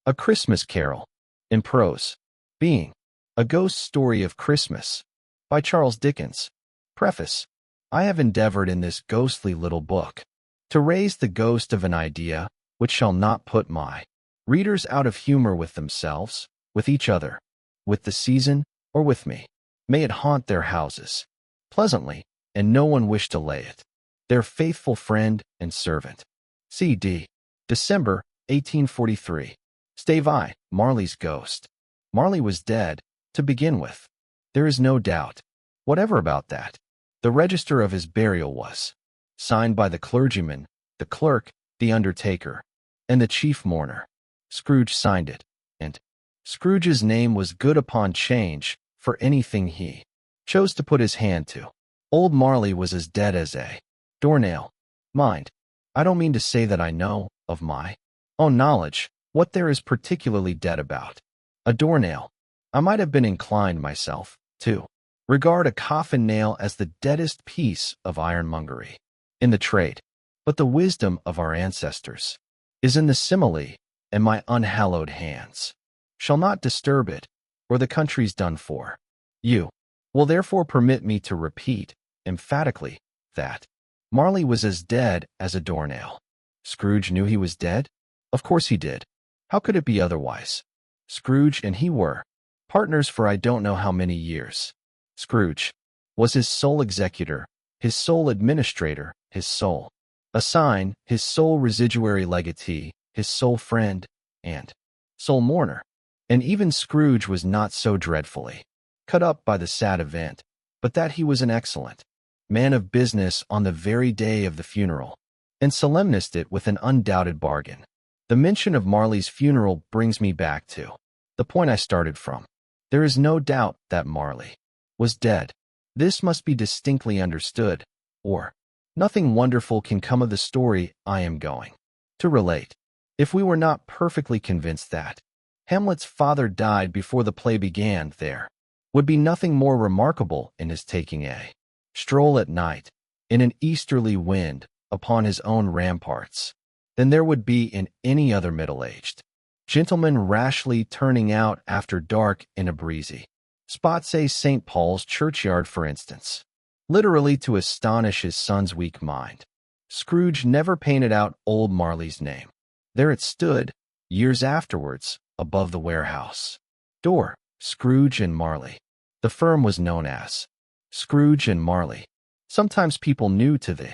A Christmas Carol, in prose, being a ghost story of Christmas, by Charles Dickens. Preface. I have endeavored in this ghostly little book to raise the ghost of an idea which shall not put my readers out of humor with themselves, with each other, with the season, or with me. May it haunt their houses pleasantly, and no one wish to lay it. Their faithful friend and servant. C.D. December 1843. Stave I. Marley's Ghost. Marley was dead, to begin with. There is no doubt whatever about that. The register of his burial was signed by the clergyman, the clerk, the undertaker, and the chief mourner. Scrooge signed it, and Scrooge's name was good upon change for anything he chose to put his hand to. Old Marley was as dead as a doornail. Mind, I don't mean to say that I know, of my own knowledge, what there is particularly dead about a doornail. I might have been inclined myself to regard a coffin nail as the deadest piece of ironmongery in the trade, but the wisdom of our ancestors is in the simile, and my unhallowed hands shall not disturb it, or the country's done for. You will therefore permit me to repeat emphatically that Marley was as dead as a doornail. Scrooge knew he was dead? Of course he did. How could it be otherwise? Scrooge and he were partners for I don't know how many years. Scrooge was his sole executor, his sole administrator, his sole assign, his sole residuary legatee, his sole friend, and sole mourner. And even Scrooge was not so dreadfully cut up by the sad event, but that he was an excellent man of business on the very day of the funeral, and solemnized it with an undoubted bargain. The mention of Marley's funeral brings me back to the point I started from. There is no doubt that Marley was dead. This must be distinctly understood, or nothing wonderful can come of the story I am going to relate. If we were not perfectly convinced that Hamlet's father died before the play began, there would be nothing more remarkable in his taking a stroll at night, in an easterly wind, upon his own ramparts, than there would be in any other middle-aged gentleman rashly turning out after dark in a breezy spot, say St. Paul's churchyard, for instance, literally to astonish his son's weak mind. Scrooge never painted out old Marley's name. There it stood, years afterwards, above the warehouse door. Scrooge and Marley. The firm was known as Scrooge and Marley. Sometimes people new to the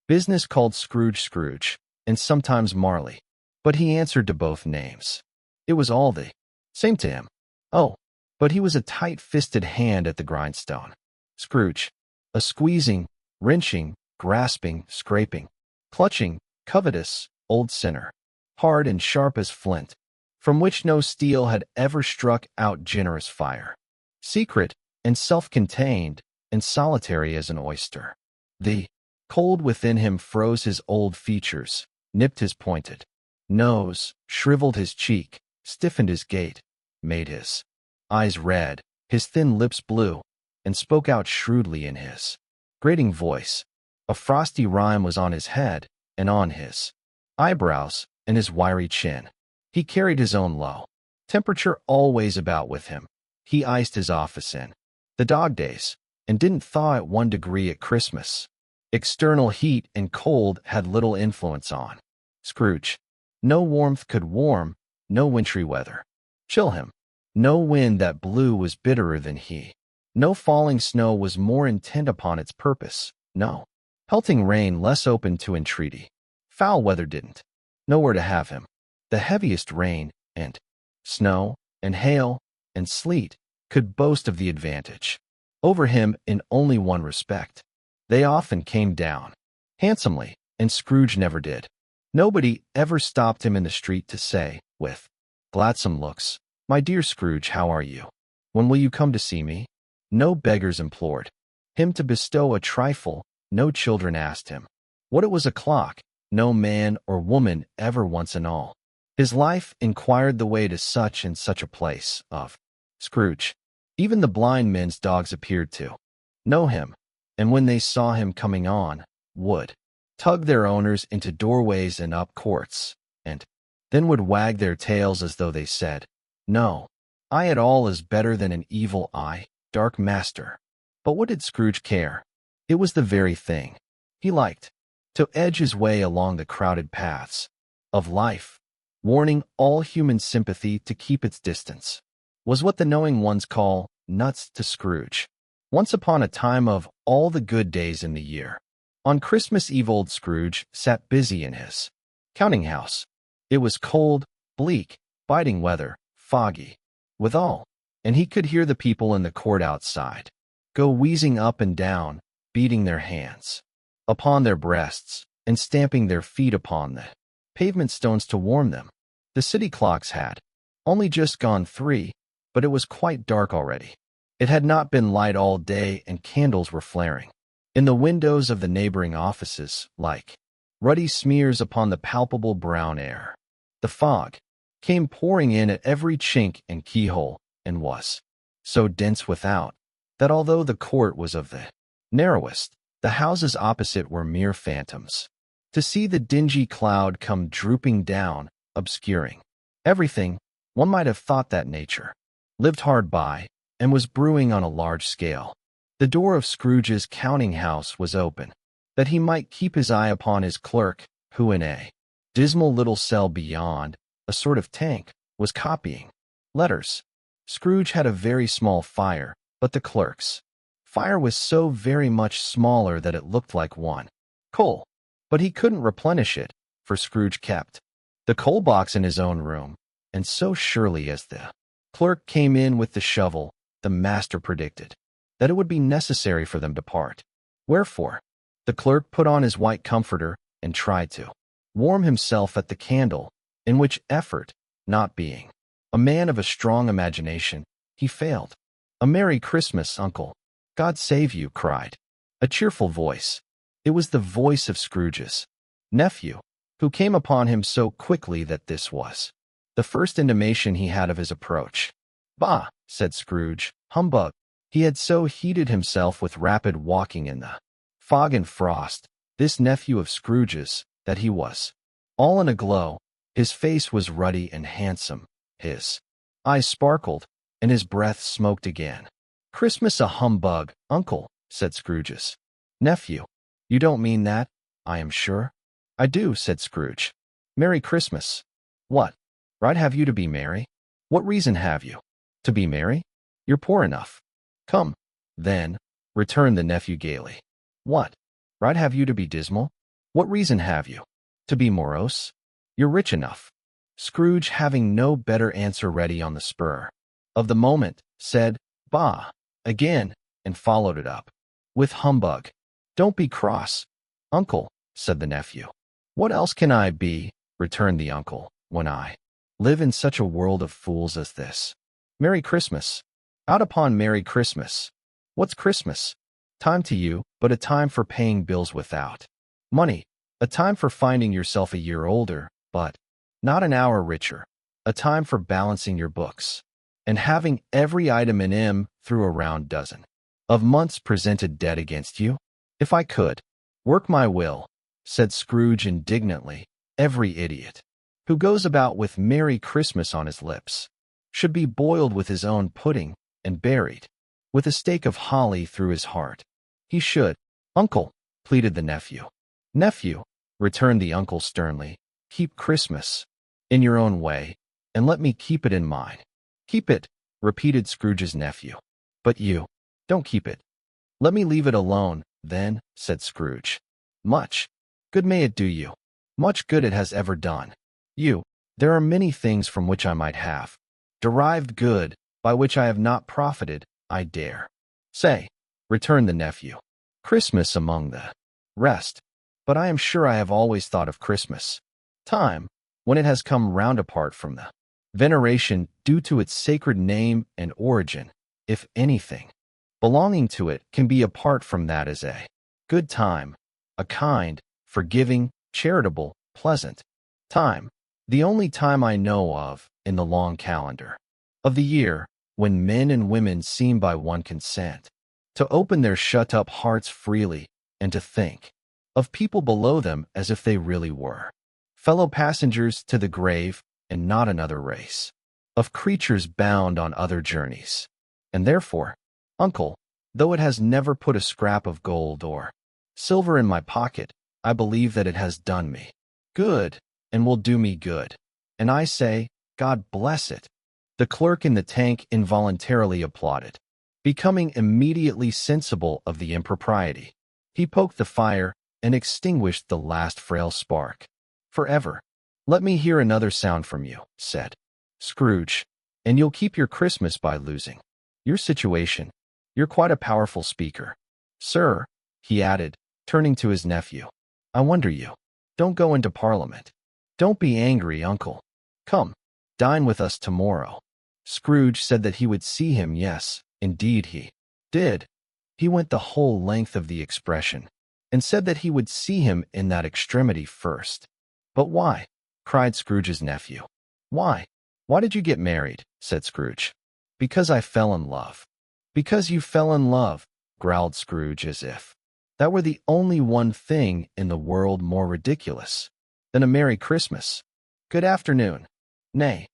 business called Scrooge, and sometimes Marley, but he answered to both names. It was all the same to him. Oh, but he was a tight-fisted hand at the grindstone. Scrooge, a squeezing, wrenching, grasping, scraping, clutching, covetous, old sinner, hard and sharp as flint, from which no steel had ever struck out generous fire, secret and self-contained and solitary as an oyster. The cold within him froze his old features, nipped his pointed nose, shriveled his cheek, stiffened his gait, made his eyes red, his thin lips blue, and spoke out shrewdly in his grating voice. A frosty rime was on his head, and on his eyebrows, and his wiry chin. He carried his own low temperature always about with him. He iced his office in the dog days, and didn't thaw at 1 degree at Christmas. External heat and cold had little influence on Scrooge. No warmth could warm, no wintry weather chill him. No wind that blew was bitterer than he. No falling snow was more intent upon its purpose. No pelting rain less open to entreaty. Foul weather didn't nowhere to have him. The heaviest rain, and snow, and hail, and sleet could boast of the advantage over him in only one respect. They often came down handsomely, and Scrooge never did. Nobody ever stopped him in the street to say, with gladsome looks, "My dear Scrooge, how are you? When will you come to see me?" No beggars implored him to bestow a trifle. No children asked him what it was o'clock. No man or woman ever once in all his life inquired the way to such and such a place of Scrooge. Even the blind men's dogs appeared to know him, and when they saw him coming on, would tug their owners into doorways and up courts, and then would wag their tails as though they said, "No, I at all is better than an evil eye, dark master." But what did Scrooge care? It was the very thing he liked, to edge his way along the crowded paths of life, warning all human sympathy to keep its distance, was what the knowing ones call nuts to Scrooge. Once upon a time of all the good days in the year, on Christmas Eve old Scrooge sat busy in his counting house. It was cold, bleak, biting weather, foggy, withal, and he could hear the people in the court outside go wheezing up and down, beating their hands upon their breasts and stamping their feet upon the pavement stones to warm them. The city clocks had only just gone 3, but it was quite dark already. It had not been light all day, and candles were flaring in the windows of the neighboring offices like ruddy smears upon the palpable brown air. The fog came pouring in at every chink and keyhole, and was so dense without that although the court was of the narrowest, the houses opposite were mere phantoms. To see the dingy cloud come drooping down, obscuring everything, one might have thought that nature lived hard by and was brewing on a large scale. The door of Scrooge's counting house was open, that he might keep his eye upon his clerk, who in a dismal little cell beyond, a sort of tank, was copying letters. Scrooge had a very small fire, but the clerk's fire was so very much smaller that it looked like one coal. But he couldn't replenish it, for Scrooge kept the coal box in his own room, and so surely as the clerk came in with the shovel, the master predicted that it would be necessary for them to part. Wherefore, the clerk put on his white comforter and tried to warm himself at the candle, in which effort, not being a man of a strong imagination, he failed. "A Merry Christmas, Uncle." "God save you," cried a cheerful voice. It was the voice of Scrooge's nephew, who came upon him so quickly that this was the first intimation he had of his approach. "Bah," said Scrooge, "humbug." He had so heated himself with rapid walking in the fog and frost, this nephew of Scrooge's, that he was all in a glow. His face was ruddy and handsome, his eyes sparkled, and his breath smoked again. "Christmas a humbug, Uncle," said Scrooge's nephew. "You don't mean that, I am sure." "I do," said Scrooge. "Merry Christmas." "What right have you to be merry? What reason have you to be merry? You're poor enough." "Come, then," returned the nephew gaily. "What right have you to be dismal? What reason have you to be morose? You're rich enough." Scrooge, having no better answer ready on the spur of the moment, said, "Bah," again, and followed it up with humbug. "Don't be cross, Uncle," said the nephew. "What else can I be," returned the uncle, "when I live in such a world of fools as this? Merry Christmas. Out upon Merry Christmas. What's Christmas? Time to you, but a time for paying bills without money, a time for finding yourself a year older, but not an hour richer, a time for balancing your books, and having every item in 'em through a round dozen of months presented dead against you. If I could work my will," said Scrooge indignantly, "every idiot who goes about with Merry Christmas on his lips should be boiled with his own pudding and buried with a stake of holly through his heart. He should." "Uncle," pleaded the nephew. "Nephew," returned the uncle sternly, "keep Christmas in your own way, and let me keep it in mine." "Keep it," repeated Scrooge's nephew. "But you don't keep it." "Let me leave it alone, then," said Scrooge. "Much good may it do you. Much good it has ever done you. There are many things from which I might have derived good, by which I have not profited, I dare say," returned the nephew. "Christmas among the rest. But I am sure I have always thought of Christmas time, when it has come round apart from the veneration due to its sacred name and origin, if anything belonging to it can be apart from that, as a good time, a kind, forgiving, charitable, pleasant time, the only time I know of in the long calendar of the year, when men and women seem by one consent to open their shut-up hearts freely and to think of people below them as if they really were fellow passengers to the grave and not another race of creatures bound on other journeys. And therefore, uncle, though it has never put a scrap of gold or silver in my pocket, I believe that it has done me good and will do me good. And I say, God bless it. The clerk in the tank involuntarily applauded, becoming immediately sensible of the impropriety. He poked the fire and extinguished the last frail spark. Forever. Let me hear another sound from you, said Scrooge, and you'll keep your Christmas by losing your situation. You're quite a powerful speaker. Sir, he added, turning to his nephew, I wonder you don't go into Parliament. Don't be angry, uncle. Come, dine with us tomorrow. Scrooge said that he would see him. Yes, indeed he did. He went the whole length of the expression, and said that he would see him in that extremity first. But why? Cried Scrooge's nephew. Why? Why did you get married? Said Scrooge. Because I fell in love. Because you fell in love, growled Scrooge, as if that were the only one thing in the world more ridiculous than a Merry Christmas. Good afternoon. Nay,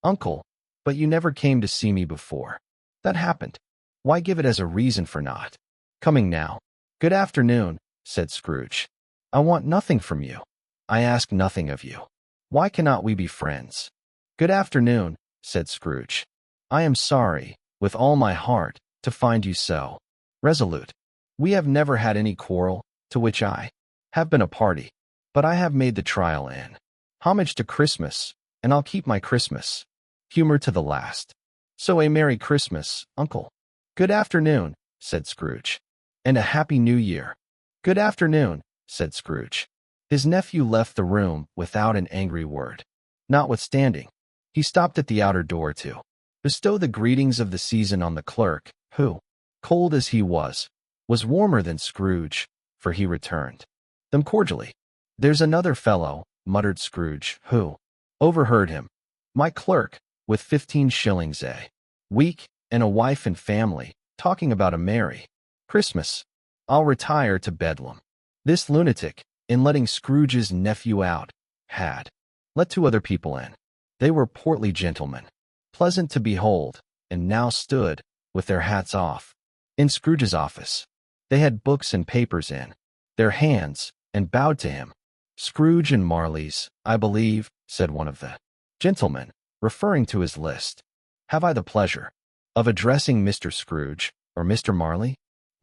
uncle, but you never came to see me before. That happened. Why give it as a reason for not coming now? Good afternoon, said Scrooge. I want nothing from you. I ask nothing of you. Why cannot we be friends? Good afternoon, said Scrooge. I am sorry, with all my heart, to find you so resolute. We have never had any quarrel, to which I have been a party, but I have made the trial in homage to Christmas, and I'll keep my Christmas humor to the last. So a Merry Christmas, uncle. Good afternoon, said Scrooge. And a Happy New Year. Good afternoon, said Scrooge. His nephew left the room without an angry word. Notwithstanding, he stopped at the outer door to bestow the greetings of the season on the clerk, who, cold as he was warmer than Scrooge, for he returned them cordially. There's another fellow, muttered Scrooge, who overheard him. My clerk, with 15 shillings a week, and a wife and family, talking about a merry Christmas. I'll retire to Bedlam. This lunatic, in letting Scrooge's nephew out, had let 2 other people in. They were portly gentlemen, pleasant to behold, and now stood, with their hats off, in Scrooge's office. They had books and papers in their hands, and bowed to him. Scrooge and Marley's, I believe, said one of the gentlemen, referring to his list. Have I the pleasure of addressing Mr. Scrooge, or Mr. Marley?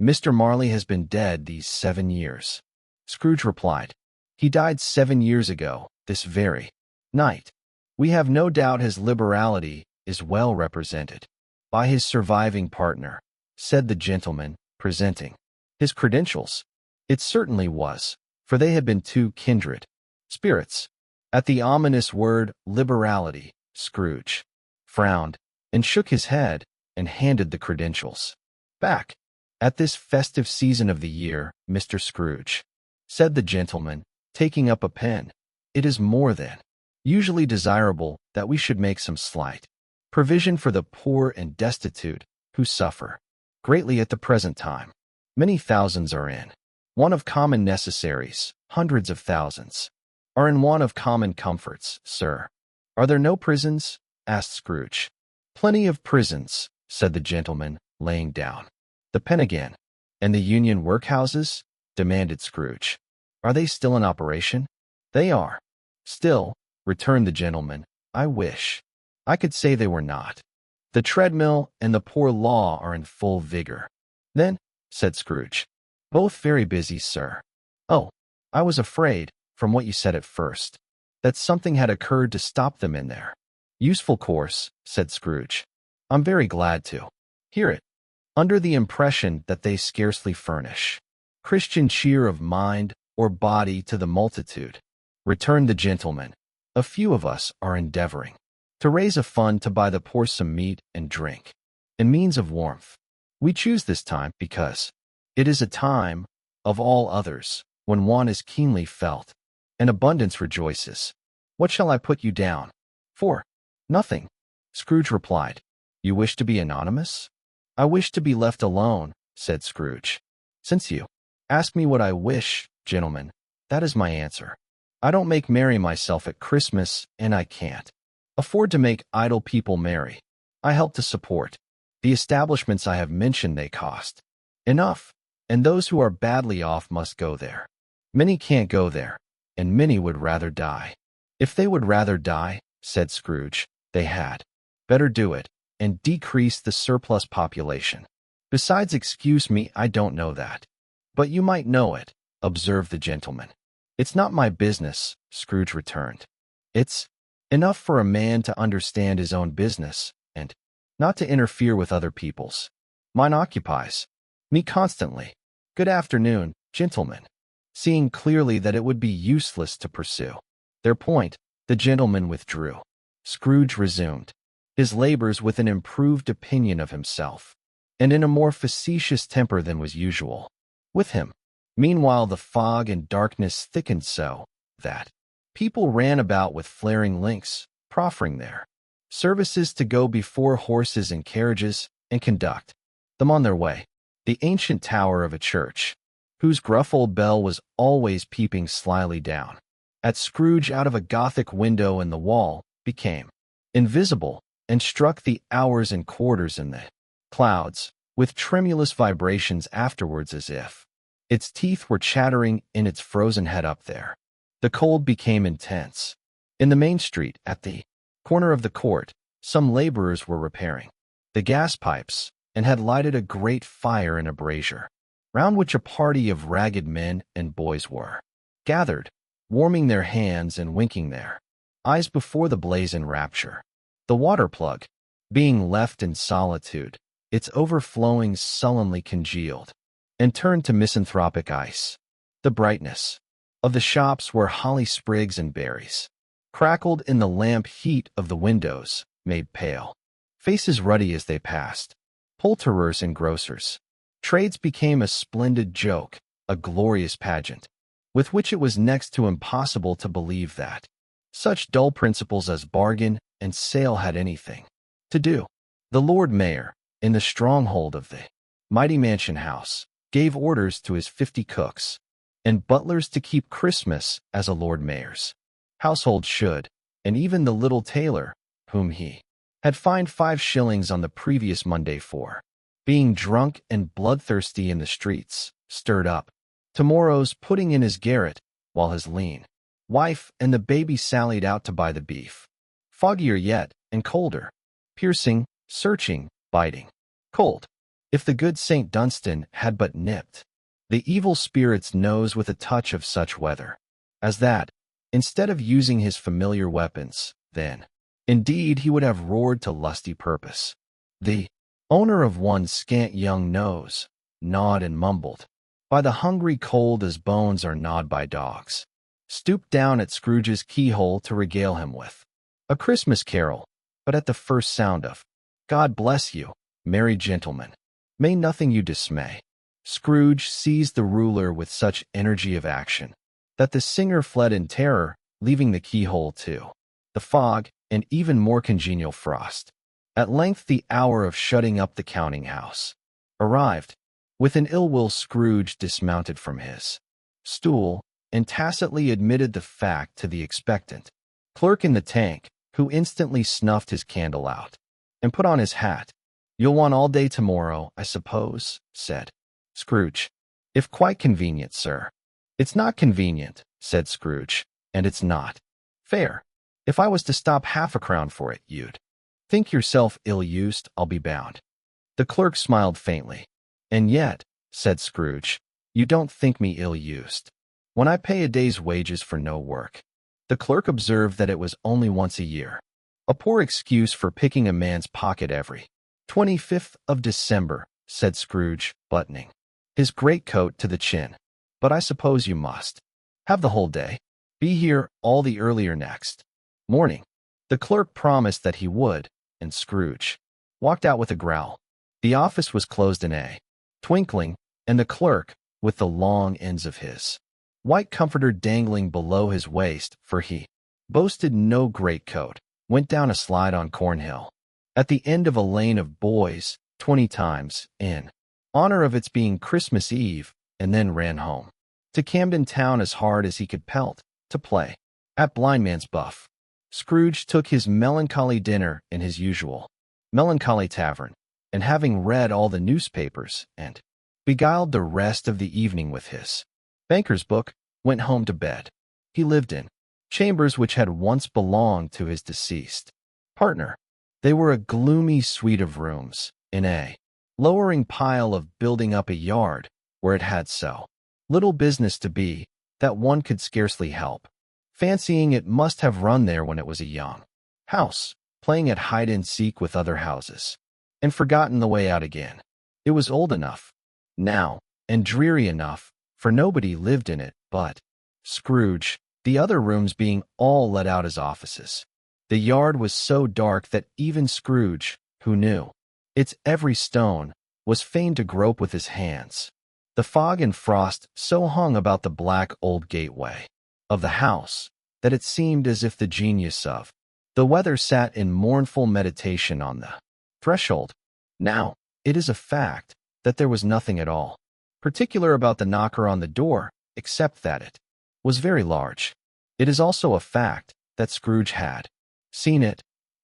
Mr. Marley has been dead these 7 years. Scrooge replied. He died 7 years ago, this very night. We have no doubt his liberality is well represented by his surviving partner, said the gentleman, presenting his credentials. It certainly was, for they had been 2 kindred spirits. At the ominous word liberality, Scrooge frowned and shook his head and handed the credentials back. At this festive season of the year, Mr. Scrooge, said the gentleman, taking up a pen, it is more than usually desirable that we should make some slight provision for the poor and destitute who suffer greatly at the present time. Many thousands are in want of common necessaries, hundreds of thousands are in want of common comforts, sir. Are there no prisons? Asked Scrooge. Plenty of prisons, said the gentleman, laying down the pen again. And the union workhouses? Demanded Scrooge. Are they still in operation? They are. Still, returned the gentleman. I wish I could say they were not. The treadmill and the poor law are in full vigor. Then, said Scrooge, both very busy, sir. Oh, I was afraid, from what you said at first, that something had occurred to stop them in their useful course, said Scrooge. I'm very glad to hear it, under the impression that they scarcely furnish Christian cheer of mind or body to the multitude, returned the gentleman. A few of us are endeavoring to raise a fund to buy the poor some meat and drink and means of warmth. We choose this time because it is a time, of all others, when want is keenly felt, and abundance rejoices. What shall I put you down for? Nothing, Scrooge replied. You wish to be anonymous? I wish to be left alone, said Scrooge. Since you ask me what I wish, gentlemen, that is my answer. I don't make merry myself at Christmas, and I can't afford to make idle people merry. I help to support. The establishments I have mentioned they cost. Enough, and those who are badly off must go there. Many can't go there, and many would rather die. If they would rather die, said Scrooge, they had better do it, and decrease the surplus population. Besides, excuse me, I don't know that. But you might know it, observed the gentleman. It's not my business, Scrooge returned. It's enough for a man to understand his own business, and not to interfere with other people's. Mine occupies me constantly. Good afternoon, gentlemen. Seeing clearly that it would be useless to pursue their point, the gentleman withdrew. Scrooge resumed his labors with an improved opinion of himself, and in a more facetious temper than was usual with him. Meanwhile, the fog and darkness thickened so that people ran about with flaring links, proffering their services to go before horses and carriages and conduct them on their way. The ancient tower of a church, whose gruff old bell was always peeping slyly down at Scrooge out of a gothic window in the wall, became invisible and struck the hours and quarters in the clouds with tremulous vibrations afterwards, as if its teeth were chattering in its frozen head up there. The cold became intense. In the main street, at the corner of the court, some laborers were repairing the gas pipes and had lighted a great fire in a brazier, round which a party of ragged men and boys were gathered, warming their hands and winking their eyes before the blaze in rapture. The water plug, being left in solitude, its overflowing sullenly congealed and turned to misanthropic ice. The brightness of the shops where holly sprigs and berries crackled in the lamp heat of the windows made pale faces ruddy as they passed. Poulterers and grocers' trades became a splendid joke, a glorious pageant, with which it was next to impossible to believe that such dull principles as bargain and sale had anything to do. The Lord Mayor, in the stronghold of the mighty mansion house, gave orders to his 50 cooks and butlers to keep Christmas as a Lord Mayor's household should, and even the little tailor, whom he had fined 5 shillings on the previous Monday for being drunk and bloodthirsty in the streets, stirred up tomorrow's pudding in his garret, while his lean wife and the baby sallied out to buy the beef. Foggier yet, and colder, piercing, searching, biting, cold. If the good St. Dunstan had but nipped the evil spirit's nose with a touch of such weather as that, instead of using his familiar weapons, then, indeed, he would have roared to lusty purpose. The owner of one scant young nose gnawed and mumbled, by the hungry cold as bones are gnawed by dogs, stooped down at Scrooge's keyhole to regale him with a Christmas carol, but at the first sound of "God bless you, merry gentlemen, may nothing you dismay," Scrooge seized the ruler with such energy of action that the singer fled in terror, leaving the keyhole to the fog and even more congenial frost. At length the hour of shutting up the counting-house arrived. With an ill will, Scrooge dismounted from his stool and tacitly admitted the fact to the expectant clerk in the tank, who instantly snuffed his candle out and put on his hat. "You'll want all day tomorrow, I suppose," said Scrooge. "If quite convenient, sir." "It's not convenient," said Scrooge, "and it's not fair. If I was to stop half a crown for it, you'd think yourself ill-used, I'll be bound." The clerk smiled faintly. "And yet," said Scrooge, "you don't think me ill-used when I pay a day's wages for no work." The clerk observed that it was only once a year, a poor excuse for picking a man's pocket every 25th of December, said Scrooge, buttoning his greatcoat to the chin. "But I suppose you must have the whole day. Be here all the earlier next morning." The clerk promised that he would, and Scrooge walked out with a growl. The office was closed in a twinkling, and the clerk, with the long ends of his white comforter dangling below his waist, for he boasted no greatcoat, went down a slide on Cornhill, at the end of a lane of boys, 20 times, in honor of its being Christmas Eve, and then ran home to Camden Town as hard as he could pelt, to play at blindman's buff. Scrooge took his melancholy dinner in his usual melancholy tavern, and having read all the newspapers and beguiled the rest of the evening with his banker's book, went home to bed. He lived in chambers which had once belonged to his deceased partner. They were a gloomy suite of rooms in a lowering pile of building up a yard where it had so little business to be that one could scarcely help fancying it must have run there when it was a young house, playing at hide-and-seek with other houses, and forgotten the way out again. It was old enough now, and dreary enough, for nobody lived in it but Scrooge, the other rooms being all let out as offices. The yard was so dark that even Scrooge, who knew its every stone, was fain to grope with his hands. The fog and frost so hung about the black old gateway of the house that it seemed as if the genius of the weather sat in mournful meditation on the threshold. Now, it is a fact that there was nothing at all particular about the knocker on the door, except that it was very large. It is also a fact that Scrooge had seen it,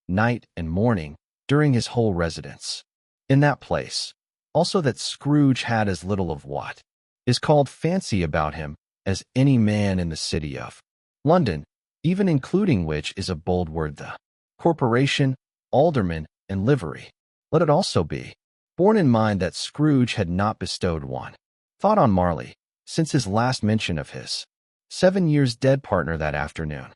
night and morning, during his whole residence in that place. Also that Scrooge had as little of what is called fancy about him as any man in the city of London, even including which is a bold word, the corporation, alderman, and livery. Let it also be borne in mind that Scrooge had not bestowed one thought on Marley since his last mention of his 7 years dead partner that afternoon.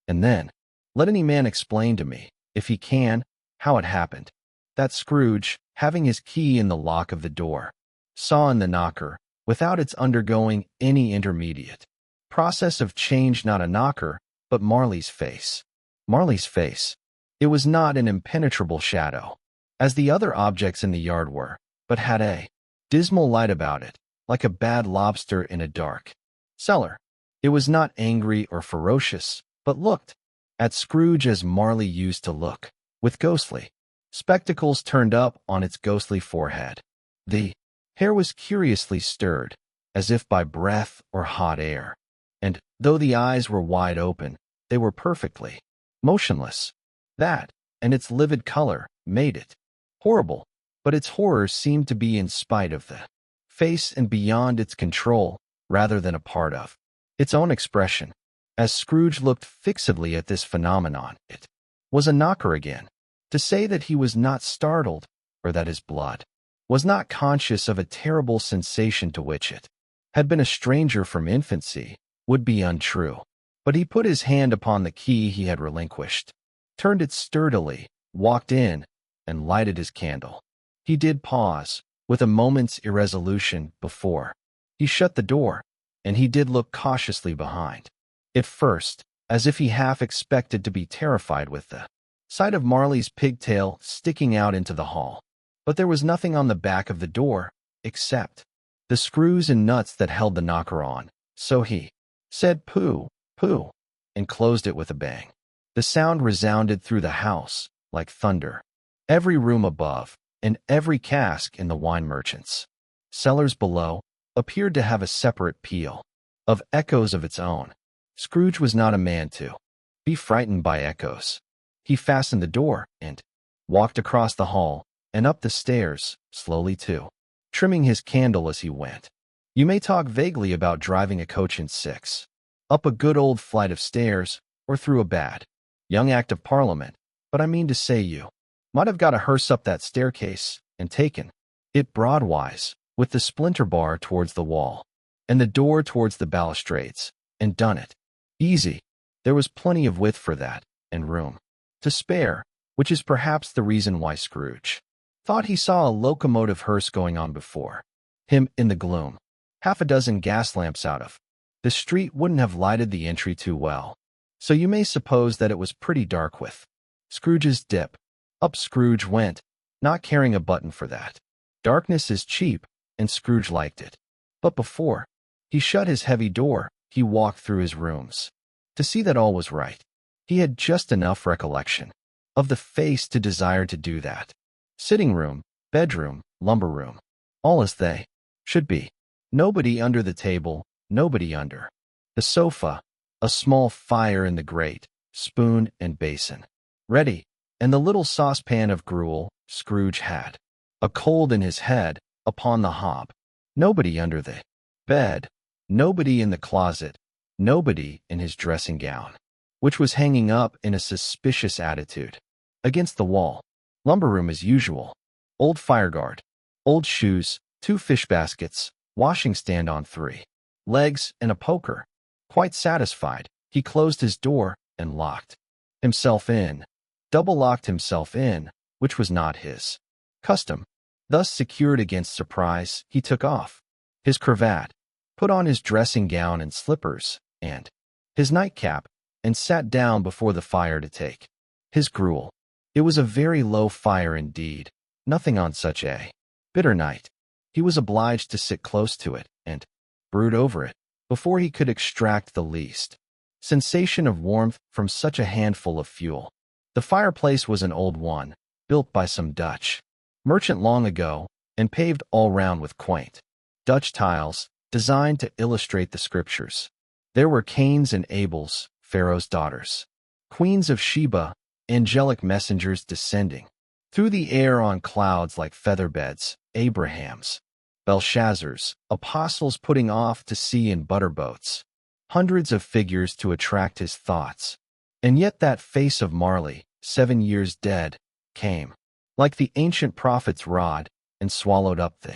And then, let any man explain to me, if he can, how it happened that Scrooge, having his key in the lock of the door, saw in the knocker, without its undergoing any intermediate process of change, not a knocker, but Marley's face. Marley's face. It was not an impenetrable shadow, as the other objects in the yard were, but had a dismal light about it, like a bad lobster in a dark cellar. It was not angry or ferocious, but looked at Scrooge as Marley used to look, with ghostly spectacles turned up on its ghostly forehead. The hair was curiously stirred, as if by breath or hot air, and, though the eyes were wide open, they were perfectly motionless. That, and its livid color, made it horrible, but its horror seemed to be in spite of the face and beyond its control, rather than a part of its own expression. As Scrooge looked fixedly at this phenomenon, it was a knocker again. To say that he was not startled, or that his blood was not conscious of a terrible sensation to which it had been a stranger from infancy, would be untrue. But he put his hand upon the key he had relinquished, turned it sturdily, walked in, and lighted his candle. He did pause, with a moment's irresolution, before he shut the door, and he did look cautiously behind. At first, as if he half expected to be terrified with the sight of Marley's pigtail sticking out into the hall. But there was nothing on the back of the door, except the screws and nuts that held the knocker on. So he said "Pooh, pooh," and closed it with a bang. The sound resounded through the house like thunder. Every room above, and every cask in the wine merchant's cellars below, appeared to have a separate peal of echoes of its own. Scrooge was not a man to be frightened by echoes. He fastened the door, and walked across the hall, and up the stairs, slowly too, trimming his candle as he went. You may talk vaguely about driving a coach and six, up a good old flight of stairs, or through a bad young Act of Parliament, but I mean to say you might have got a hearse up that staircase, and taken it broadwise, with the splinter bar towards the wall, and the door towards the balustrades, and done it easy. There was plenty of width for that, and room to spare, which is perhaps the reason why Scrooge thought he saw a locomotive hearse going on before him in the gloom. Half a dozen gas lamps out of the street wouldn't have lighted the entry too well, so you may suppose that it was pretty dark with Scrooge's dip. Up Scrooge went, not caring a button for that. Darkness is cheap, and Scrooge liked it. But before he shut his heavy door, he walked through his rooms to see that all was right. He had just enough recollection of the face to desire to do that. Sitting room, bedroom, lumber room, all as they should be. Nobody under the table, nobody under the sofa, a small fire in the grate, spoon, and basin. Ready, and the little saucepan of gruel Scrooge had. A cold in his head, upon the hob. Nobody under the bed. Nobody in the closet. Nobody in his dressing gown, which was hanging up in a suspicious attitude. Against the wall. Lumber room as usual. Old fireguard. Old shoes, 2 fish baskets, washing stand on 3 legs, and a poker. Quite satisfied, he closed his door and locked himself in. Double-locked himself in, which was not his custom. Thus secured against surprise, he took off his cravat, put on his dressing gown and slippers, and his nightcap, and sat down before the fire to take his gruel. It was a very low fire indeed, nothing on such a bitter night. He was obliged to sit close to it and brood over it before he could extract the least sensation of warmth from such a handful of fuel. The fireplace was an old one, built by some Dutch merchant long ago, and paved all round with quaint Dutch tiles, designed to illustrate the scriptures. There were Cains and Abels, Pharaoh's daughters, queens of Sheba, angelic messengers descending through the air on clouds like featherbeds, Abrahams, Belshazzars, apostles putting off to sea in butterboats, hundreds of figures to attract his thoughts. And yet that face of Marley, 7 years dead, came, like the ancient prophet's rod, and swallowed up the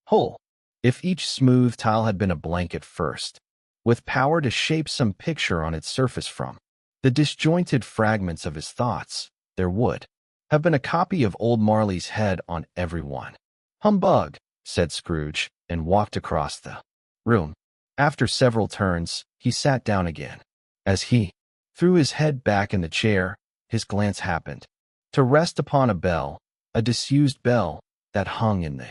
whole. If each smooth tile had been a blanket first, with power to shape some picture on its surface from the disjointed fragments of his thoughts, there would have been a copy of old Marley's head on every one. "Humbug," said Scrooge, and walked across the room. After several turns, he sat down again. As he threw his head back in the chair, his glance happened to rest upon a bell, a disused bell, that hung in the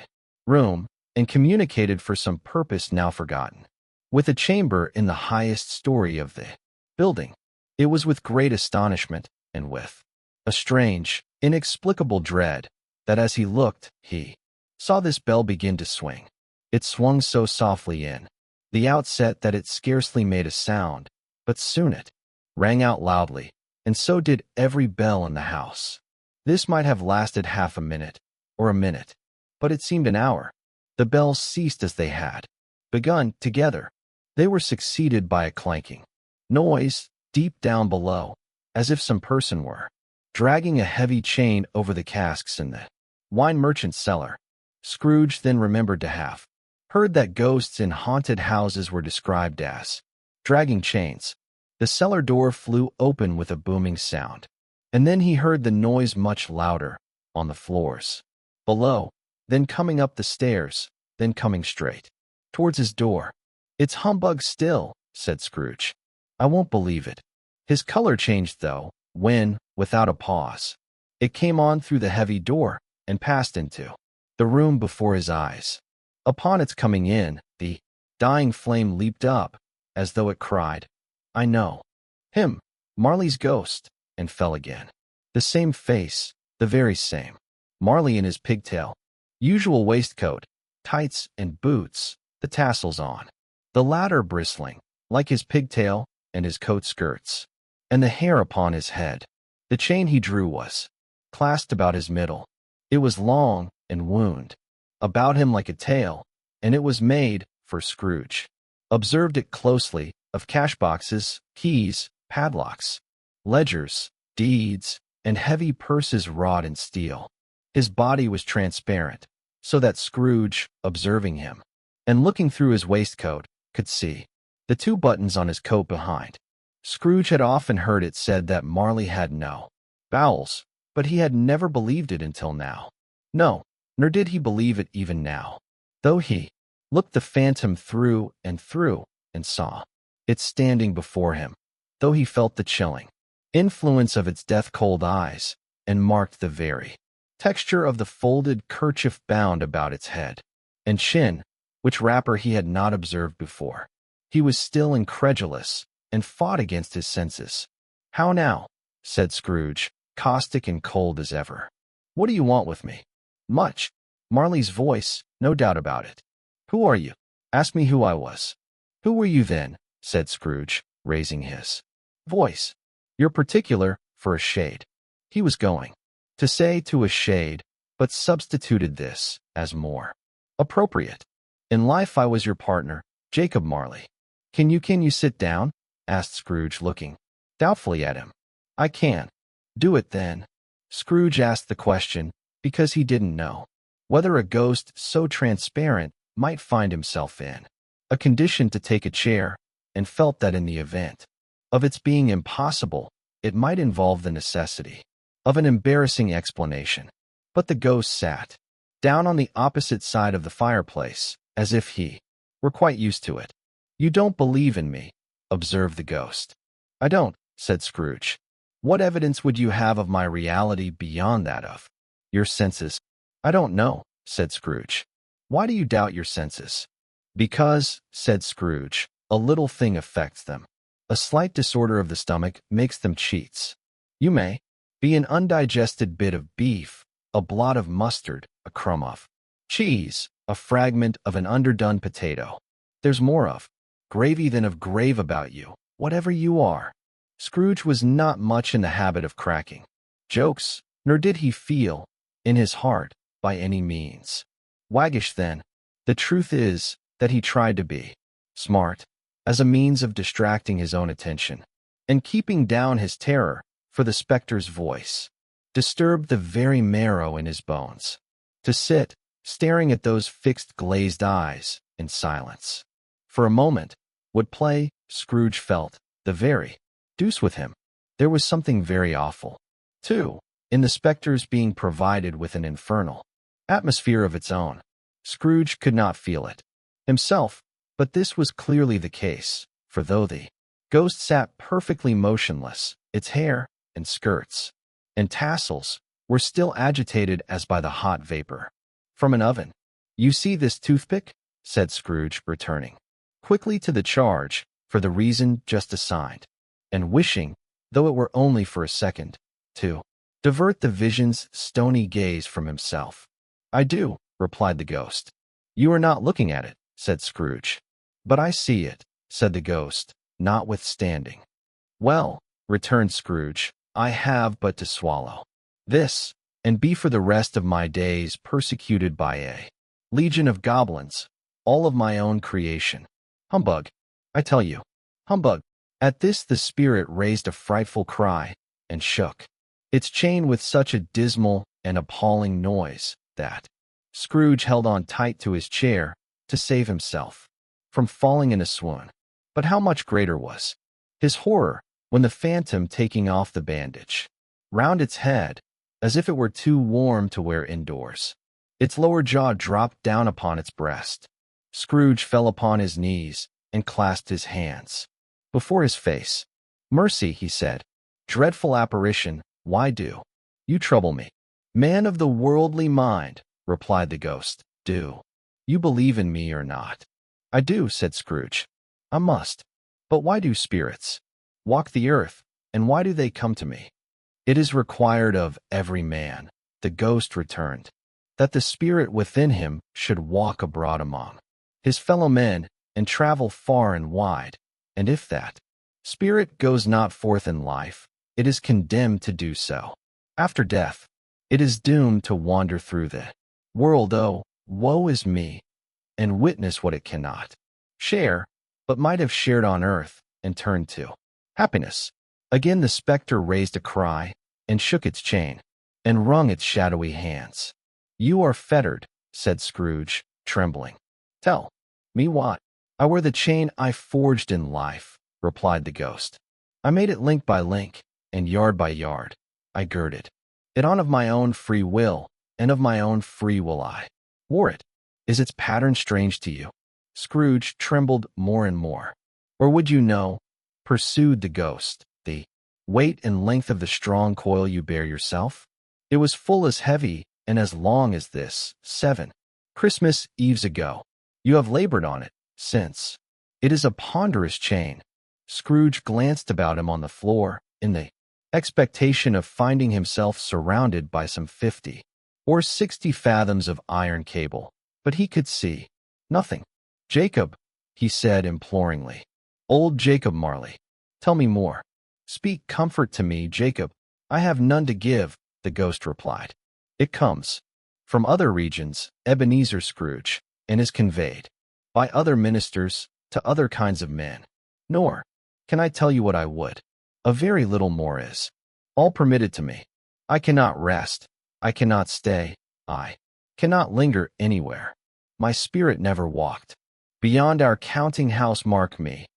room, and communicated for some purpose now forgotten with a chamber in the highest story of the building. It was with great astonishment, and with a strange, inexplicable dread, that as he looked, he saw this bell begin to swing. It swung so softly in the outset that it scarcely made a sound, but soon it rang out loudly, and so did every bell in the house. This might have lasted half a minute, or a minute, but it seemed an hour. The bells ceased as they had begun together. They were succeeded by a clanking noise deep down below, as if some person were dragging a heavy chain over the casks in the wine merchant's cellar. Scrooge then remembered to have heard that ghosts in haunted houses were described as dragging chains. The cellar door flew open with a booming sound, and then he heard the noise much louder, on the floors below, then coming up the stairs, then coming straight towards his door. "It's humbug still," said Scrooge. "I won't believe it." His color changed, though, when, without a pause, it came on through the heavy door, and passed into the room before his eyes. Upon its coming in, the dying flame leaped up, as though it cried, "I know him, Marley's ghost," and fell again. The same face, the very same. Marley in his pigtail, usual waistcoat, tights, and boots, the tassels on the latter bristling, like his pigtail and his coat skirts, and the hair upon his head. The chain he drew was clasped about his middle. It was long and wound about him like a tail, and it was made, for Scrooge observed it closely, of cash boxes, keys, padlocks, ledgers, deeds, and heavy purses wrought in steel. His body was transparent, so that Scrooge, observing him, and looking through his waistcoat, could see the 2 buttons on his coat behind. Scrooge had often heard it said that Marley had no bowels, but he had never believed it until now. No, nor did he believe it even now, though he looked the phantom through, and saw it standing before him, though he felt the chilling influence of its death-cold eyes, and marked the very texture of the folded kerchief bound about its head and chin, which wrapper he had not observed before. He was still incredulous, and fought against his senses. "How now?" said Scrooge, caustic and cold as ever. "What do you want with me?" "Much." Marley's voice, no doubt about it. "Who are you?" "Ask me who I was." "Who were you then?" said Scrooge, raising his voice. You're particular for a shade. He was going to say to a shade, but substituted this as more appropriate. In life I was your partner, Jacob Marley. Can you sit down? Asked Scrooge, looking doubtfully at him. I can. Do it then. Scrooge asked the question because he didn't know whether a ghost so transparent might find himself in a condition to take a chair, and felt that in the event of its being impossible, it might involve the necessity of an embarrassing explanation. But the ghost sat down on the opposite side of the fireplace, as if he were quite used to it. You don't believe in me, observed the ghost. I don't, said Scrooge. What evidence would you have of my reality beyond that of your senses? I don't know, said Scrooge. Why do you doubt your senses? Because, said Scrooge, a little thing affects them. A slight disorder of the stomach makes them cheats. You may be an undigested bit of beef, a blot of mustard, a crumb of cheese, a fragment of an underdone potato. There's more of gravy than of grave about you, whatever you are. Scrooge was not much in the habit of cracking jokes, nor did he feel, in his heart, by any means waggish then. The truth is that he tried to be smart, as a means of distracting his own attention, and keeping down his terror, for the specter's voice disturbed the very marrow in his bones. To sit, staring at those fixed glazed eyes, in silence, for a moment, would play, Scrooge felt, the very deuce with him. There was something very awful, too, in the specter's being provided with an infernal atmosphere of its own. Scrooge could not feel it himself, but this was clearly the case, for though the ghost sat perfectly motionless, its hair, and skirts, and tassels were still agitated as by the hot vapor from an oven. You see this toothpick? Said Scrooge, returning quickly to the charge, for the reason just assigned, and wishing, though it were only for a second, to divert the vision's stony gaze from himself. I do, replied the ghost. You are not looking at it, said Scrooge. But I see it, said the ghost, notwithstanding. Well, returned Scrooge, I have but to swallow this, and be for the rest of my days persecuted by a legion of goblins, all of my own creation. Humbug, I tell you, humbug. At this the spirit raised a frightful cry, and shook its chain with such a dismal and appalling noise that Scrooge held on tight to his chair to save himself from falling in a swoon. But how much greater was his horror when the phantom, taking off the bandage round its head, as if it were too warm to wear indoors, its lower jaw dropped down upon its breast. Scrooge fell upon his knees and clasped his hands before his face. Mercy, he said. Dreadful apparition, why do you trouble me? Man of the worldly mind, replied the ghost, do you believe in me or not? I do, said Scrooge. I must. But why do spirits walk the earth, and why do they come to me? It is required of every man, the ghost returned, that the spirit within him should walk abroad among his fellow men, and travel far and wide, and if that spirit goes not forth in life, it is condemned to do so. After death, it is doomed to wander through the world, oh, woe is me, and witness what it cannot share, but might have shared on earth, and turned to happiness. Again the specter raised a cry, and shook its chain, and wrung its shadowy hands. You are fettered, said Scrooge, trembling. Tell me what? I wear the chain I forged in life, replied the ghost. I made it link by link, and yard by yard. I girded it on of my own free will, and of my own free will I wore it. Is its pattern strange to you? Scrooge trembled more and more. Or would you know, pursued the ghost, the weight and length of the strong coil you bear yourself? It was full as heavy and as long as this, 7 Christmas Eves ago. You have labored on it since. It is a ponderous chain. Scrooge glanced about him on the floor, in the expectation of finding himself surrounded by some 50 or 60 fathoms of iron cable, but he could see nothing. Jacob, he said imploringly. Old Jacob Marley, tell me more. Speak comfort to me, Jacob. I have none to give, the ghost replied. It comes from other regions, Ebenezer Scrooge, and is conveyed by other ministers to other kinds of men. Nor can I tell you what I would. A very little more is all permitted to me. I cannot rest. I cannot stay. I cannot linger anywhere. My spirit never walked beyond our counting house. Mark me.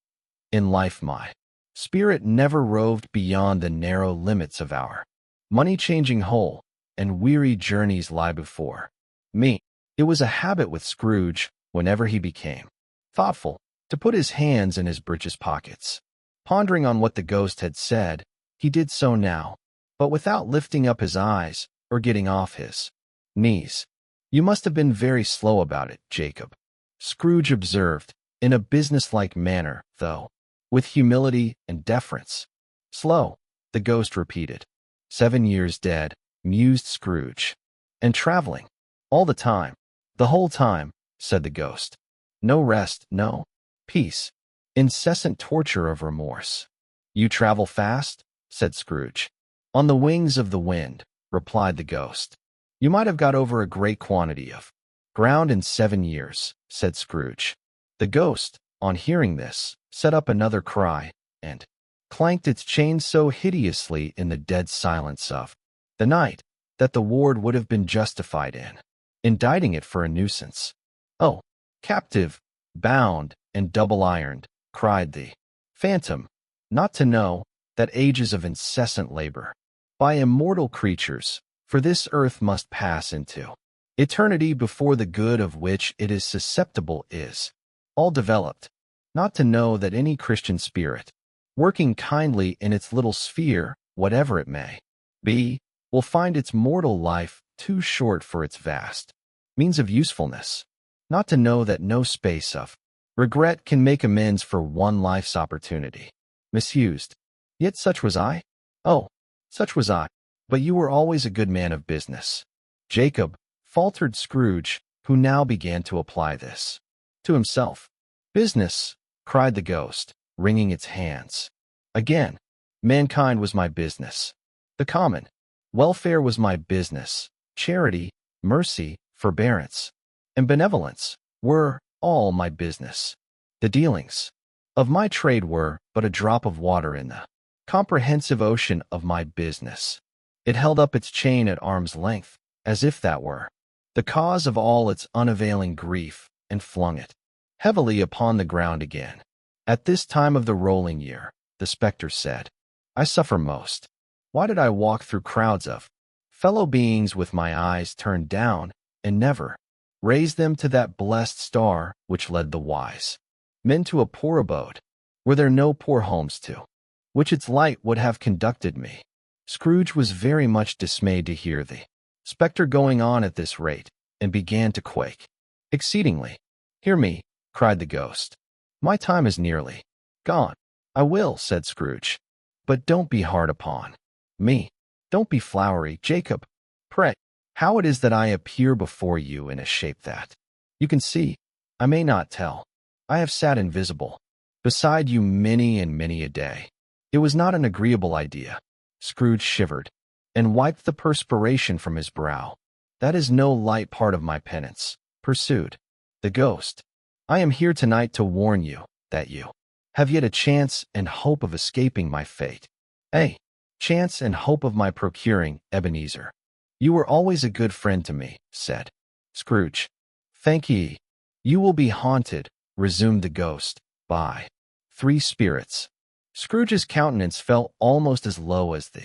In life my spirit never roved beyond the narrow limits of our money-changing hole, and weary journeys lie before me. It was a habit with Scrooge, whenever he became thoughtful, to put his hands in his breeches pockets. Pondering on what the ghost had said, he did so now, but without lifting up his eyes or getting off his knees. You must have been very slow about it, Jacob, Scrooge observed, in a businesslike manner, though with humility and deference. Slow, the ghost repeated. 7 years dead, mused Scrooge. And traveling. All the time. The whole time, said the ghost. No rest, no peace. Incessant torture of remorse. You travel fast, said Scrooge. On the wings of the wind, replied the ghost. You might have got over a great quantity of ground in 7 years, said Scrooge. The ghost, on hearing this, set up another cry, and clanked its chain so hideously in the dead silence of the night that the ward would have been justified in indicting it for a nuisance. Oh, captive, bound, and double-ironed, cried the phantom, not to know that ages of incessant labor by immortal creatures, for this earth must pass into eternity before the good of which it is susceptible is all developed, not to know that any Christian spirit, working kindly in its little sphere, whatever it may be, will find its mortal life too short for its vast means of usefulness, not to know that no space of regret can make amends for one life's opportunity misused. Yet such was I. Oh, such was I. But you were always a good man of business, Jacob, faltered Scrooge, who now began to apply this to himself. Business, cried the ghost, wringing its hands. Again, mankind was my business. The common welfare was my business. Charity, mercy, forbearance, and benevolence were all my business. The dealings of my trade were but a drop of water in the comprehensive ocean of my business. It held up its chain at arm's length, as if that were the cause of all its unavailing grief, and flung it heavily upon the ground again. At this time of the rolling year, the spectre said, I suffer most. Why did I walk through crowds of fellow beings with my eyes turned down, and never raise them to that blessed star which led the wise men to a poor abode, were there no poor homes to which its light would have conducted me? Scrooge was very much dismayed to hear the spectre going on at this rate, and began to quake exceedingly. Hear me, cried the ghost. My time is nearly gone. I will, said Scrooge. But don't be hard upon me. Don't be flowery, Jacob. Pray, how it is that I appear before you in a shape that you can see, I may not tell. I have sat invisible beside you many and many a day. It was not an agreeable idea. Scrooge shivered, and wiped the perspiration from his brow. That is no light part of my penance, pursued the ghost. I am here tonight to warn you that you have yet a chance and hope of escaping my fate. A chance and hope of my procuring, Ebenezer. You were always a good friend to me, said Scrooge. Thank ye. You will be haunted, resumed the ghost, by 3 spirits. Scrooge's countenance fell almost as low as the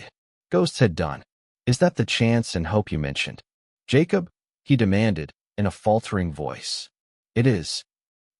ghosts had done. Is that the chance and hope you mentioned, Jacob? He demanded, in a faltering voice. It is.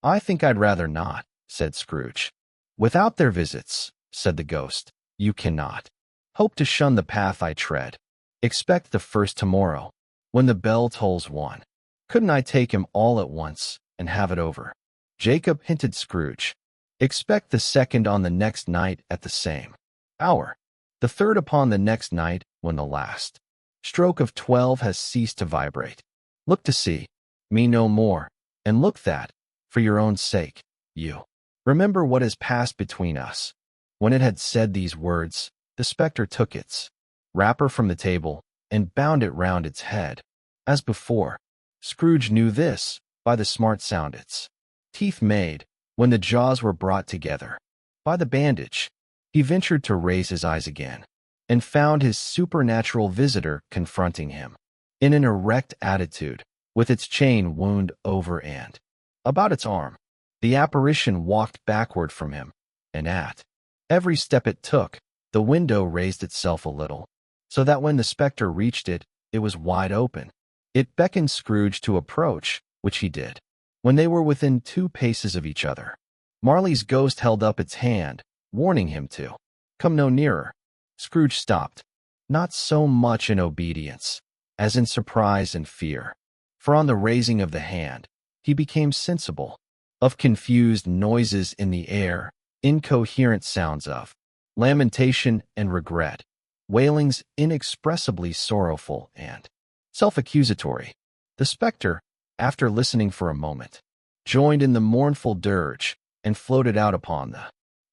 I think I'd rather not, said Scrooge. Without their visits, said the ghost, you cannot hope to shun the path I tread. Expect the first tomorrow, when the bell tolls 1. Couldn't I take him all at once, and have it over? Jacob, hinted Scrooge. Expect the second on the next night at the same hour. The third upon the next night, when the last stroke of 12 has ceased to vibrate. Look to see me no more, and look that, for your own sake, you remember what has passed between us. When it had said these words, the spectre took its wrapper from the table and bound it round its head. As before, Scrooge knew this by the smart sound its teeth made when the jaws were brought together. By the bandage, he ventured to raise his eyes again, and found his supernatural visitor confronting him, in an erect attitude, with its chain wound over and about its arm. The apparition walked backward from him, and at every step it took, the window raised itself a little, so that when the spectre reached it, it was wide open. It beckoned Scrooge to approach, which he did. When they were within 2 paces of each other, Marley's ghost held up its hand, warning him to come no nearer. Scrooge stopped, not so much in obedience as in surprise and fear, for on the raising of the hand, he became sensible of confused noises in the air, incoherent sounds of lamentation and regret, wailings inexpressibly sorrowful and self-accusatory. The spectre, after listening for a moment, joined in the mournful dirge and floated out upon the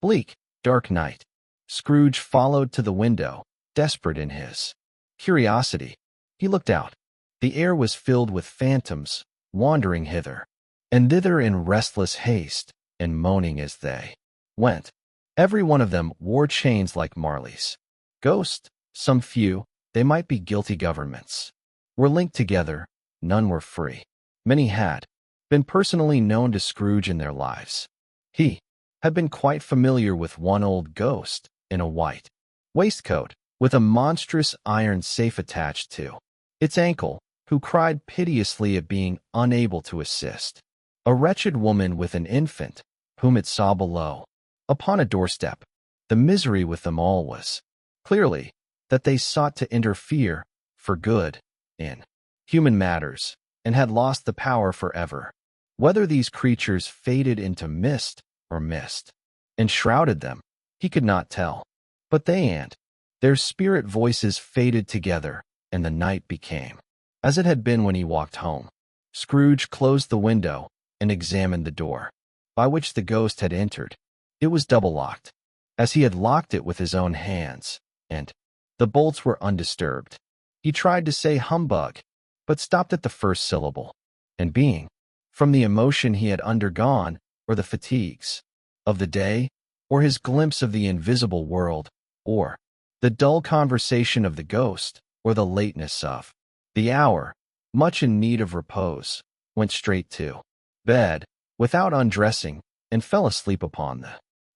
bleak, dark night. Scrooge followed to the window, desperate in his curiosity. He looked out. The air was filled with phantoms, wandering hither and thither in restless haste, and moaning as they went. Every one of them wore chains like Marley's ghost. Some few, they might be guilty governments, were linked together, none were free. Many had been personally known to Scrooge in their lives. He had been quite familiar with one old ghost in a white waistcoat, with a monstrous iron safe attached to its ankle, who cried piteously at being unable to assist a wretched woman with an infant, whom it saw below upon a doorstep. The misery with them all was, clearly, that they sought to interfere, for good, in human matters, and had lost the power forever. Whether these creatures faded into mist or mist enshrouded them, he could not tell. But they and their spirit voices faded together, and the night became as it had been when he walked home. Scrooge closed the window and examined the door by which the ghost had entered. It was double-locked, as he had locked it with his own hands, and the bolts were undisturbed. He tried to say humbug, but stopped at the first syllable, and being, from the emotion he had undergone, or the fatigues of the day, or his glimpse of the invisible world, or the dull conversation of the ghost, or the lateness of the hour, much in need of repose, went straight to bed, without undressing, and fell asleep upon the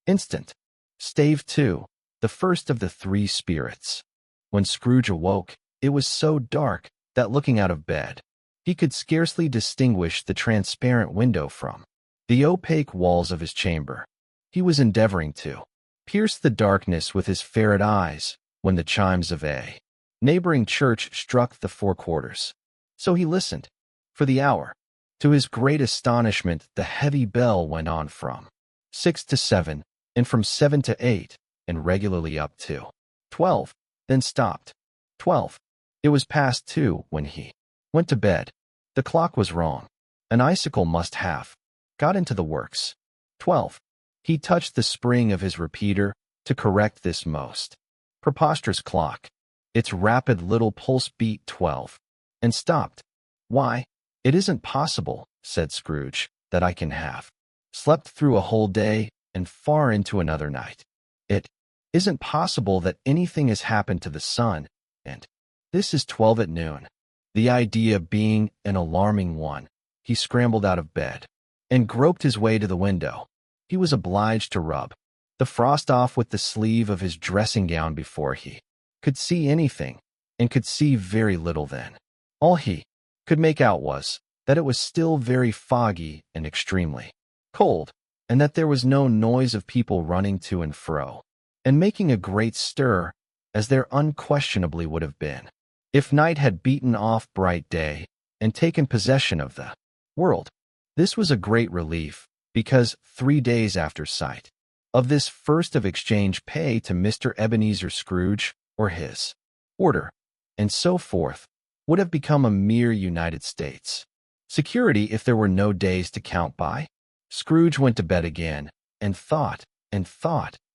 instant. Stave 2, the first of the 3 spirits. When Scrooge awoke, it was so dark that looking out of bed, he could scarcely distinguish the transparent window from the opaque walls of his chamber. He was endeavoring to pierce the darkness with his ferret eyes when the chimes of a neighboring church struck the 4 quarters. So he listened for the hour. To his great astonishment, the heavy bell went on from 6 to 7, and from 7 to 8, and regularly up to 12, then stopped. 12. It was past 2 when he went to bed. The clock was wrong. An icicle must have got into the works. 12. He touched the spring of his repeater to correct this most preposterous clock. Its rapid little pulse beat 12, and stopped. "Why, it isn't possible," said Scrooge, "that I can have slept through a whole day and far into another night. It isn't possible that anything has happened to the sun, and this is 12 at noon." The idea being an alarming one, he scrambled out of bed and groped his way to the window. He was obliged to rub the frost off with the sleeve of his dressing gown before he could see anything, and could see very little then. All he could make out was that it was still very foggy and extremely cold, and that there was no noise of people running to and fro, and making a great stir, as there unquestionably would have been if night had beaten off bright day and taken possession of the world. This was a great relief, because 3 days after sight of this first of exchange pay to Mr. Ebenezer Scrooge, or his order, and so forth, would have become a mere United States security if there were no days to count by. Scrooge went to bed again, and thought,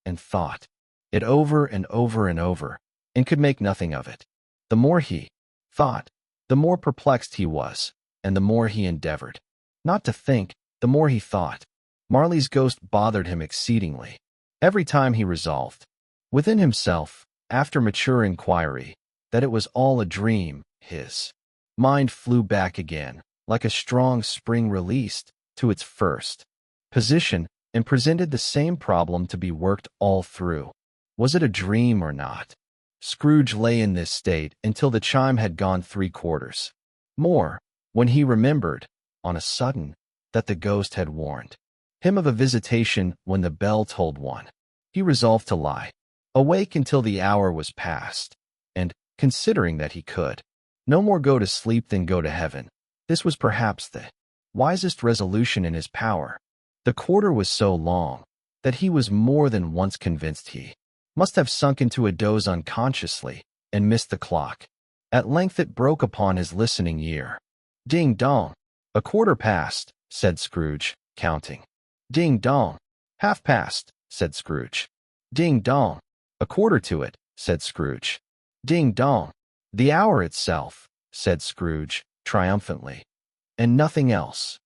and thought it over and over and over, and could make nothing of it. The more he thought, the more perplexed he was, and the more he endeavored not to think, the more he thought. Marley's ghost bothered him exceedingly. Every time he resolved, within himself, after mature inquiry, that it was all a dream, his mind flew back again, like a strong spring released, to its first position, and presented the same problem to be worked all through. Was it a dream or not? Scrooge lay in this state until the chime had gone 3/4 more, when he remembered, on a sudden, that the ghost had warned him of a visitation when the bell tolled 1. He resolved to lie awake until the hour was past, and, considering that he could no more go to sleep than go to heaven, this was perhaps the wisest resolution in his power. The quarter was so long that he was more than once convinced he must have sunk into a doze unconsciously and missed the clock. At length it broke upon his listening ear. Ding dong. 1/4 past, said Scrooge, counting. Ding dong. 1/2 past, said Scrooge. Ding dong. 1/4 to it, said Scrooge. Ding dong. The hour itself, said Scrooge, triumphantly. And nothing else.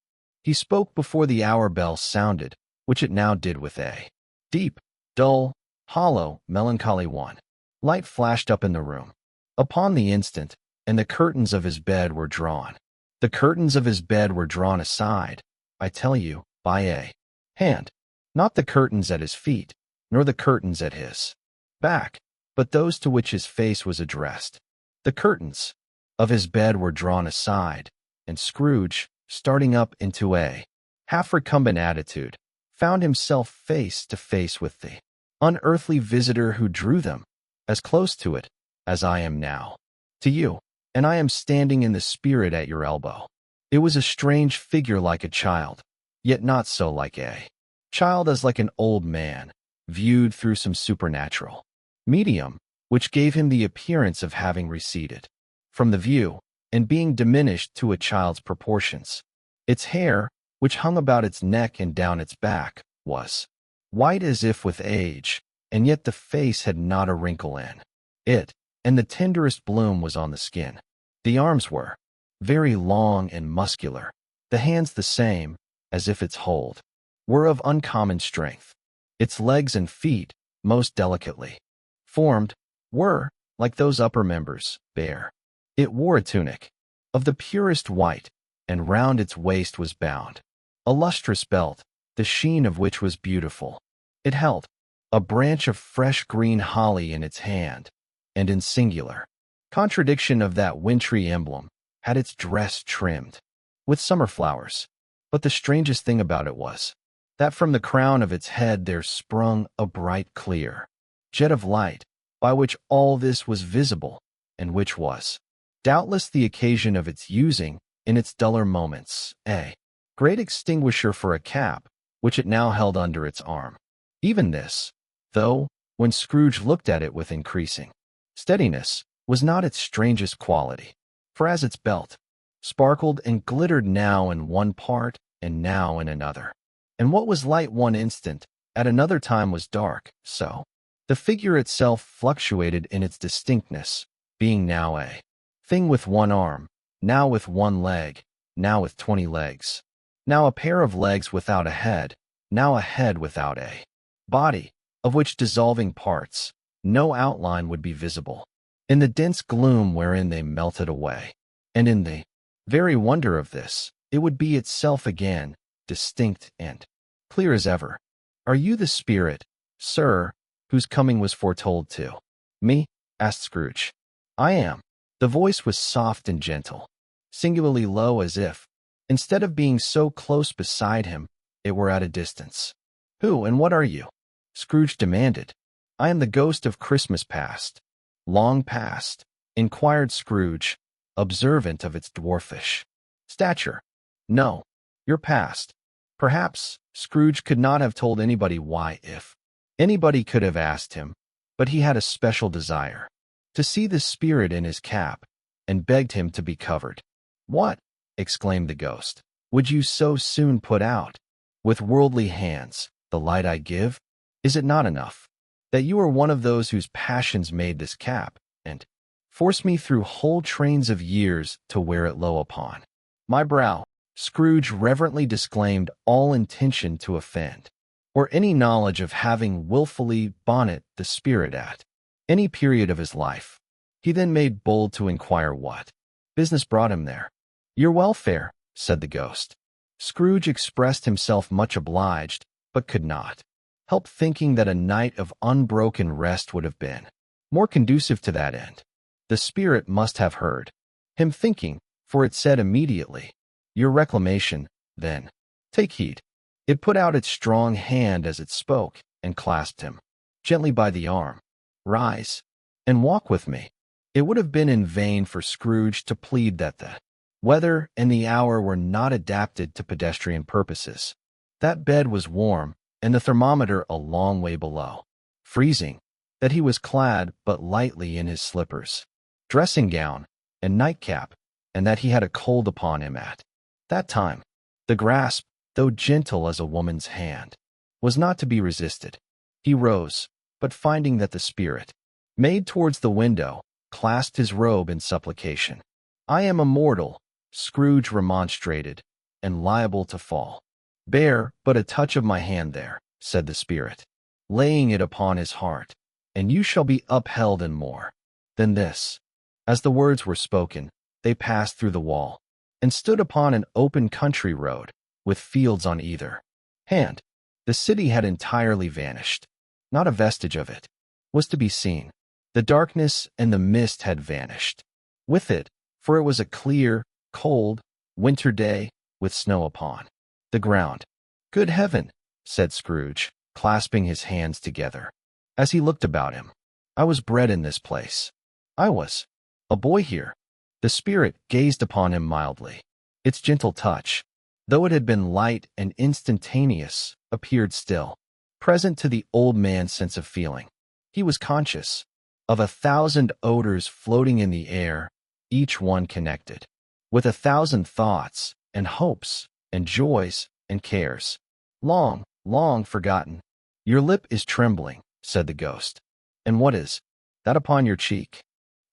He spoke before the hour bell sounded, which it now did with a deep, dull, hollow, melancholy one. Light flashed up in the room upon the instant, and the curtains of his bed were drawn. The curtains of his bed were drawn aside, I tell you, by a hand. Not the curtains at his feet, nor the curtains at his back, but those to which his face was addressed. The curtains of his bed were drawn aside, and Scrooge, starting up into a half-recumbent attitude, found himself face to face with the unearthly visitor who drew them, as close to it as I am now to you, and I am standing in the spirit at your elbow. It was a strange figure, like a child, yet not so like a child as like an old man, viewed through some supernatural medium, which gave him the appearance of having receded from the view, and being diminished to a child's proportions. Its hair, which hung about its neck and down its back, was white as if with age, and yet the face had not a wrinkle in it, and the tenderest bloom was on the skin. The arms were very long and muscular, the hands the same, as if its hold were of uncommon strength. Its legs and feet, most delicately formed, were, like those upper members, bare. It wore a tunic of the purest white, and round its waist was bound a lustrous belt, the sheen of which was beautiful. It held a branch of fresh green holly in its hand, and in singular contradiction of that wintry emblem, had its dress trimmed with summer flowers. But the strangest thing about it was that from the crown of its head there sprung a bright, clear jet of light, by which all this was visible, and which was doubtless the occasion of its using, in its duller moments, a great extinguisher for a cap, which it now held under its arm. Even this, though, when Scrooge looked at it with increasing steadiness, was not its strangest quality, for as its belt sparkled and glittered now in one part and now in another, and what was light one instant, at another time was dark, so the figure itself fluctuated in its distinctness, being now a thing with one arm, now with one leg, now with 20 legs, now a pair of legs without a head, now a head without a body, of which dissolving parts no outline would be visible in the dense gloom wherein they melted away. And in the very wonder of this, it would be itself again, distinct and clear as ever. Are you the spirit, sir, whose coming was foretold to me? Asked Scrooge. I am. The voice was soft and gentle, singularly low, as if, instead of being so close beside him, it were at a distance. Who and what are you? Scrooge demanded. I am the ghost of Christmas past. Long past? Inquired Scrooge, observant of its dwarfish stature. No, your past. Perhaps Scrooge could not have told anybody why if anybody could have asked him, but he had a special desire to see the spirit in his cap, and begged him to be covered. What? Exclaimed the ghost. Would you so soon put out, with worldly hands, the light I give? Is it not enough that you are one of those whose passions made this cap, and force me through whole trains of years to wear it low upon my brow? Scrooge reverently disclaimed all intention to offend, or any knowledge of having willfully bonnet the spirit at any period of his life. He then made bold to inquire what business brought him there. Your welfare, said the ghost. Scrooge expressed himself much obliged, but could not help thinking that a night of unbroken rest would have been more conducive to that end. The spirit must have heard him thinking, for it said immediately, Your reclamation, then. Take heed. It put out its strong hand as it spoke, and clasped him gently by the arm. Rise, and walk with me. It would have been in vain for Scrooge to plead that the weather and the hour were not adapted to pedestrian purposes. That bed was warm, and the thermometer a long way below freezing, that he was clad but lightly in his slippers, dressing gown, and nightcap, and that he had a cold upon him at that time. The grasp, though gentle as a woman's hand, was not to be resisted. He rose, but finding that the spirit made towards the window, clasped his robe in supplication. I am immortal, Scrooge remonstrated, and liable to fall. Bear but a touch of my hand there, said the spirit, laying it upon his heart, and you shall be upheld in more than this. As the words were spoken, they passed through the wall, and stood upon an open country road, with fields on either hand. The city had entirely vanished. Not a vestige of it was to be seen. The darkness and the mist had vanished with it, for it was a clear, cold, winter day, with snow upon the ground. Good heaven, said Scrooge, clasping his hands together, as he looked about him. I was bred in this place. I was a boy here. The spirit gazed upon him mildly. Its gentle touch, though it had been light and instantaneous, appeared still present to the old man's sense of feeling. He was conscious of 1,000 odors floating in the air, each one connected with 1,000 thoughts and hopes and joys and cares, long, long forgotten. Your lip is trembling, said the ghost. And what is that upon your cheek?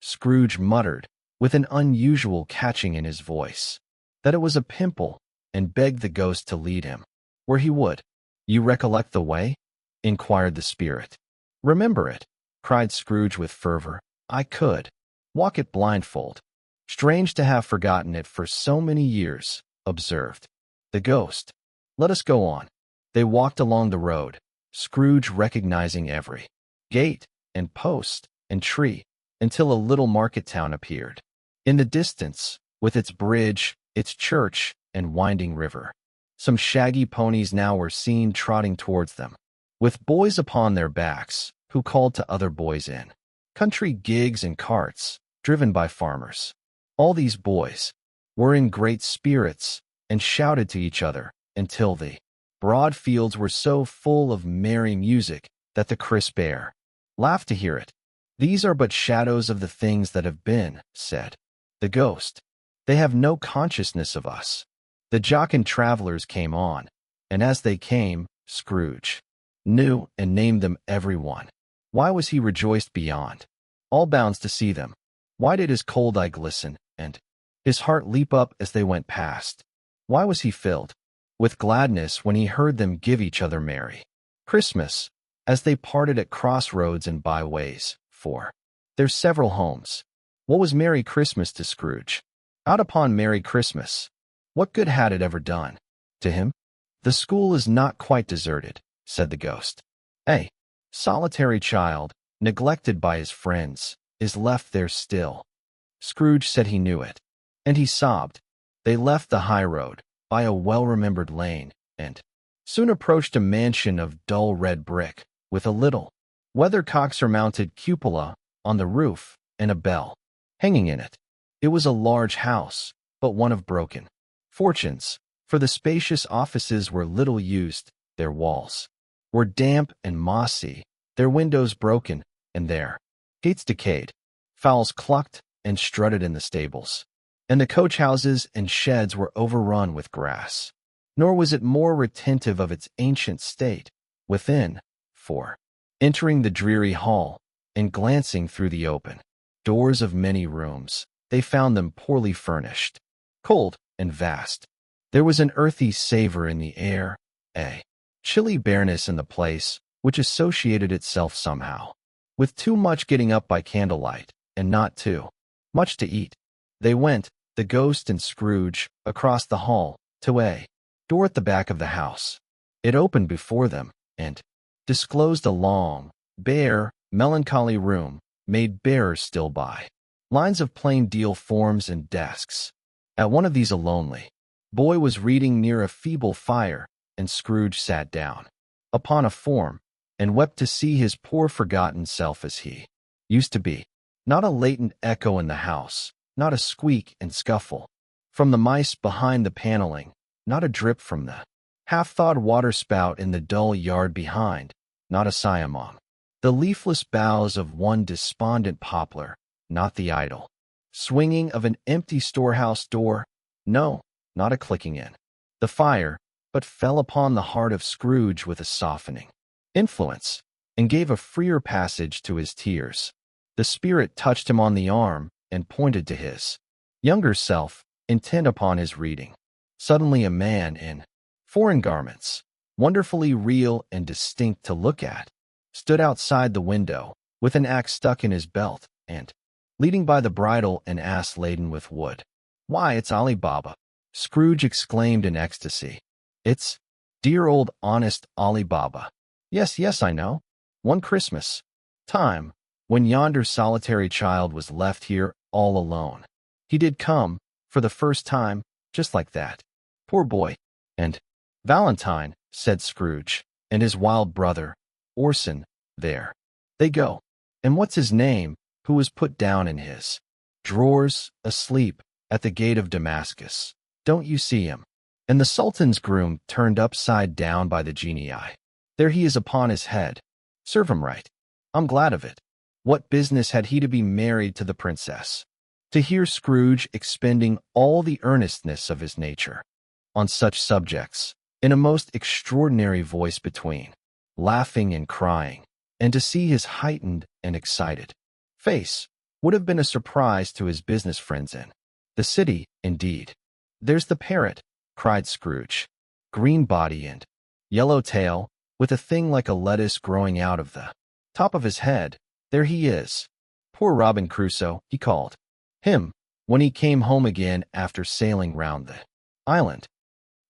Scrooge muttered, with an unusual catching in his voice, that it was a pimple, and begged the ghost to lead him where he would. You recollect the way? Inquired the spirit. Remember it, cried Scrooge with fervor. I could walk it blindfold. Strange to have forgotten it for so many years, observed the ghost. Let us go on. They walked along the road, Scrooge recognizing every gate and post and tree, until a little market town appeared in the distance, with its bridge, its church, and winding river. Some shaggy ponies now were seen trotting towards them, with boys upon their backs, who called to other boys in country gigs and carts, driven by farmers. All these boys were in great spirits, and shouted to each other, until the broad fields were so full of merry music that the crisp air laughed to hear it. These are but shadows of the things that have been, said the ghost. They have no consciousness of us. The jocund travelers came on, and as they came, Scrooge knew and named them every one. Why was he rejoiced beyond all bounds to see them? Why did his cold eye glisten, and his heart leap up as they went past? Why was he filled with gladness when he heard them give each other Merry Christmas, as they parted at crossroads and byways, for their several homes? What was Merry Christmas to Scrooge? Out upon Merry Christmas, what good had it ever done to him? The school is not quite deserted, said the ghost. A solitary child, neglected by his friends, is left there still. Scrooge said he knew it, and he sobbed. They left the high road, by a well-remembered lane, and soon approached a mansion of dull red brick, with a little weathercock-surmounted cupola on the roof, and a bell hanging in it. It was a large house, but one of broken fortunes, for the spacious offices were little used, their walls were damp and mossy, their windows broken, and their gates decayed. Fowls clucked and strutted in the stables, and the coach-houses and sheds were overrun with grass. Nor was it more retentive of its ancient state within, before. Entering the dreary hall and glancing through the open doors of many rooms, they found them poorly furnished, cold and vast. There was an earthy savor in the air, a chilly bareness in the place, which associated itself somehow with too much getting up by candlelight and not too much to eat. They went, the ghost and Scrooge, across the hall to a door at the back of the house. It opened before them and disclosed a long, bare, melancholy room, made barer still by lines of plain deal forms and desks. At one of these a lonely boy was reading near a feeble fire, and Scrooge sat down upon a form and wept to see his poor forgotten self as he used to be. Not a latent echo in the house, not a squeak and scuffle from the mice behind the paneling, not a drip from the half-thawed waterspout in the dull yard behind, not a sigh among the leafless boughs of one despondent poplar, not the idle swinging of an empty storehouse door, no, not a clicking in the fire, but fell upon the heart of Scrooge with a softening influence, and gave a freer passage to his tears. The spirit touched him on the arm and pointed to his younger self, intent upon his reading. Suddenly a man in foreign garments, wonderfully real and distinct to look at, stood outside the window, with an axe stuck in his belt, and leading by the bridle an ass laden with wood. "Why, it's Ali Baba!" Scrooge exclaimed in ecstasy. "It's dear old honest Ali Baba. Yes, yes, I know. One Christmas time, when yonder solitary child was left here all alone, he did come, for the first time, just like that. Poor boy. And Valentine," said Scrooge, "and his wild brother, Orson, there they go. And what's his name, who was put down in his drawers, asleep, at the gate of Damascus? Don't you see him? And the Sultan's groom turned upside down by the genii. There he is upon his head. Serve him right. I'm glad of it. What business had he to be married to the princess?" To hear Scrooge expending all the earnestness of his nature on such subjects, in a most extraordinary voice between laughing and crying, and to see his heightened and excited face, would have been a surprise to his business friends in the city, indeed. "There's the parrot," cried Scrooge. "Green body and yellow tail, with a thing like a lettuce growing out of the top of his head. There he is. Poor Robin Crusoe, he called him, when he came home again after sailing round the island.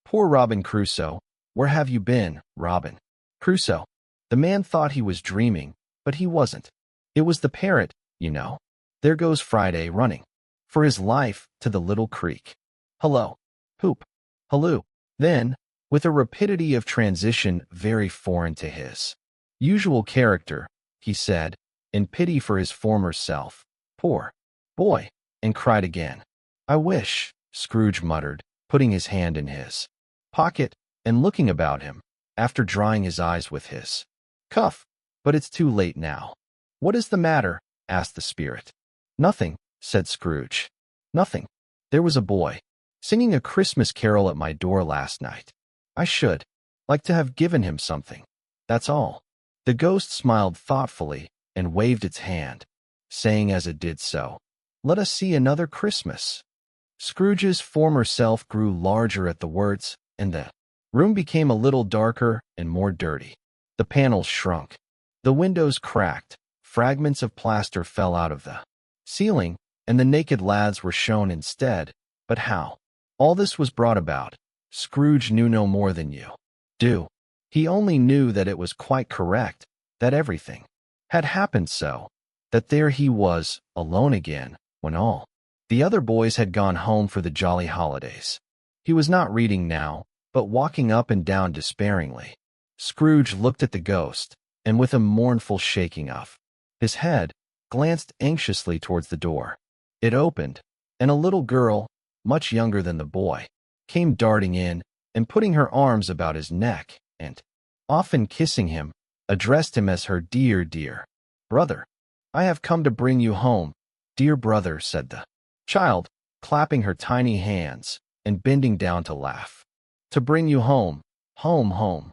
Poor Robin Crusoe, where have you been, Robin Crusoe?" The man thought he was dreaming, but he wasn't. It was the parrot, you know. There goes Friday running for his life to the little creek. Hullo, hoop, halloo. Then, with a rapidity of transition very foreign to his usual character, he said, in pity for his former self, "Poor boy," and cried again. "I wish," Scrooge muttered, putting his hand in his pocket and looking about him, after drying his eyes with his cuff. "But it's too late now." "What is the matter?" asked the spirit. "Nothing," said Scrooge. "Nothing. There was a boy singing a Christmas carol at my door last night. I should like to have given him something. That's all." The ghost smiled thoughtfully and waved its hand, saying as it did so, "Let us see another Christmas." Scrooge's former self grew larger at the words, and the room became a little darker and more dirty. The panels shrunk. The windows cracked. Fragments of plaster fell out of the ceiling, and the naked lads were shown instead. But how all this was brought about, Scrooge knew no more than you do. He only knew that it was quite correct, that everything had happened so, that there he was, alone again, when all the other boys had gone home for the jolly holidays. He was not reading now, but walking up and down despairingly. Scrooge looked at the ghost, and with a mournful shaking of his head, glanced anxiously towards the door. It opened, and a little girl, much younger than the boy, came darting in, and putting her arms about his neck, and, often kissing him, addressed him as her dear, dear brother. "I have come to bring you home, dear brother," said the child, clapping her tiny hands, and bending down to laugh. "To bring you home, home, home,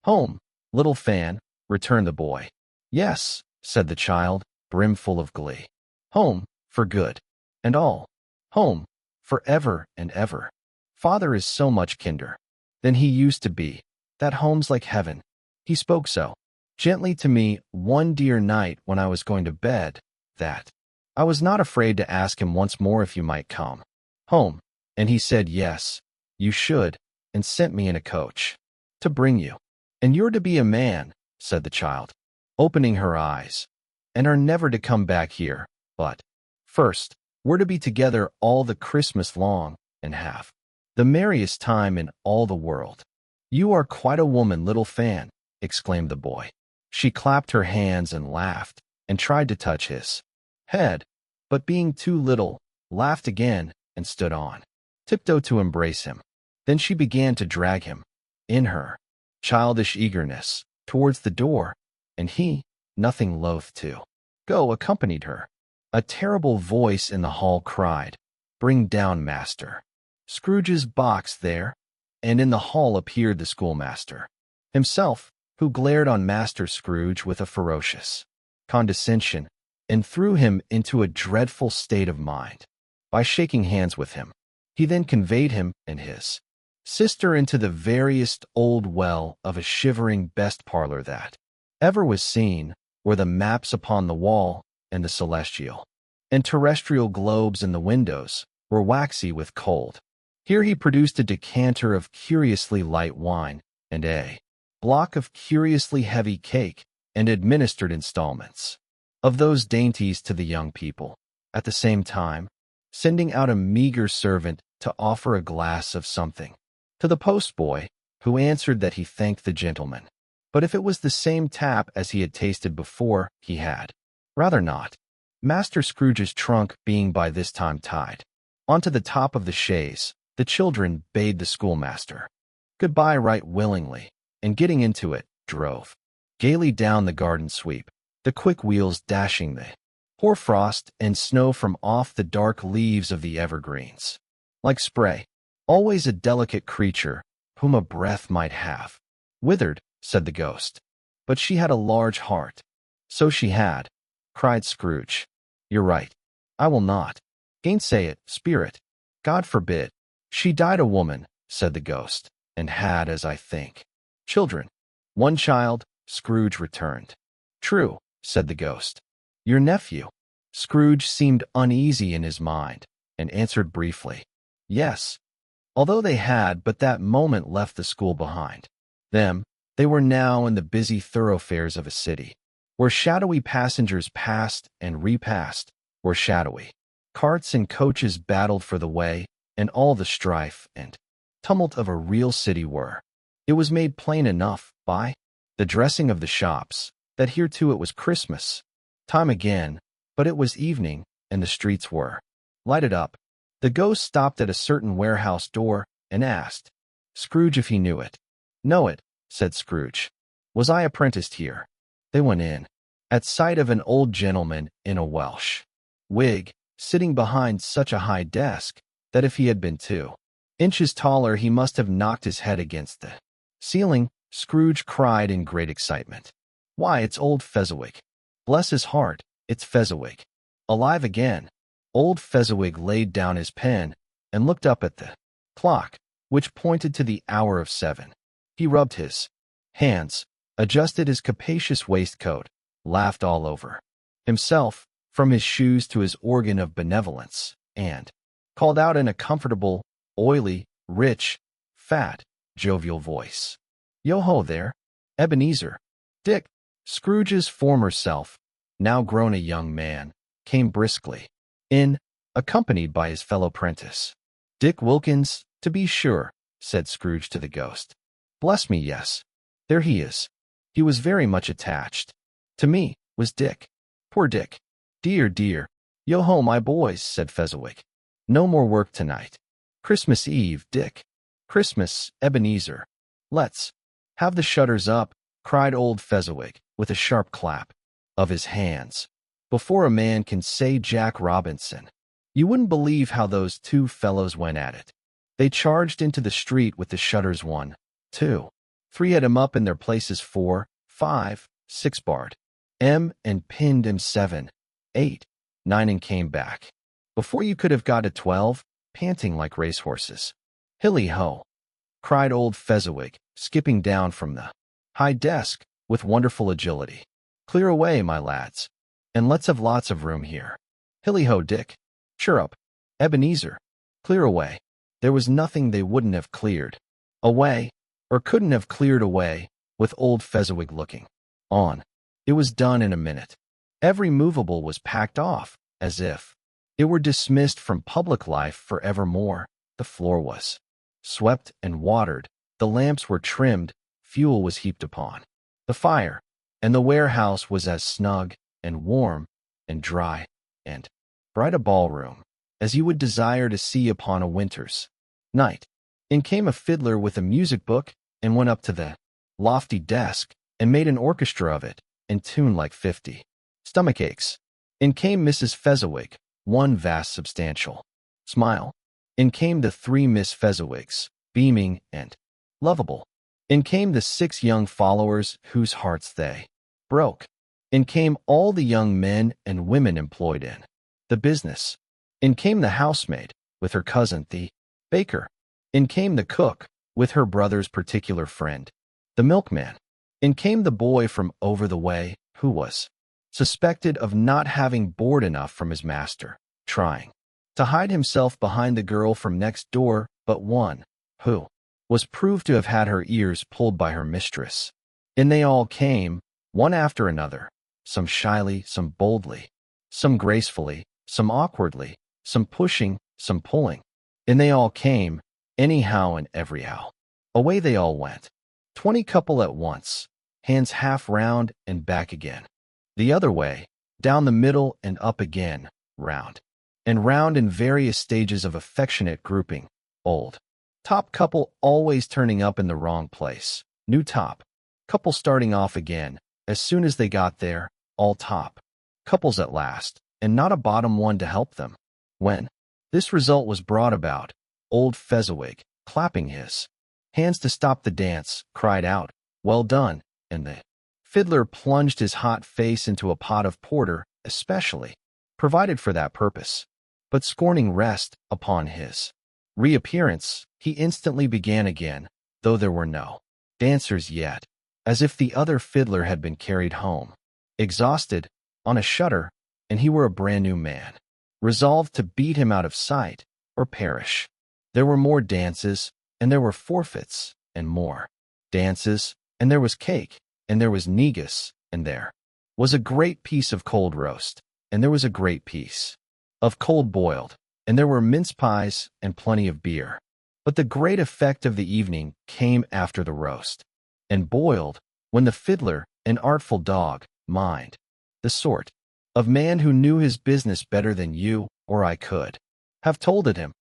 home, little Fan, returned the boy. Yes, said the child, brimful of glee. Home, for good. And all. Home, for ever and ever. Father is so much kinder than he used to be. That home's like heaven. He spoke so gently to me one dear night when I was going to bed, that I was not afraid to ask him once more if you might come home. And he said yes, you should, and sent me in a coach to bring you. And you're to be a man, said the child, opening her eyes, and are never to come back here, but first, we're to be together all the Christmas long and have the merriest time in all the world. You are quite a woman, little Fan, exclaimed the boy. She clapped her hands and laughed, and tried to touch his head, but being too little, laughed again and stood on tiptoe to embrace him. Then she began to drag him, in her childish eagerness, towards the door, and he, nothing loath to go, accompanied her. A terrible voice in the hall cried, "Bring down Master Scrooge's box there," and in the hall appeared the schoolmaster himself, who glared on Master Scrooge with a ferocious condescension, and threw him into a dreadful state of mind by shaking hands with him. He then conveyed him and his sister into the veriest old well of a shivering best parlor that ever was seen, where the maps upon the wall and the celestial and terrestrial globes in the windows were waxy with cold. Here he produced a decanter of curiously light wine and a block of curiously heavy cake, and administered installments of those dainties to the young people, at the same time sending out a meager servant to offer a glass of something to the postboy, who answered that he thanked the gentleman, but if it was the same tap as he had tasted before, he had rather not. Master Scrooge's trunk being by this time tied onto the top of the chaise, the children bade the schoolmaster good-bye right willingly, and getting into it, drove gaily down the garden sweep, the quick wheels dashing the hoar frost and snow from off the dark leaves of the evergreens like spray. Always a delicate creature, whom a breath might have withered, said the ghost. But she had a large heart. So she had, cried Scrooge. You're right. I will not gainsay it, spirit. God forbid. She died a woman, said the ghost, and had, as I think, children. One child, Scrooge returned. True, said the ghost. Your nephew. Scrooge seemed uneasy in his mind, and answered briefly, yes. Although they had but that moment left the school behind them, they were now in the busy thoroughfares of a city, where shadowy passengers passed and repassed, where shadowy carts and coaches battled for the way, and all the strife and tumult of a real city were. It was made plain enough by the dressing of the shops that hereto it was Christmas time again, but it was evening, and the streets were lighted up. The ghost stopped at a certain warehouse door and asked Scrooge if he knew it. Know it, said Scrooge. Was I apprenticed here? They went in, at sight of an old gentleman in a Welsh wig, sitting behind such a high desk that if he had been 2 inches taller he must have knocked his head against the ceiling. Scrooge cried in great excitement. Why, it's old Fezziwig. Bless his heart, it's Fezziwig. Alive again. Old Fezziwig laid down his pen and looked up at the clock, which pointed to the hour of 7. He rubbed his hands, adjusted his capacious waistcoat, laughed all over himself, from his shoes to his organ of benevolence, and called out in a comfortable, oily, rich, fat, jovial voice, Yo-ho there, Ebenezer. Dick. Scrooge's former self, now grown a young man, came briskly in, accompanied by his fellow prentice. Dick Wilkins, to be sure, said Scrooge to the ghost. Bless me, yes. There he is. He was very much attached to me, was Dick. Poor Dick. Dear, dear. Yo-ho, my boys, said Fezziwig. No more work tonight. Christmas Eve, Dick. Christmas, Ebenezer. Let's have the shutters up, cried old Fezziwig, with a sharp clap of his hands. Before a man can say Jack Robinson. You wouldn't believe how those two fellows went at it. They charged into the street with the shutters 1, 2, 3 at 'em up in their places 4, 5, 6-barred and pinned him 7, 8, 9 and came back. Before you could have got to 12, panting like racehorses. Hilly-ho, cried old Fezziwig, skipping down from the high desk with wonderful agility. Clear away, my lads, and let's have lots of room here. Hilly-ho, Dick. Chirrup, Ebenezer. Clear away. There was nothing they wouldn't have cleared away, or couldn't have cleared away, with old Fezziwig looking on. It was done in a minute. Every movable was packed off, as if it were dismissed from public life forevermore. The floor was swept and watered, the lamps were trimmed, fuel was heaped upon the fire, and the warehouse was as snug and warm and dry and bright a ballroom as you would desire to see upon a winter's night. In came a fiddler with a music book and went up to the lofty desk and made an orchestra of it and tuned like 50 stomachaches. In came Mrs. Fezziwig, one vast substantial smile. In came the 3 Miss Fezziwigs, beaming and lovable. In came the 6 young followers whose hearts they broke. In came all the young men and women employed in the business. In came the housemaid, with her cousin the baker. In came the cook, with her brother's particular friend, the milkman. In came the boy from over the way, who was suspected of not having board enough from his master, trying to hide himself behind the girl from next door, but one, who was proved to have had her ears pulled by her mistress. In they all came, one after another, some shyly, some boldly, some gracefully, some awkwardly, some pushing, some pulling. In they all came, anyhow and everyhow. Away they all went, 20 couple at once, hands half round and back again. The other way, down the middle and up again, round and round in various stages of affectionate grouping. Old top couple always turning up in the wrong place. New top couple starting off again as soon as they got there. All top couples at last, and not a bottom one to help them. When this result was brought about, old Fezziwig, clapping his hands to stop the dance, cried out, "Well done," and the fiddler plunged his hot face into a pot of porter, especially provided for that purpose. But scorning rest upon his reappearance, he instantly began again, though there were no dancers yet, as if the other fiddler had been carried home, exhausted, on a shutter, and he were a brand-new man, resolved to beat him out of sight or perish. There were more dances, and there were forfeits, and more dances, and there was cake, and there was negus, and there was a great piece of cold roast, and there was a great piece of cold boiled, and there were mince pies and plenty of beer. But the great effect of the evening came after the roast and boiled, when the fiddler, an artful dog, mind, the sort of man who knew his business better than you or I could have told it him,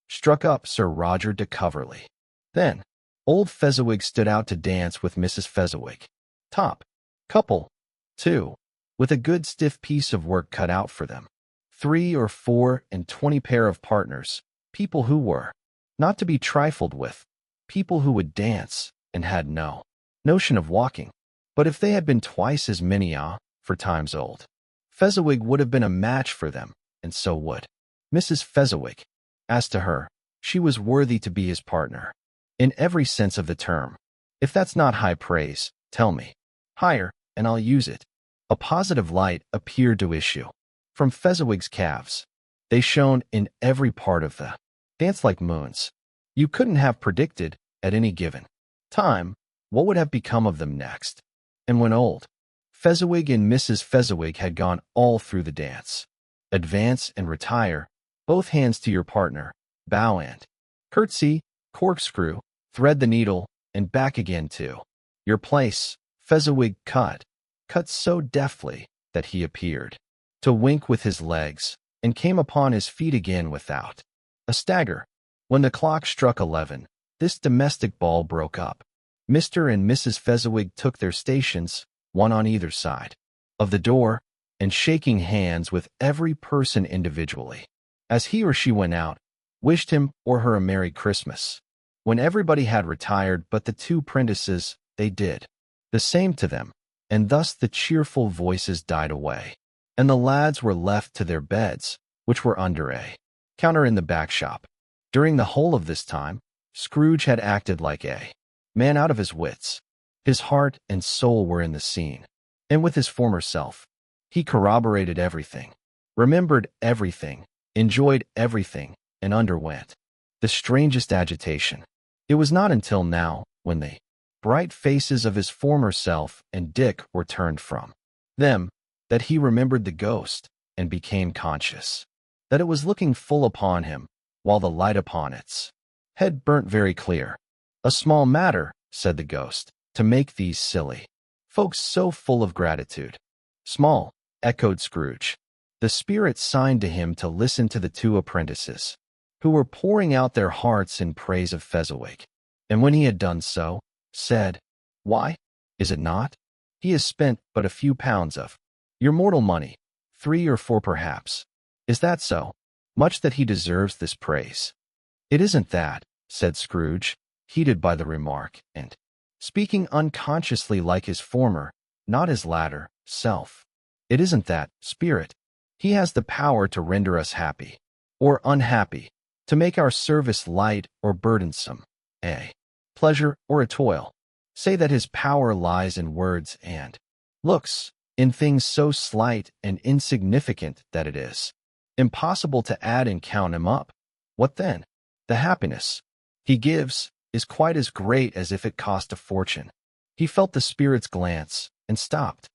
struck up Sir Roger de Coverley. Then old Fezziwig stood out to dance with Mrs. Fezziwig. Top couple, too, with a good stiff piece of work cut out for them. 3 or 4 and 20 pair of partners, people who were not to be trifled with, people who would dance and had no notion of walking. But if they had been twice as many, for times old Fezziwig would have been a match for them, and so would Mrs. Fezziwig. As to her, she was worthy to be his partner, in every sense of the term. If that's not high praise, tell me higher, and I'll use it. A positive light appeared to issue from Fezziwig's calves. They shone in every part of the dance like moons. You couldn't have predicted, at any given time, what would have become of them next. And when old Fezziwig and Mrs. Fezziwig had gone all through the dance, advance and retire, both hands to your partner, bow and curtsy, corkscrew, thread the needle, and back again to your place, Fezziwig cut so deftly that he appeared to wink with his legs, and came upon his feet again without a stagger. When the clock struck 11, this domestic ball broke up. Mr. and Mrs. Fezziwig took their stations, one on either side of the door, and shaking hands with every person individually, as he or she went out, wished him or her a Merry Christmas. When everybody had retired but the 2 prentices, they did the same to them, and thus the cheerful voices died away, and the lads were left to their beds, which were under a counter in the back shop. During the whole of this time, Scrooge had acted like a man out of his wits. His heart and soul were in the scene, and with his former self, he corroborated everything, remembered everything, enjoyed everything, and underwent the strangest agitation. It was not until now, when the bright faces of his former self and Dick were turned from them, that he remembered the ghost and became conscious that it was looking full upon him, while the light upon its head burnt very clear. "A small matter," said the ghost, "to make these silly folks so full of gratitude." "Small," echoed Scrooge. The spirit signed to him to listen to the two apprentices, who were pouring out their hearts in praise of Fezziwig, and when he had done so, said, "Why, is it not? He has spent but a few pounds of your mortal money, 3 or 4 perhaps. Is that so? Much that he deserves this praise." "It isn't that," said Scrooge, heated by the remark, and speaking unconsciously like his former, not his latter, self. "It isn't that, spirit. He has the power to render us happy, or unhappy, to make our service light or burdensome, a pleasure or a toil. Say that his power lies in words and looks, in things so slight and insignificant that it is impossible to add and count him up. What then? The happiness he gives is quite as great as if it cost a fortune." He felt the spirit's glance and stopped.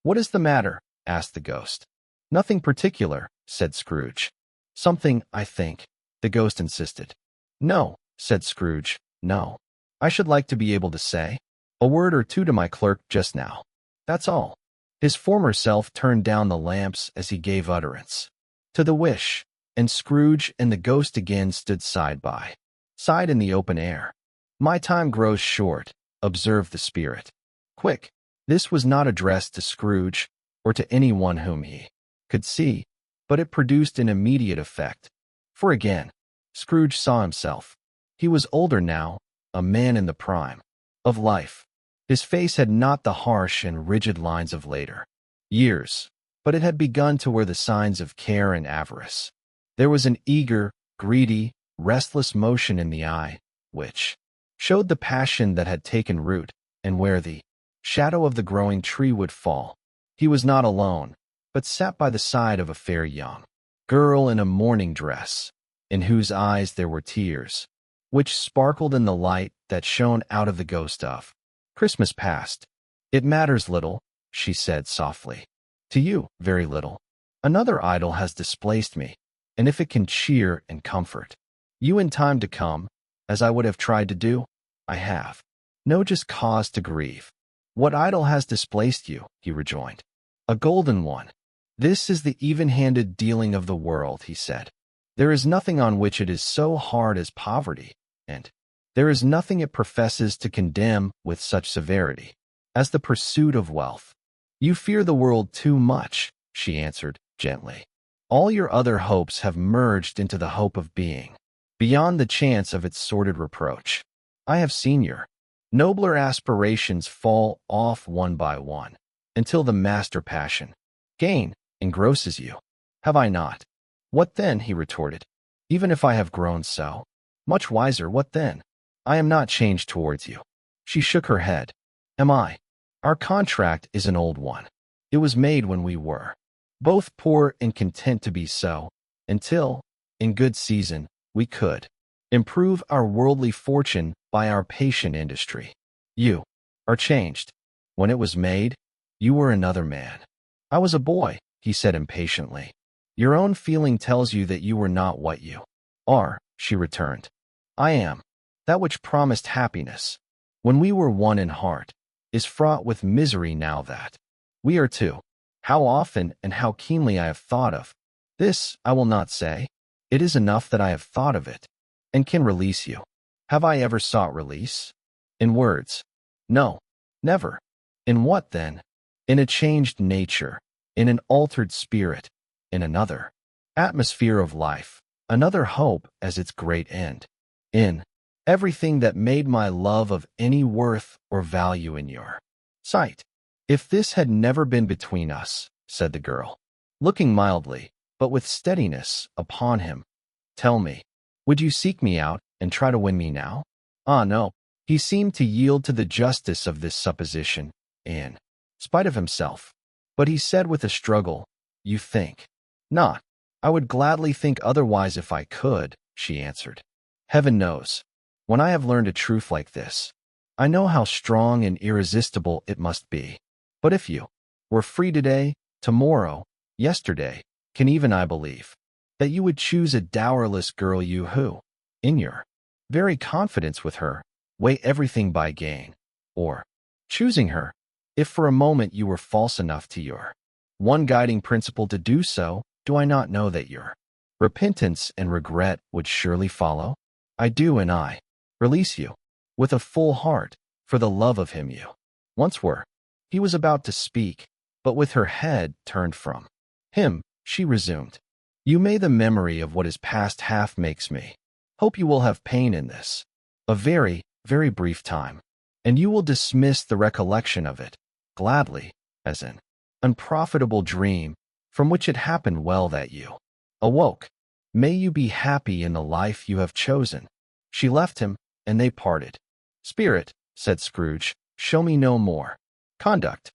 "What is the matter?" asked the ghost. "Nothing particular," said Scrooge. "Something, I think," the ghost insisted. "No," said Scrooge, "no. I should like to be able to say a word or two to my clerk just now. That's all." His former self turned down the lamps as he gave utterance to the wish, and Scrooge and the ghost again stood side by side in the open air. "My time grows short," observed the spirit. "Quick." This was not addressed to Scrooge or to anyone whom he could see, but it produced an immediate effect. For again, Scrooge saw himself. He was older now, a man in the prime of life. His face had not the harsh and rigid lines of later years, but it had begun to wear the signs of care and avarice. There was an eager, greedy, restless motion in the eye, which showed the passion that had taken root, and where the shadow of the growing tree would fall. He was not alone, but sat by the side of a fair young girl in a mourning dress, in whose eyes there were tears, which sparkled in the light that shone out of the ghost of Christmas past. "It matters little," she said softly. "To you, very little. Another idol has displaced me, and if it can cheer and comfort you in time to come, as I would have tried to do, I have no just cause to grieve." "What idol has displaced you?" he rejoined. "A golden one. This is the even-handed dealing of the world," he said. "There is nothing on which it is so hard as poverty, and there is nothing it professes to condemn with such severity as the pursuit of wealth." "You fear the world too much," she answered gently. "All your other hopes have merged into the hope of being beyond the chance of its sordid reproach. I have seen your nobler aspirations fall off one by one, until the master passion, gain, engrosses you. Have I not?" "What then?" he retorted. "Even if I have grown so much wiser, what then? I am not changed towards you." She shook her head. "Am I? Our contract is an old one. It was made when we were both poor and content to be so, until, in good season, we could improve our worldly fortune by our patient industry. You are changed. When it was made, you were another man." "I was a boy," he said impatiently. "Your own feeling tells you that you were not what you are," she returned. "I am. That which promised happiness, when we were one in heart, is fraught with misery now that we are two. How often and how keenly I have thought of this, I will not say. It is enough that I have thought of it, and can release you. Have I ever sought release? In words? No, never. In what then? In a changed nature, in an altered spirit, in another atmosphere of life, another hope as its great end. In everything that made my love of any worth or value in your sight. If this had never been between us, said the girl, looking mildly, but with steadiness, upon him. Tell me, would you seek me out and try to win me now? Ah, no. He seemed to yield to the justice of this supposition, in spite of himself. But he said with a struggle, You think not. I would gladly think otherwise if I could, she answered. Heaven knows, when I have learned a truth like this, I know how strong and irresistible it must be. But if you were free today, tomorrow, yesterday, can even I believe that you would choose a dowerless girl you who, in your very confidence with her, weigh everything by gain, or choosing her, if for a moment you were false enough to your one guiding principle to do so, do I not know that your repentance and regret would surely follow? I do, and I release you with a full heart for the love of him you once were. He was about to speak, but with her head turned from him, she resumed. You may the memory of what is past half makes me hope you will have pain in this, a very, very brief time, and you will dismiss the recollection of it gladly, as an unprofitable dream from which it happened well that you awoke. May you be happy in the life you have chosen. She left him, and they parted. Spirit, said Scrooge, show me no more. Conduct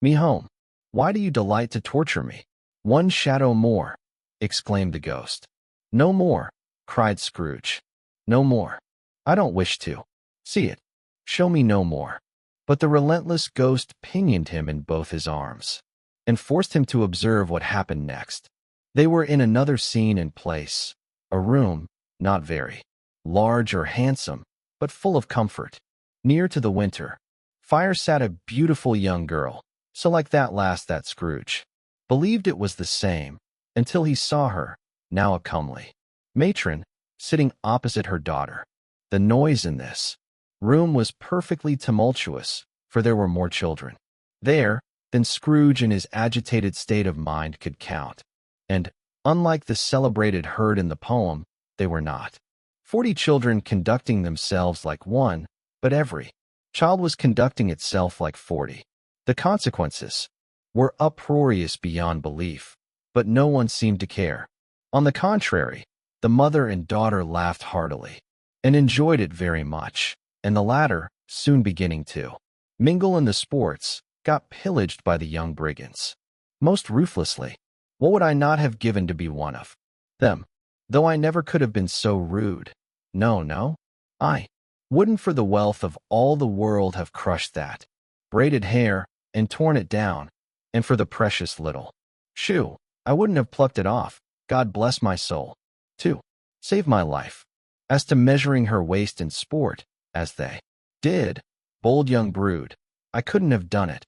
me home. Why do you delight to torture me? One shadow more, exclaimed the ghost. No more, cried Scrooge. No more. I don't wish to see it. Show me no more. But the relentless ghost pinioned him in both his arms and forced him to observe what happened next. They were in another scene and place, a room, not very large or handsome, but full of comfort. Near to the winter fire sat a beautiful young girl, so like that last that Scrooge believed it was the same, until he saw her, now a comely matron, sitting opposite her daughter. The noise in this room was perfectly tumultuous, for there were more children there than Scrooge in his agitated state of mind could count. And, unlike the celebrated herd in the poem, they were not 40 children conducting themselves like one, but every child was conducting itself like 40. The consequences were uproarious beyond belief, but no one seemed to care. On the contrary, the mother and daughter laughed heartily and enjoyed it very much, and the latter, soon beginning to mingle in the sports, got pillaged by the young brigands most ruthlessly. What would I not have given to be one of them, though I never could have been so rude? No, no, I wouldn't for the wealth of all the world have crushed that braided hair and torn it down, and for the precious little shoe, I wouldn't have plucked it off, God bless my soul, to save my life. As to measuring her waist in sport, as they did, bold young brood, I couldn't have done it.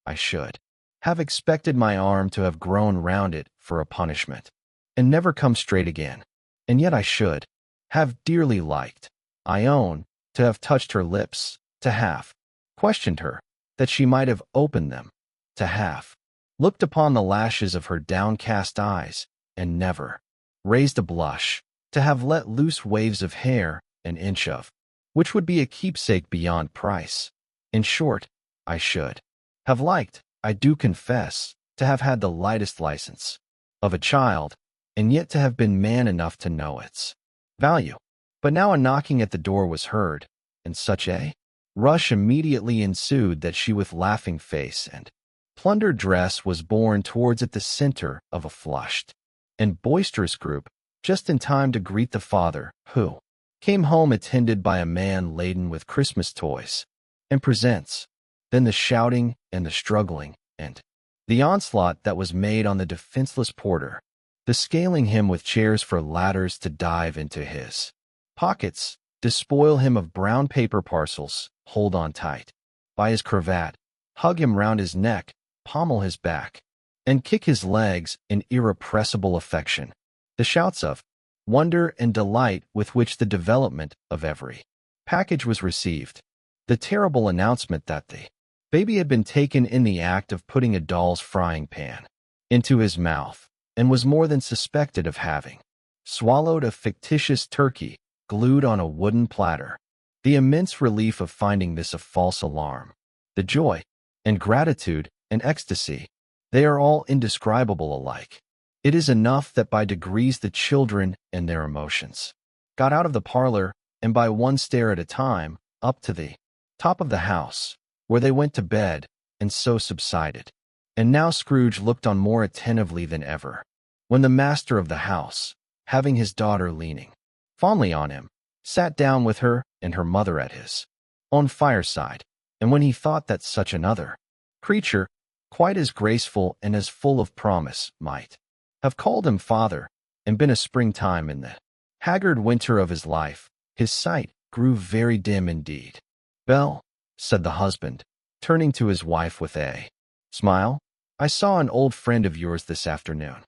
I should have expected my arm to have grown round it for a punishment, and never come straight again. And yet I should have dearly liked, I own, to have touched her lips, to have questioned her, that she might have opened them, to have looked upon the lashes of her downcast eyes, and never raised a blush, to have let loose waves of hair, an inch of which would be a keepsake beyond price. In short, I should have liked, I do confess, to have had the lightest license of a child, and yet to have been man enough to know its value. But now a knocking at the door was heard, and such a rush immediately ensued that she with laughing face and plundered dress was borne towards at the center of a flushed and boisterous group, just in time to greet the father, who came home attended by a man laden with Christmas toys and presents. Then the shouting and the struggling and the onslaught that was made on the defenseless porter, the scaling him with chairs for ladders to dive into his pockets, despoil him of brown paper parcels, hold on tight by his cravat, hug him round his neck, pommel his back, and kick his legs in irrepressible affection. The shouts of wonder and delight with which the development of every package was received, the terrible announcement that the baby had been taken in the act of putting a doll's frying pan into his mouth, and was more than suspected of having swallowed a fictitious turkey glued on a wooden platter, the immense relief of finding this a false alarm, the joy and gratitude and ecstasy. They are all indescribable alike. It is enough that by degrees the children and their emotions got out of the parlor, and by one stair at a time, up to the top of the house, where they went to bed, and so subsided. And now Scrooge looked on more attentively than ever, when the master of the house, having his daughter leaning fondly on him, sat down with her and her mother at his own fireside, and when he thought that such another creature, quite as graceful and as full of promise, might have called him father, and been a springtime in the haggard winter of his life, his sight grew very dim indeed. "Belle," said the husband, turning to his wife with a smile, "I saw an old friend of yours this afternoon."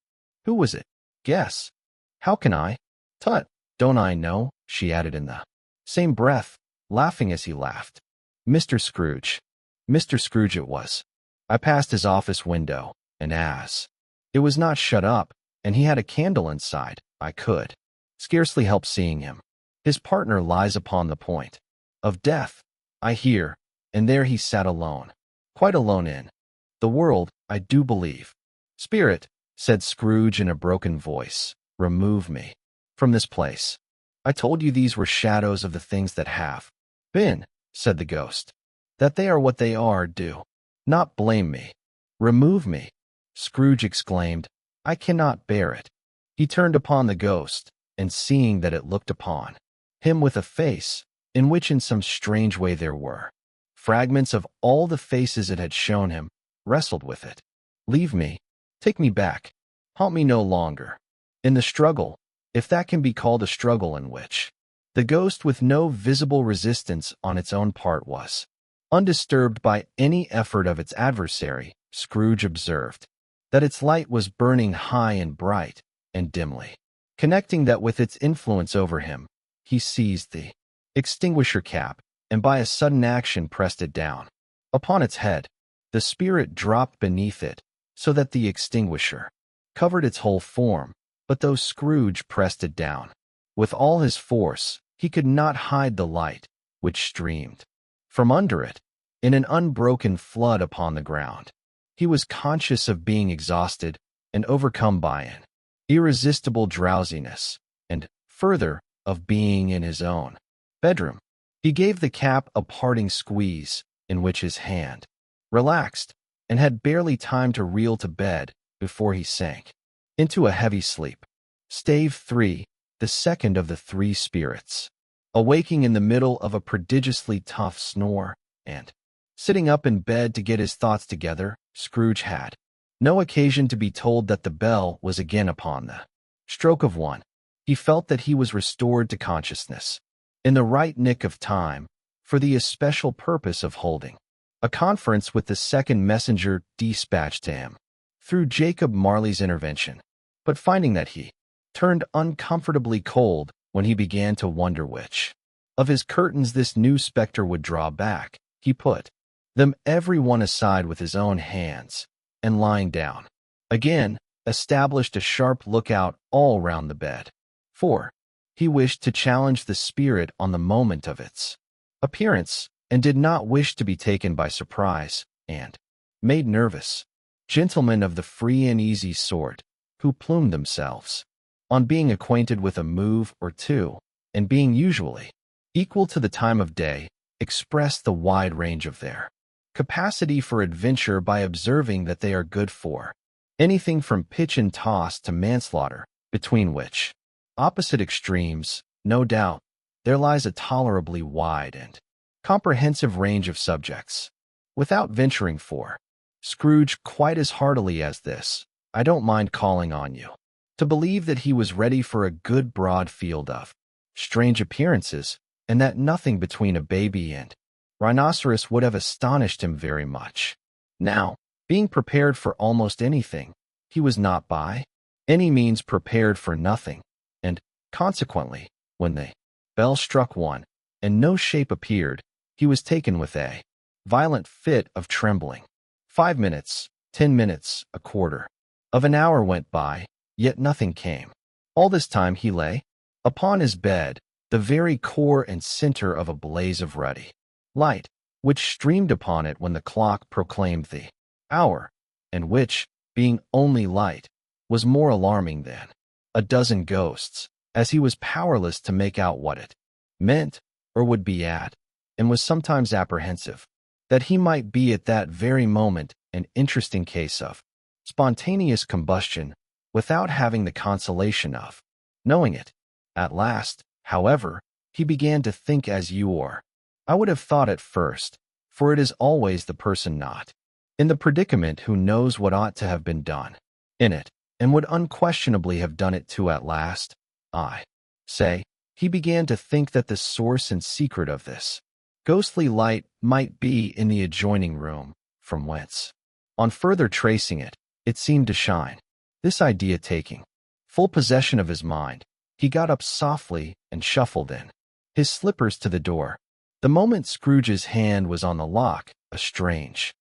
"Who was it?" "Guess." "How can I?" "Tut, don't I know?" she added in the same breath, laughing as he laughed. "Mr. Scrooge." Mr. Scrooge it was. I passed his office window, and as it was not shut up, and he had a candle inside, I could scarcely help seeing him. His partner lies upon the point of death, I hear, and there he sat alone, quite alone in the world, I do believe. "Spirit," said Scrooge in a broken voice, "remove me from this place. I told you these were shadows of the things that have been," said the ghost. "That they are what they are, do not blame me. Remove me." Scrooge exclaimed, "I cannot bear it." He turned upon the ghost, and seeing that it looked upon him with a face, in which in some strange way there were fragments of all the faces it had shown him, wrestled with it. "Leave me. Take me back. Haunt me no longer." In the struggle, if that can be called a struggle in which the ghost with no visible resistance on its own part was undisturbed by any effort of its adversary, Scrooge observed that its light was burning high and bright, and dimly connecting that with its influence over him, he seized the extinguisher cap, and by a sudden action pressed it down upon its head. The spirit dropped beneath it, so that the extinguisher covered its whole form, but though Scrooge pressed it down with all his force, he could not hide the light, which streamed from under it in an unbroken flood upon the ground. He was conscious of being exhausted and overcome by an irresistible drowsiness, and, further, of being in his own bedroom. He gave the cap a parting squeeze, in which his hand relaxed, and had barely time to reel to bed before he sank into a heavy sleep. Stave 3, the second of the three spirits, awaking in the middle of a prodigiously tough snore, and sitting up in bed to get his thoughts together, Scrooge had no occasion to be told that the bell was again upon the stroke of one. He felt that he was restored to consciousness in the right nick of time, for the especial purpose of holding a conference with the second messenger dispatched to him through Jacob Marley's intervention. But finding that he turned uncomfortably cold when he began to wonder which of his curtains this new spectre would draw back, he put them every one aside with his own hands, and lying down again, established a sharp lookout all round the bed. For he wished to challenge the spirit on the moment of its appearance, and did not wish to be taken by surprise, and made nervous gentlemen of the free and easy sort, who plumed themselves on being acquainted with a move or two, and being usually equal to the time of day, express the wide range of their capacity for adventure by observing that they are good for anything from pitch and toss to manslaughter, between which opposite extremes, no doubt, there lies a tolerably wide and comprehensive range of subjects. Without venturing for Scrooge quite as heartily as this, I don't mind calling on you to believe that he was ready for a good broad field of strange appearances, and that nothing between a baby and rhinoceros would have astonished him very much. Now, being prepared for almost anything, he was not by any means prepared for nothing, and, consequently, when the bell struck one, and no shape appeared, he was taken with a violent fit of trembling. 5 minutes, 10 minutes, a quarter of an hour went by, yet nothing came. All this time he lay upon his bed, the very core and center of a blaze of ruddy light, which streamed upon it when the clock proclaimed the hour, and which, being only light, was more alarming than a dozen ghosts, as he was powerless to make out what it meant or would be at, and was sometimes apprehensive that he might be at that very moment an interesting case of spontaneous combustion without having the consolation of knowing it. At last, however, he began to think as you or I would have thought at first, for it is always the person not in the predicament who knows what ought to have been done in it, and would unquestionably have done it too at last. I say, he began to think that the source and secret of this ghostly light might be in the adjoining room, from whence, on further tracing it, it seemed to shine. This idea taking full possession of his mind, he got up softly and shuffled in his slippers to the door. The moment Scrooge's hand was on the lock, a strange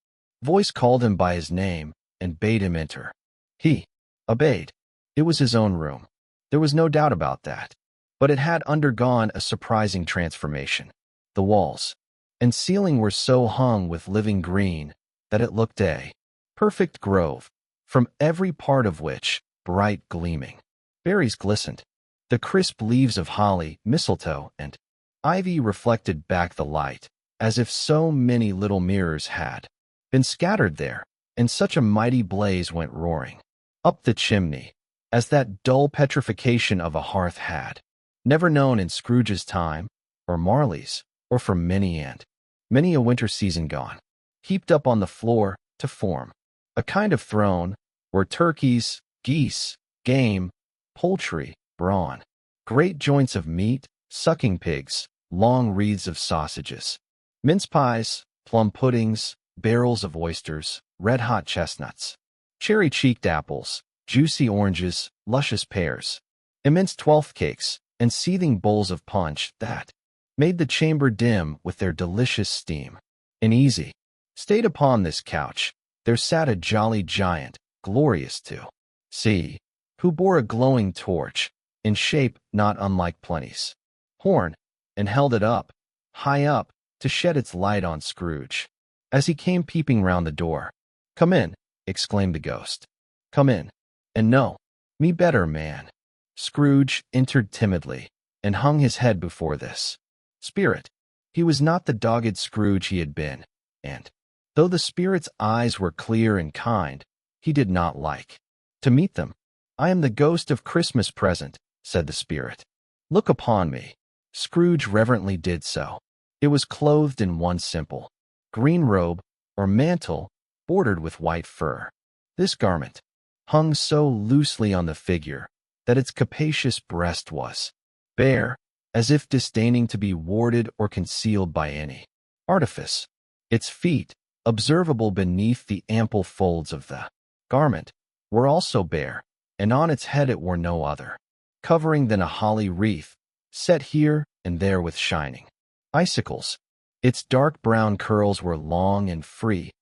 voice called him by his name and bade him enter. He obeyed. It was his own room. There was no doubt about that. But it had undergone a surprising transformation. The walls and ceiling were so hung with living green that it looked a perfect grove, from every part of which bright gleaming berries glistened. The crisp leaves of holly, mistletoe, and ivy reflected back the light, as if so many little mirrors had been scattered there, and such a mighty blaze went roaring up the chimney, as that dull petrification of a hearth had never known in Scrooge's time, or Marley's, or for many a winter season gone. Heaped up on the floor to form a kind of throne were turkeys, geese, game, poultry, brawn, great joints of meat, sucking pigs, long wreaths of sausages, mince pies, plum puddings, barrels of oysters, red-hot chestnuts, cherry-cheeked apples, juicy oranges, luscious pears, immense twelfth cakes, and seething bowls of punch that made the chamber dim with their delicious steam. And easy, stayed upon this couch, there sat a jolly giant, glorious to see, who bore a glowing torch, in shape not unlike Plenty's horn, and held it up, high up, to shed its light on Scrooge, as he came peeping round the door. "Come in," exclaimed the ghost. "Come in, and know me better, man." Scrooge entered timidly, and hung his head before this spirit. He was not the dogged Scrooge he had been, and, though the spirit's eyes were clear and kind, he did not like to meet them. "I am the ghost of Christmas present," said the spirit. "Look upon me." Scrooge reverently did so. It was clothed in one simple green robe, or mantle, bordered with white fur. This garment hung so loosely on the figure that its capacious breast was bare, as if disdaining to be warded or concealed by any artifice. Its feet, observable beneath the ample folds of the garment, were also bare, and on its head it wore no other covering than a holly wreath, set here and there with shining icicles. Its dark brown curls were long and free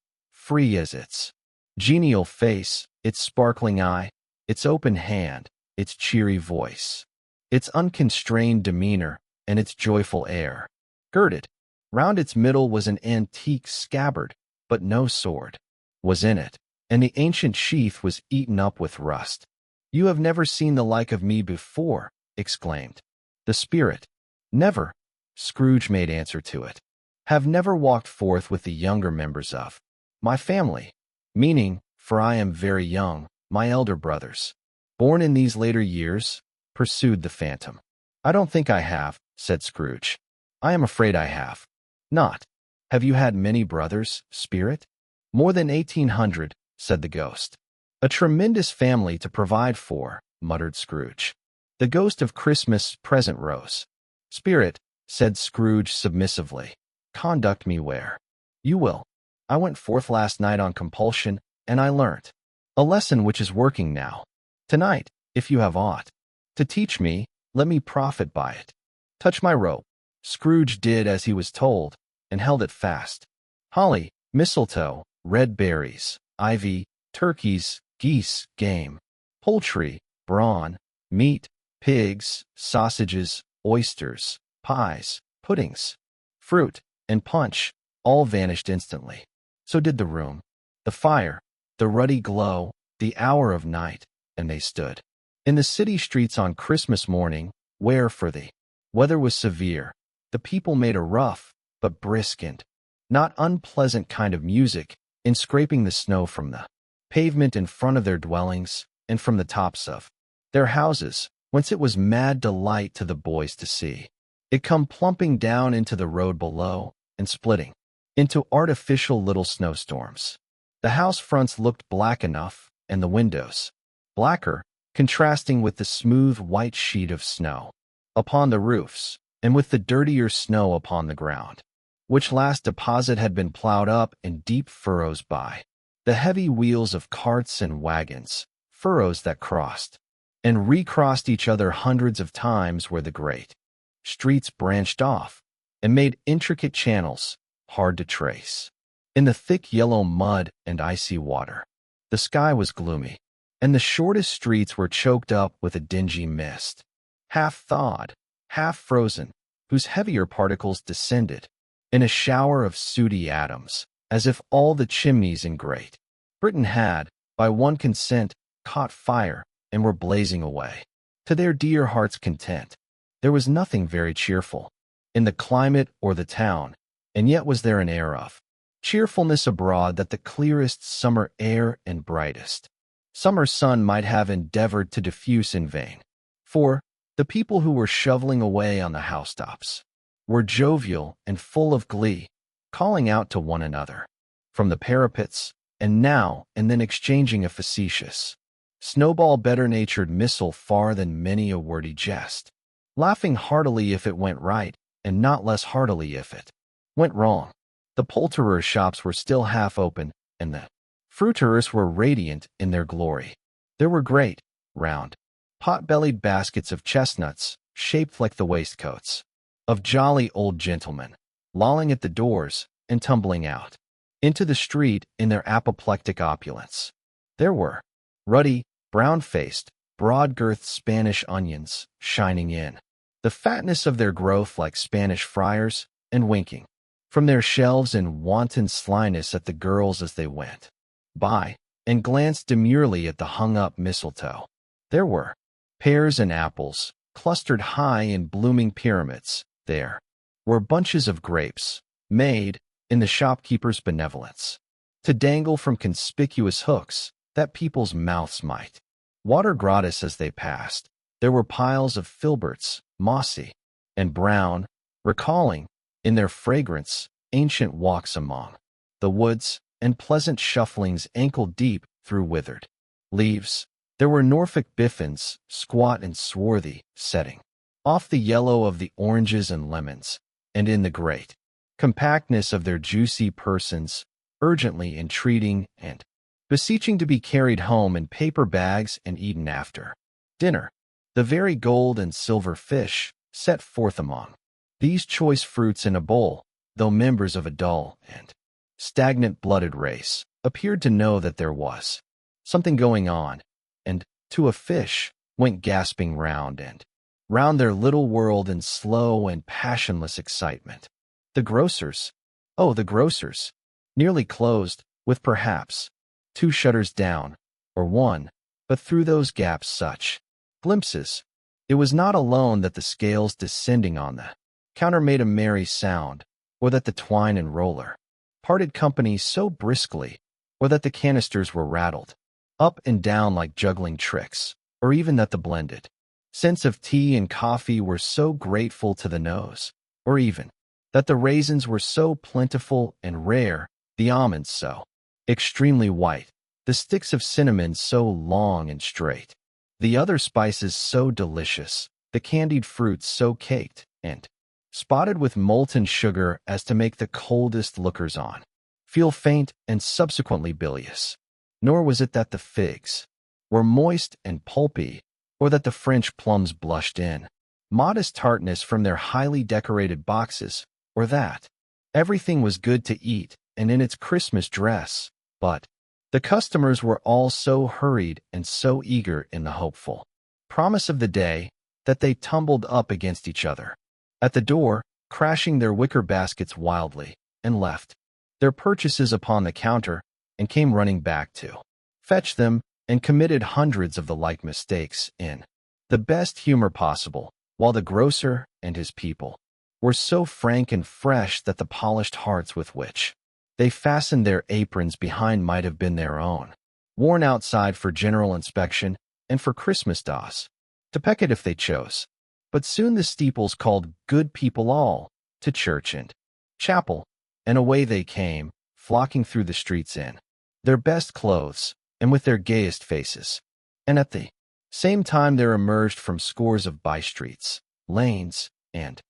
as its genial face, its sparkling eye, its open hand, its cheery voice, its unconstrained demeanor, and its joyful air. Girded round its middle was an antique scabbard, but no sword was in it, and the ancient sheath was eaten up with rust. "You have never seen the like of me before," exclaimed the spirit. "Never," Scrooge made answer to it. "Have never walked forth with the younger members of my family, meaning, for I am very young, my elder brothers, born in these later years," pursued the phantom. "I don't think I have," said Scrooge. "I am afraid I have not." "Have you had many brothers, spirit?" "More than 1,800, said the ghost. "A tremendous family to provide for," muttered Scrooge. The ghost of Christmas present rose. "Spirit," said Scrooge submissively, "conduct me where you will. I went forth last night on compulsion, and I learnt a lesson which is working now. Tonight, if you have aught to teach me, let me profit by it. Touch my rope." Scrooge did as he was told, and held it fast. Holly, mistletoe, red berries, ivy, turkeys, geese, game, poultry, brawn, meat, pigs, sausages, oysters, pies, puddings, fruit, and punch, all vanished instantly. So did the room, the fire, the ruddy glow, the hour of night, and they stood in the city streets on Christmas morning, where, for the weather was severe, the people made a rough, but brisk and not unpleasant kind of music in scraping the snow from the pavement in front of their dwellings and from the tops of their houses, whence it was mad delight to the boys to see it come plumping down into the road below and splitting into artificial little snowstorms. The house fronts looked black enough, and the windows blacker, contrasting with the smooth white sheet of snow upon the roofs, and with the dirtier snow upon the ground, which last deposit had been plowed up in deep furrows by the heavy wheels of carts and wagons, furrows that crossed and recrossed each other hundreds of times where the great streets branched off and made intricate channels hard to trace in the thick yellow mud and icy water. The sky was gloomy, and the shortest streets were choked up with a dingy mist, half thawed, half frozen, whose heavier particles descended in a shower of sooty atoms, as if all the chimneys in Great Britain had, by one consent, caught fire and were blazing away to their dear hearts' content. There was nothing very cheerful in the climate or the town, and yet was there an air of cheerfulness abroad that the clearest summer air and brightest summer sun might have endeavored to diffuse in vain. For the people who were shoveling away on the housetops were jovial and full of glee, calling out to one another from the parapets, and now and then exchanging a facetious, snowball better-natured missile far than many a wordy jest, laughing heartily if it went right, and not less heartily if it went wrong. The poulterers' shops were still half open, and the fruiterers were radiant in their glory. There were great, round, pot-bellied baskets of chestnuts, shaped like the waistcoats of jolly old gentlemen, lolling at the doors and tumbling out into the street in their apoplectic opulence. There were ruddy, brown-faced, broad-girthed Spanish onions shining in the fatness of their growth like Spanish friars, and winking from their shelves in wanton slyness at the girls as they went by, and glanced demurely at the hung-up mistletoe. There were pears and apples, clustered high in blooming pyramids. There were bunches of grapes, made, in the shopkeeper's benevolence, to dangle from conspicuous hooks, that people's mouths might water gratis as they passed. There were piles of filberts, mossy and brown, recalling, in their fragrance, ancient walks among the woods, and pleasant shufflings ankle-deep through withered leaves. There were Norfolk biffins, squat and swarthy, setting off the yellow of the oranges and lemons, and in the great compactness of their juicy persons, urgently entreating and beseeching to be carried home in paper bags and eaten after dinner. The very gold and silver fish, set forth among these choice fruits in a bowl, though members of a dull and stagnant-blooded race, appeared to know that there was something going on, and, to a fish, went gasping round and round their little world in slow and passionless excitement. The grocers, oh, the grocers, nearly closed, with perhaps 2 shutters down, or 1, but through those gaps such glimpses. It was not alone that the scales descending on the counter made a merry sound, or that the twine and roller parted company so briskly, or that the canisters were rattled up and down like juggling tricks, or even that the blended scents of tea and coffee were so grateful to the nose, or even that the raisins were so plentiful and rare, the almonds so extremely white, the sticks of cinnamon so long and straight, the other spices so delicious, the candied fruits so caked and spotted with molten sugar as to make the coldest lookers-on feel faint and subsequently bilious. Nor was it that the figs were moist and pulpy, or that the French plums blushed in modest tartness from their highly decorated boxes, or that everything was good to eat and in its Christmas dress, but the customers were all so hurried and so eager in the hopeful promise of the day that they tumbled up against each other at the door, crashing their wicker baskets wildly, and left their purchases upon the counter and came running back to fetch them and committed hundreds of the like mistakes in the best humor possible, while the grocer and his people were so frank and fresh that the polished hearts with which they fastened their aprons behind might have been their own, worn outside for general inspection and for Christmas daws, to peck it if they chose. But soon the steeples called good people all to church and chapel, and away they came, flocking through the streets in their best clothes and with their gayest faces. And at the same time there emerged from scores of by-streets, lanes, and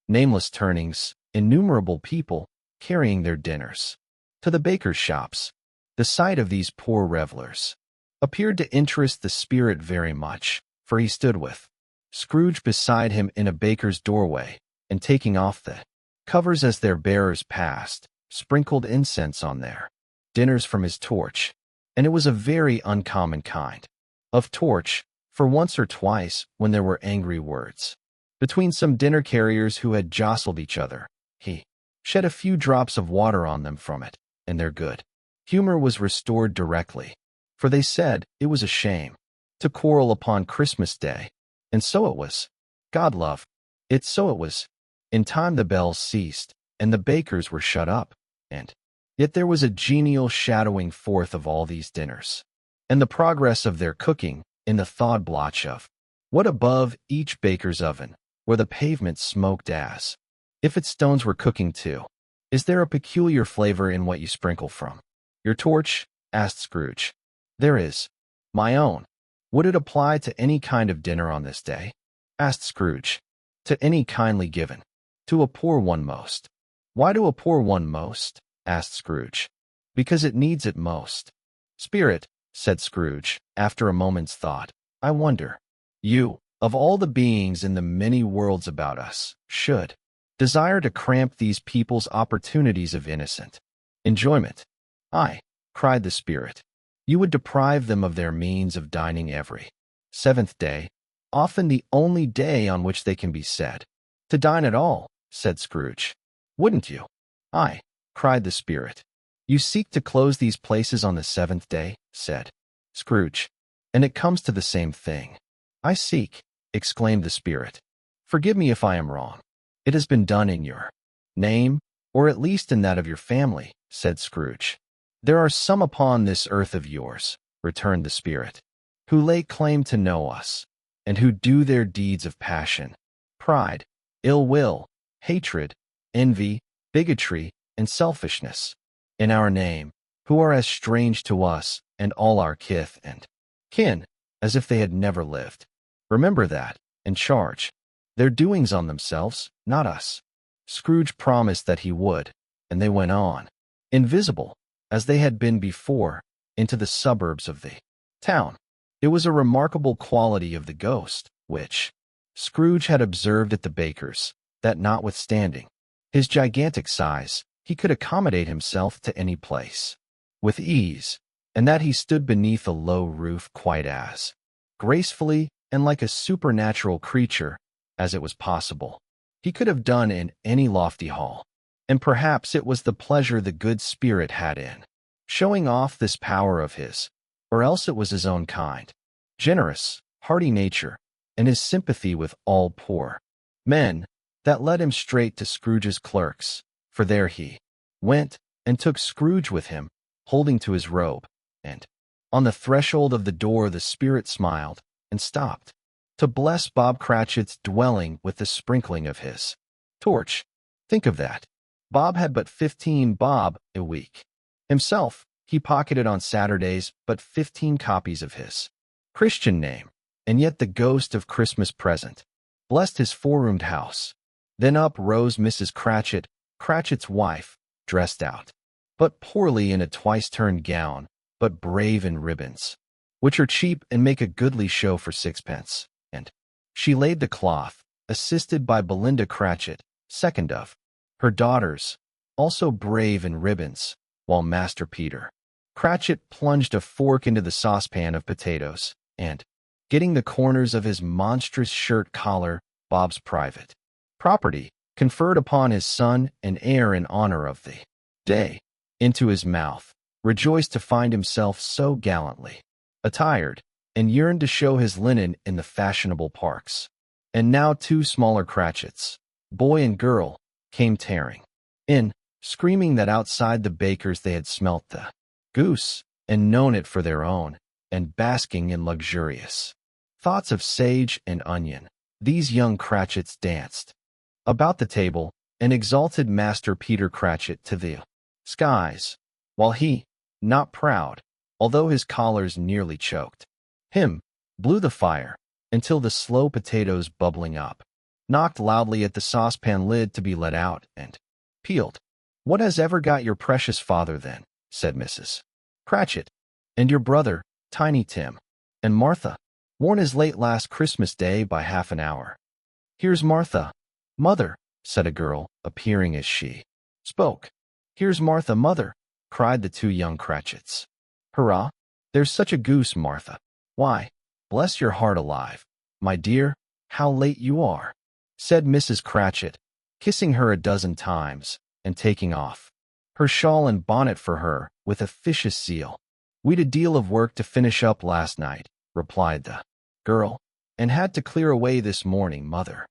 nameless turnings, innumerable people carrying their dinners to the bakers' shops. The sight of these poor revelers appeared to interest the spirit very much, for he stood with Scrooge beside him in a baker's doorway, and taking off the covers as their bearers passed, sprinkled incense on their dinners from his torch. And it was a very uncommon kind of torch, for once or twice, when there were angry words between some dinner carriers who had jostled each other, he shed a few drops of water on them from it, and their good humor was restored directly, for they said it was a shame to quarrel upon Christmas Day. And so it was. God love it, so it was. In time the bells ceased, and the bakers were shut up, and yet there was a genial shadowing forth of all these dinners, and the progress of their cooking in the thawed blotch of what above each baker's oven, where the pavement smoked as if its stones were cooking too. Is there a peculiar flavor in what you sprinkle from your torch? Asked Scrooge. There is. My own. Would it apply to any kind of dinner on this day? Asked Scrooge. To any kindly given. To a poor one most. Why to a poor one most? Asked Scrooge. Because it needs it most. Spirit, said Scrooge, after a moment's thought, I wonder, you, of all the beings in the many worlds about us, should desire to cramp these people's opportunities of innocent enjoyment. Aye, cried the spirit, you would deprive them of their means of dining every seventh day, often the only day on which they can be said to dine at all, said Scrooge. Wouldn't you? Aye, cried the spirit. You seek to close these places on the seventh day, said Scrooge, and it comes to the same thing. I seek, exclaimed the spirit. Forgive me if I am wrong. It has been done in your name, or at least in that of your family, said Scrooge. There are some upon this earth of yours, returned the spirit, who lay claim to know us, and who do their deeds of passion, pride, ill will, hatred, envy, bigotry, and selfishness, in our name, who are as strange to us and all our kith and kin as if they had never lived. Remember that, and charge their doings on themselves, not us. Scrooge promised that he would, and they went on, invisible, as they had been before, into the suburbs of the town. It was a remarkable quality of the ghost, which Scrooge had observed at the baker's, that notwithstanding his gigantic size, he could accommodate himself to any place with ease, and that he stood beneath a low roof quite as gracefully and like a supernatural creature as it was possible he could have done in any lofty hall. And perhaps it was the pleasure the good spirit had in showing off this power of his, or else it was his own kind, generous, hearty nature, and his sympathy with all poor men, that led him straight to Scrooge's clerks, for there he went, and took Scrooge with him, holding to his robe, and on the threshold of the door the spirit smiled, and stopped, to bless Bob Cratchit's dwelling with the sprinkling of his torch. Think of that. Bob had but 15 bob a week. Himself, he pocketed on Saturdays but 15 copies of his Christian name, and yet the ghost of Christmas present blessed his four-roomed house. Then up rose Mrs. Cratchit, Cratchit's wife, dressed out, but poorly in a twice-turned gown, but brave in ribbons, which are cheap and make a goodly show for sixpence, and she laid the cloth, assisted by Belinda Cratchit, second of her daughters, also brave in ribbons, while Master Peter Cratchit plunged a fork into the saucepan of potatoes, and, getting the corners of his monstrous shirt collar, Bob's private property, conferred upon his son and heir in honor of the day, into his mouth, rejoiced to find himself so gallantly attired, and yearned to show his linen in the fashionable parks. And now 2 smaller Cratchits, boy and girl, came tearing in, screaming that outside the baker's they had smelt the goose, and known it for their own, and basking in luxurious thoughts of sage and onion. These young Cratchits danced about the table and exalted Master Peter Cratchit to the skies, while he, not proud, although his collars nearly choked him, blew the fire until the slow potatoes bubbling up, knocked loudly at the saucepan lid to be let out, and peeled. "What has ever got your precious father, then?" said Mrs. Cratchit. "And your brother, Tiny Tim, and Martha? Worn as late last Christmas Day by half an hour." "Here's Martha, mother," said a girl, appearing as she spoke. "Here's Martha, mother," cried the 2 young Cratchits. "Hurrah! There's such a goose, Martha. Why, bless your heart alive, my dear, how late you are," said Mrs. Cratchit, kissing her a dozen times, and taking off her shawl and bonnet for her with officious zeal. "We'd a deal of work to finish up last night," replied the girl, "and had to clear away this morning, mother."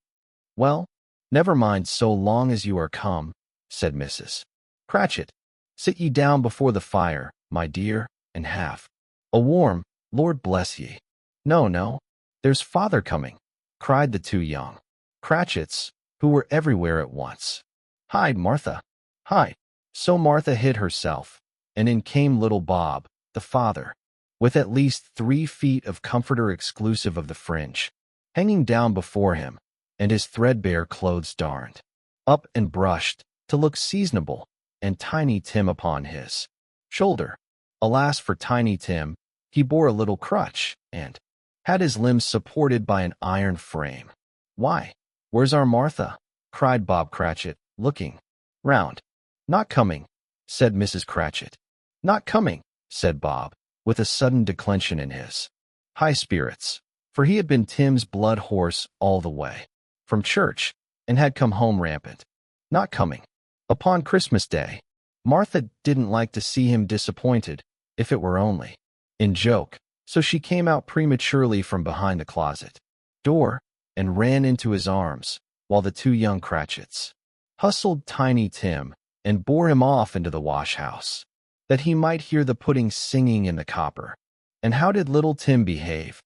"Well, never mind so long as you are come," said Mrs. Cratchit. "Sit ye down before the fire, my dear, and have a warm, Lord bless ye." "No, no, there's father coming," cried the 2 young Cratchits, who were everywhere at once. "Hide, Martha, hide." So Martha hid herself, and in came little Bob, the father, with at least 3 feet of comforter exclusive of the fringe, hanging down before him, and his threadbare clothes darned up and brushed to look seasonable, and Tiny Tim upon his shoulder. Alas for Tiny Tim, he bore a little crutch, and had his limbs supported by an iron frame. "Why, where's our Martha?" cried Bob Cratchit, looking round. "Not coming," said Mrs. Cratchit. "Not coming," said Bob, with a sudden declension in his high spirits, for he had been Tim's blood horse all the way from church, and had come home rampant. "Not coming. Upon Christmas Day." Martha didn't like to see him disappointed, if it were only in joke, so she came out prematurely from behind the closet door, and ran into his arms, while the 2 young Cratchits hustled Tiny Tim and bore him off into the wash-house, that he might hear the pudding singing in the copper. "And how did little Tim behave?"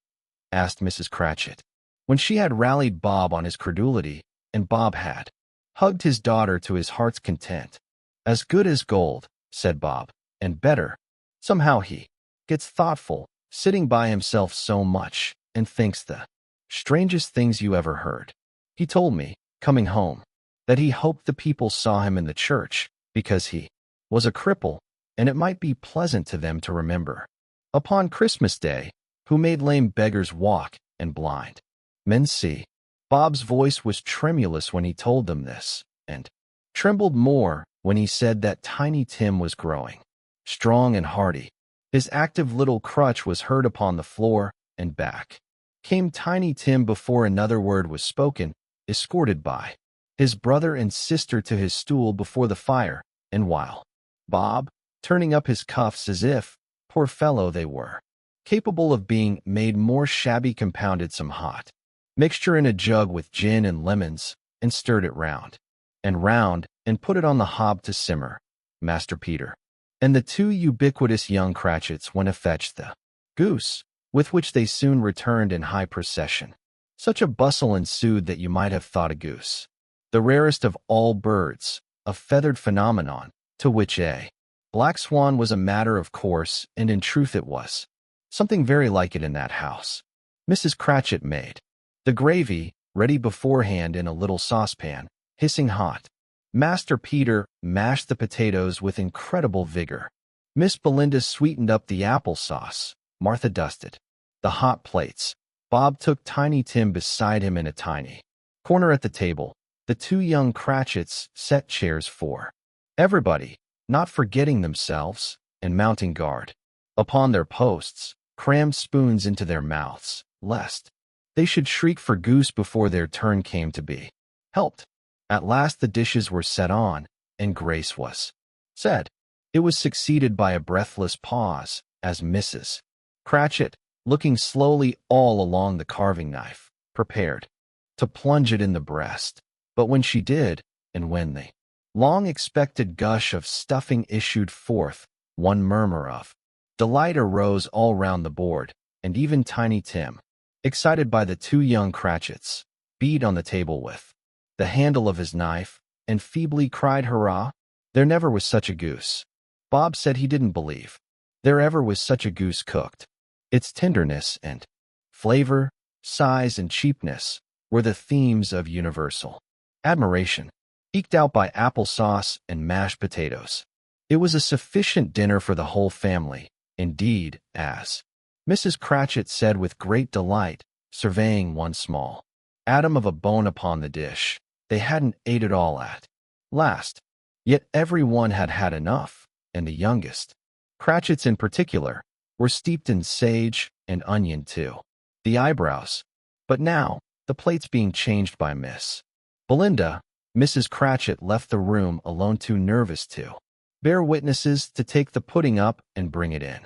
asked Mrs. Cratchit, when she had rallied Bob on his credulity, and Bob had hugged his daughter to his heart's content. "As good as gold," said Bob, "and better. Somehow he gets thoughtful, sitting by himself so much, and thinks the strangest things you ever heard. He told me, coming home, that he hoped the people saw him in the church, because he was a cripple, and it might be pleasant to them to remember, upon Christmas Day, who made lame beggars walk and blind men see." Bob's voice was tremulous when he told them this, and trembled more when he said that Tiny Tim was growing strong and hearty. His active little crutch was heard upon the floor, and back came Tiny Tim before another word was spoken, escorted by his brother and sister to his stool before the fire, and while Bob, turning up his cuffs as if, poor fellow they were, capable of being made more shabby, compounded some hot mixture in a jug with gin and lemons, and stirred it round, and put it on the hob to simmer, Master Peter and the 2 ubiquitous young Cratchits went to fetch the goose, with which they soon returned in high procession. Such a bustle ensued that you might have thought a goose, the rarest of all birds, a feathered phenomenon, to which a black swan was a matter of course, and in truth it was something very like it in that house. Mrs. Cratchit made the gravy ready beforehand in a little saucepan, hissing hot. Master Peter mashed the potatoes with incredible vigor. Miss Belinda sweetened up the applesauce. Martha dusted the hot plates. Bob took Tiny Tim beside him in a tiny corner at the table. The 2 young Cratchits set chairs for everybody, not forgetting themselves, and mounting guard upon their posts, crammed spoons into their mouths, lest they should shriek for goose before their turn came to be helped. At last the dishes were set on, and grace was said. It was succeeded by a breathless pause, as Mrs. Cratchit, looking slowly all along the carving knife, prepared to plunge it in the breast. But when she did, and when the long-expected gush of stuffing issued forth, one murmur of delight arose all round the board, and even Tiny Tim, excited by the two young Cratchits, beat on the table with the handle of his knife, and feebly cried, "Hurrah! There never was such a goose." Bob said he didn't believe there ever was such a goose cooked. Its tenderness and flavor, size and cheapness were the themes of universal admiration, eked out by applesauce and mashed potatoes. It was a sufficient dinner for the whole family, indeed, as Mrs. Cratchit said with great delight, surveying one small atom of a bone upon the dish. They hadn't ate it all at last, yet every one had had enough, and the youngest Cratchits in particular were steeped in sage and onion too. The eyebrows. But now, the plates being changed by Miss Belinda, Mrs. Cratchit left the room alone, too nervous to bear witnesses to take the pudding up and bring it in.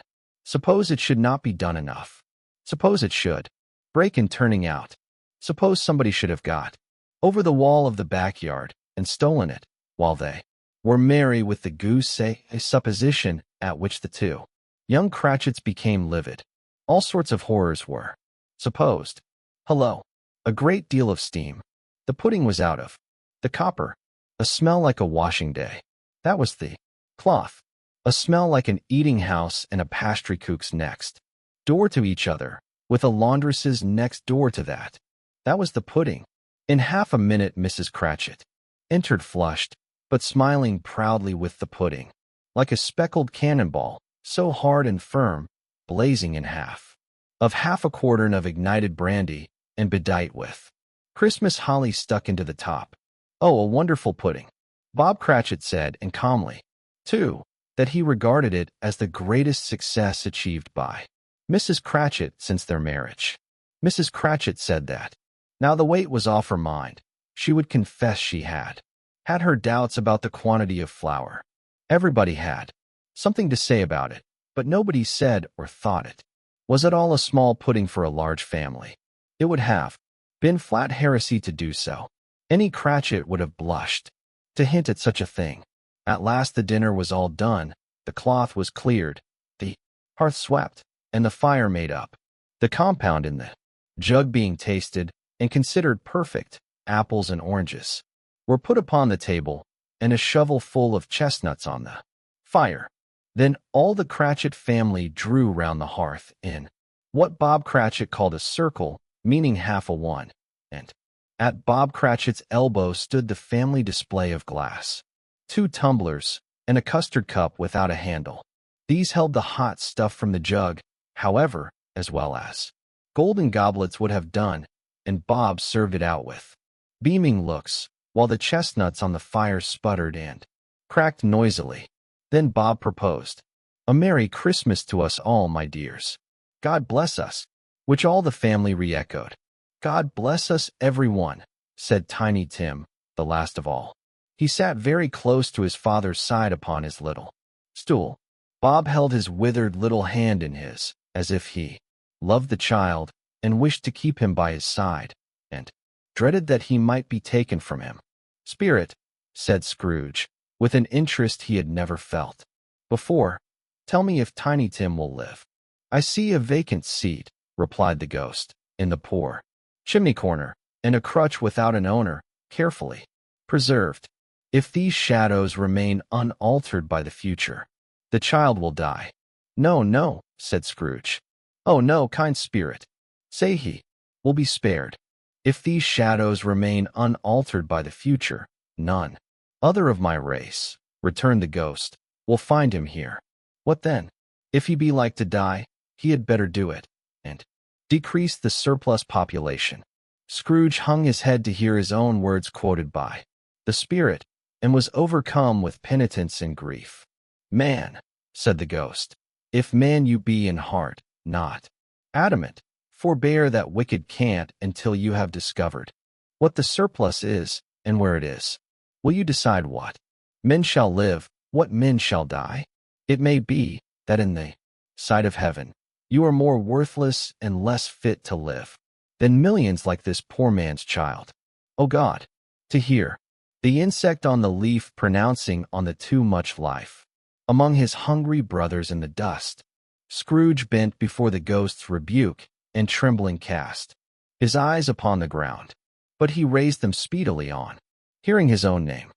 Suppose it should not be done enough. Suppose it should break in turning out. Suppose somebody should have got over the wall of the backyard and stolen it while they were merry with the goose, a supposition at which the two young Cratchits became livid. All sorts of horrors were supposed. Hello! A great deal of steam. The pudding was out of the copper. A smell like a washing day. That was the cloth. A smell like an eating house and a pastrycook's next door to each other, with a laundress's next door to that. That was the pudding. In half a minute Mrs. Cratchit entered, flushed, but smiling proudly, with the pudding, like a speckled cannonball, so hard and firm, blazing in half a quartern of ignited brandy, and bedight with Christmas holly stuck into the top. Oh, a wonderful pudding! Bob Cratchit said, and calmly, too, that he regarded it as the greatest success achieved by Mrs. Cratchit since their marriage. Mrs. Cratchit said that, now the weight was off her mind. She would confess she had her doubts about the quantity of flour. Everybody had something to say about it, but nobody said or thought it was at all a small pudding for a large family. It would have been flat heresy to do so. Any Cratchit would have blushed to hint at such a thing. At last the dinner was all done, the cloth was cleared, the hearth swept, and the fire made up. The compound in the jug being tasted and considered perfect, apples and oranges were put upon the table, and a shovel full of chestnuts on the fire. Then all the Cratchit family drew round the hearth in what Bob Cratchit called a circle, meaning half a one, and at Bob Cratchit's elbow stood the family display of glass, 2 tumblers, and a custard cup without a handle. These held the hot stuff from the jug, however, as well as golden goblets would have done, and Bob served it out with beaming looks, while the chestnuts on the fire sputtered and cracked noisily. Then Bob proposed, "A Merry Christmas to us all, my dears. God bless us," which all the family re-echoed. "God bless us, everyone," said Tiny Tim, the last of all. He sat very close to his father's side upon his little stool. Bob held his withered little hand in his, as if he loved the child and wished to keep him by his side, and dreaded that he might be taken from him. "Spirit," said Scrooge, with an interest he had never felt before, "tell me if Tiny Tim will live." "I see a vacant seat," replied the ghost, "in the poor chimney corner, and a crutch without an owner, carefully preserved. If these shadows remain unaltered by the future, the child will die." "No, no," said Scrooge. "Oh, no, kind spirit. Say he will be spared. If these shadows remain unaltered by the future, none other of my race," returned the ghost, "will find him here. What then? If he be like to die, he had better do it, and decrease the surplus population." Scrooge hung his head to hear his own words quoted by the spirit, and was overcome with penitence and grief. "Man," said the ghost, "if man you be in heart, not adamant, forbear that wicked cant until you have discovered what the surplus is, and where it is. Will you decide what men shall live, what men shall die? It may be that in the sight of heaven you are more worthless and less fit to live than millions like this poor man's child. O God, to hear the insect on the leaf pronouncing on the too much life among his hungry brothers in the dust. Scrooge bent before the ghost's rebuke and trembling cast his eyes upon the ground, but he raised them speedily on hearing his own name.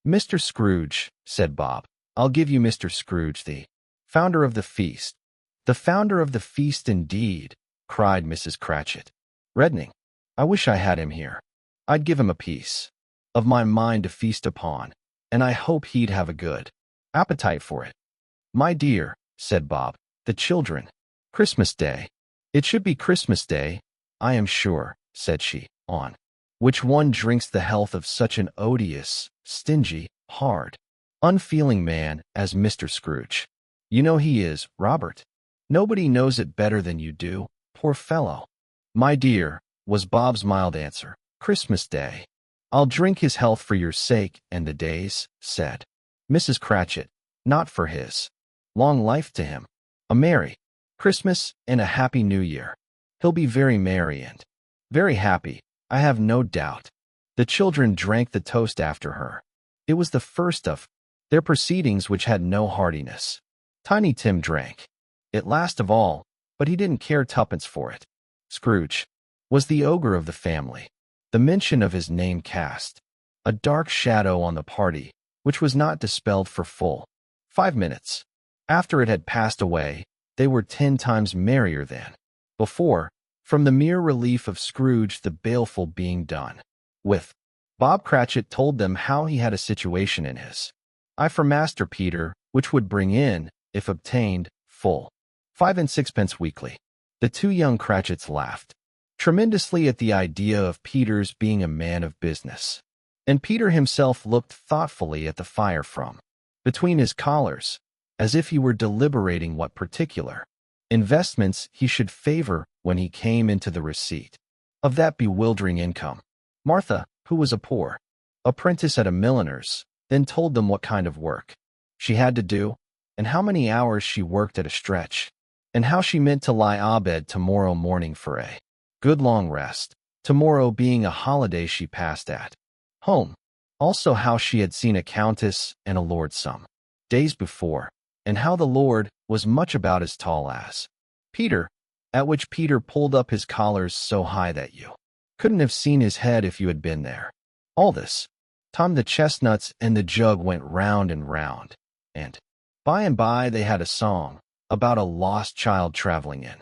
Mr. Scrooge, said Bob, I'll give you Mr. Scrooge, the founder of the feast. The founder of the feast indeed, cried Mrs. Cratchit, reddening. I wish I had him here. I'd give him a piece of my mind to feast upon, and I hope he'd have a good appetite for it. My dear, said Bob, the children. Christmas Day. It should be Christmas Day, I am sure, said she, on which one drinks the health of such an odious, stingy, hard, unfeeling man as Mr. Scrooge. You know he is, Robert. Nobody knows it better than you do, poor fellow. My dear, was Bob's mild answer, Christmas Day. I'll drink his health for your sake and the day's, said Mrs. Cratchit, not for his. Long life to him. A merry Christmas and a happy New Year. He'll be very merry and very happy, I have no doubt. The children drank the toast after her. It was the first of their proceedings which had no heartiness. Tiny Tim drank it last of all, but he didn't care twopence for it. Scrooge was the ogre of the family. The mention of his name cast a dark shadow on the party, which was not dispelled for full 5 minutes. After it had passed away, they were 10 times merrier than before, from the mere relief of Scrooge the baleful being done with. Bob Cratchit told them how he had a situation in his eye for Master Peter, which would bring in, if obtained, full 5 and 6 weekly. The 2 young Cratchits laughed tremendously at the idea of Peter's being a man of business, and Peter himself looked thoughtfully at the fire from between his collars, as if he were deliberating what particular investments he should favor when he came into the receipt of that bewildering income. Martha, who was a poor apprentice at a milliner's, then told them what kind of work she had to do, and how many hours she worked at a stretch, and how she meant to lie abed tomorrow morning for a good long rest, tomorrow being a holiday she passed at home. Also how she had seen a countess and a lord some days before, and how the lord was much about as tall as Peter, at which Peter pulled up his collars so high that you couldn't have seen his head if you had been there. All this time the chestnuts and the jug went round and round, and by they had a song about a lost child traveling in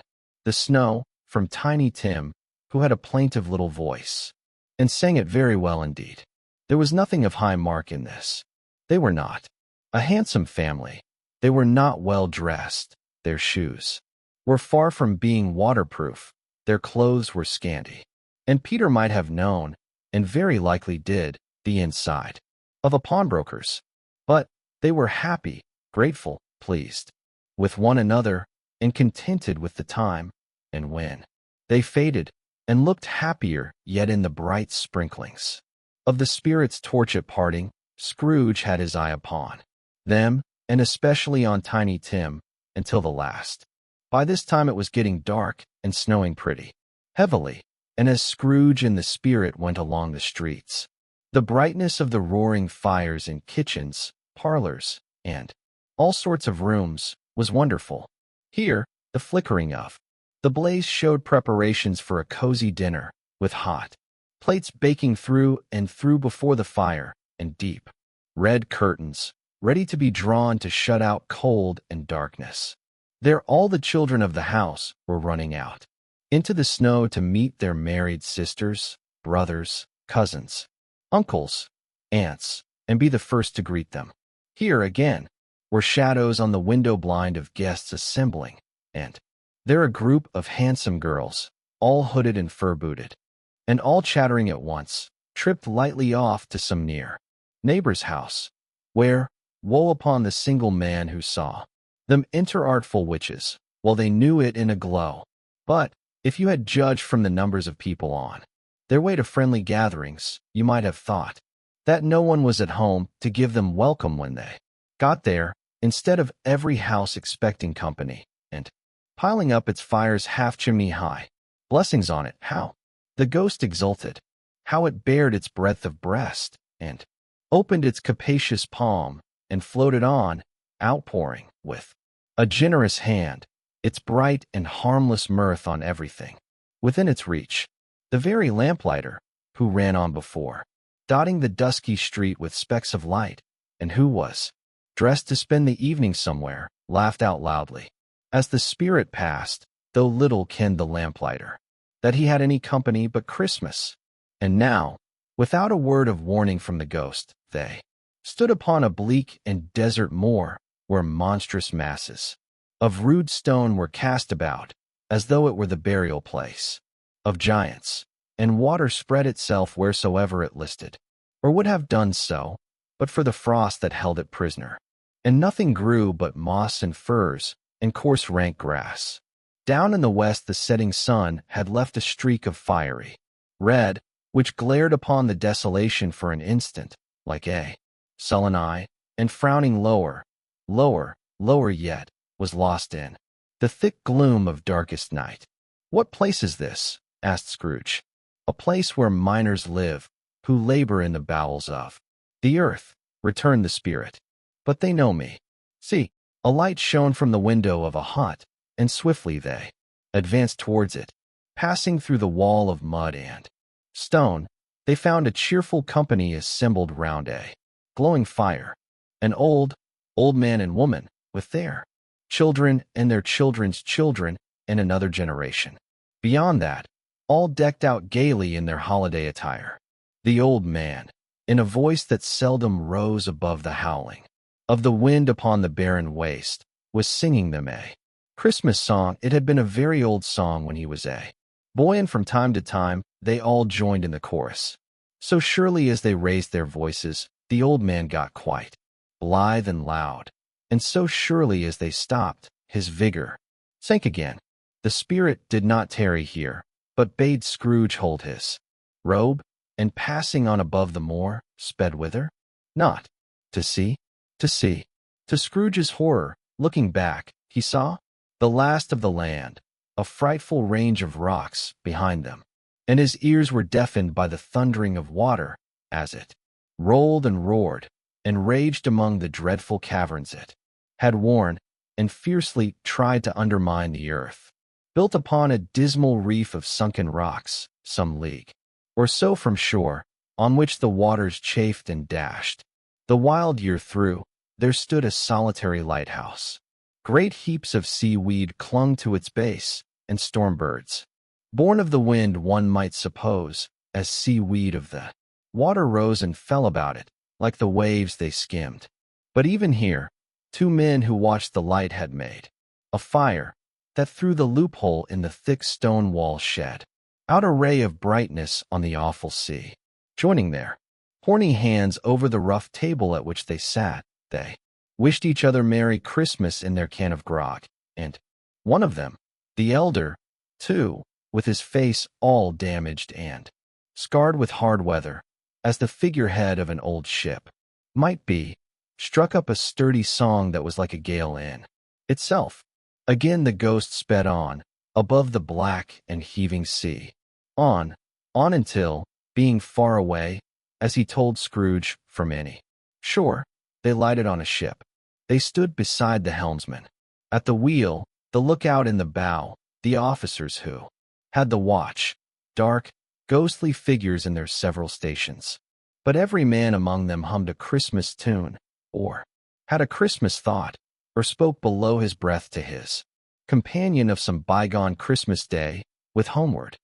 the snow, from Tiny Tim, who had a plaintive little voice, and sang it very well indeed. There was nothing of high mark in this. They were not a handsome family. They were not well dressed. Their shoes were far from being waterproof. Their clothes were scanty. And Peter might have known, and very likely did, the inside of a pawnbroker's. But they were happy, grateful, pleased with one another, and contented with the time, and when they faded, and looked happier yet in the bright sprinklings of the spirit's torch at parting, Scrooge had his eye upon them, and especially on Tiny Tim, until the last. By this time it was getting dark and snowing pretty heavily, and as Scrooge and the spirit went along the streets, the brightness of the roaring fires in kitchens, parlors, and all sorts of rooms was wonderful. Here, the flickering of the blaze showed preparations for a cozy dinner, with hot plates baking through and through before the fire, and deep red curtains ready to be drawn to shut out cold and darkness. There all the children of the house were running out into the snow to meet their married sisters, brothers, cousins, uncles, aunts, and be the first to greet them. Here, again, were shadows on the window blind of guests assembling, and there a group of handsome girls, all hooded and fur-booted, and all chattering at once, tripped lightly off to some near neighbor's house, where, woe upon the single man who saw them enter artful witches, while they knew it in a glow. But, if you had judged from the numbers of people on their way to friendly gatherings, you might have thought that no one was at home to give them welcome when they got there, instead of every house expecting company, and piling up its fires half chimney high. Blessings on it, how the ghost exulted, how it bared its breadth of breast, and opened its capacious palm, and floated on, outpouring, with a generous hand, its bright and harmless mirth on everything within its reach. The very lamplighter, who ran on before, dotting the dusky street with specks of light, and who was dressed to spend the evening somewhere, laughed out loudly as the spirit passed, though little kenned the lamplighter that he had any company but Christmas. And now, without a word of warning from the ghost, they stood upon a bleak and desert moor where monstrous masses of rude stone were cast about, as though it were the burial place of giants, and water spread itself wheresoever it listed, or would have done so, but for the frost that held it prisoner. And nothing grew but moss and furze, and coarse rank grass. Down in the west the setting sun had left a streak of fiery red, which glared upon the desolation for an instant, like a sullen eye, and frowning lower, lower yet, was lost in the thick gloom of darkest night. "What place is this?" asked Scrooge. "A place where miners live, who labor in the bowels of the earth," returned the spirit. "But they know me. See." A light shone from the window of a hut, and swiftly they advanced towards it. Passing through the wall of mud and stone, they found a cheerful company assembled round a glowing fire. An old man and woman, with their children and their children's children, and another generation beyond that, all decked out gaily in their holiday attire. The old man, in a voice that seldom rose above the howling of the wind upon the barren waste, was singing them a Christmas song. It had been a very old song when he was a boy, and from time to time they all joined in the chorus. So surely as they raised their voices, the old man got quite blithe and loud, and so surely as they stopped, his vigor sank again. The spirit did not tarry here, but bade Scrooge hold his robe, and passing on above the moor, sped whither? Not to see. To Scrooge's horror, looking back, he saw the last of the land, a frightful range of rocks behind them, and his ears were deafened by the thundering of water as it rolled and roared and raged among the dreadful caverns it had worn, and fiercely tried to undermine the earth, built upon a dismal reef of sunken rocks, some league or so from shore, on which the waters chafed and dashed. The wild year through, there stood a solitary lighthouse. Great heaps of seaweed clung to its base, and storm birds, born of the wind one might suppose, as seaweed of the water, rose and fell about it, like the waves they skimmed. But even here, 2 men who watched the light had made a fire that through the loophole in the thick stone wall shed out a ray of brightness on the awful sea. Joining their horny hands over the rough table at which they sat, they wished each other Merry Christmas in their can of grog, and one of them, the elder, too, with his face all damaged and scarred with hard weather, as the figurehead of an old ship might be, struck up a sturdy song that was like a gale in itself. Again the ghost sped on, above the black and heaving sea, on until, being far away, as he told Scrooge, from any shore, they lighted on a ship. They stood beside the helmsman, at the wheel, the lookout in the bow, the officers who had the watch, dark, ghostly figures in their several stations. But every man among them hummed a Christmas tune, or had a Christmas thought, or spoke below his breath to his companion of some bygone Christmas day, with homeward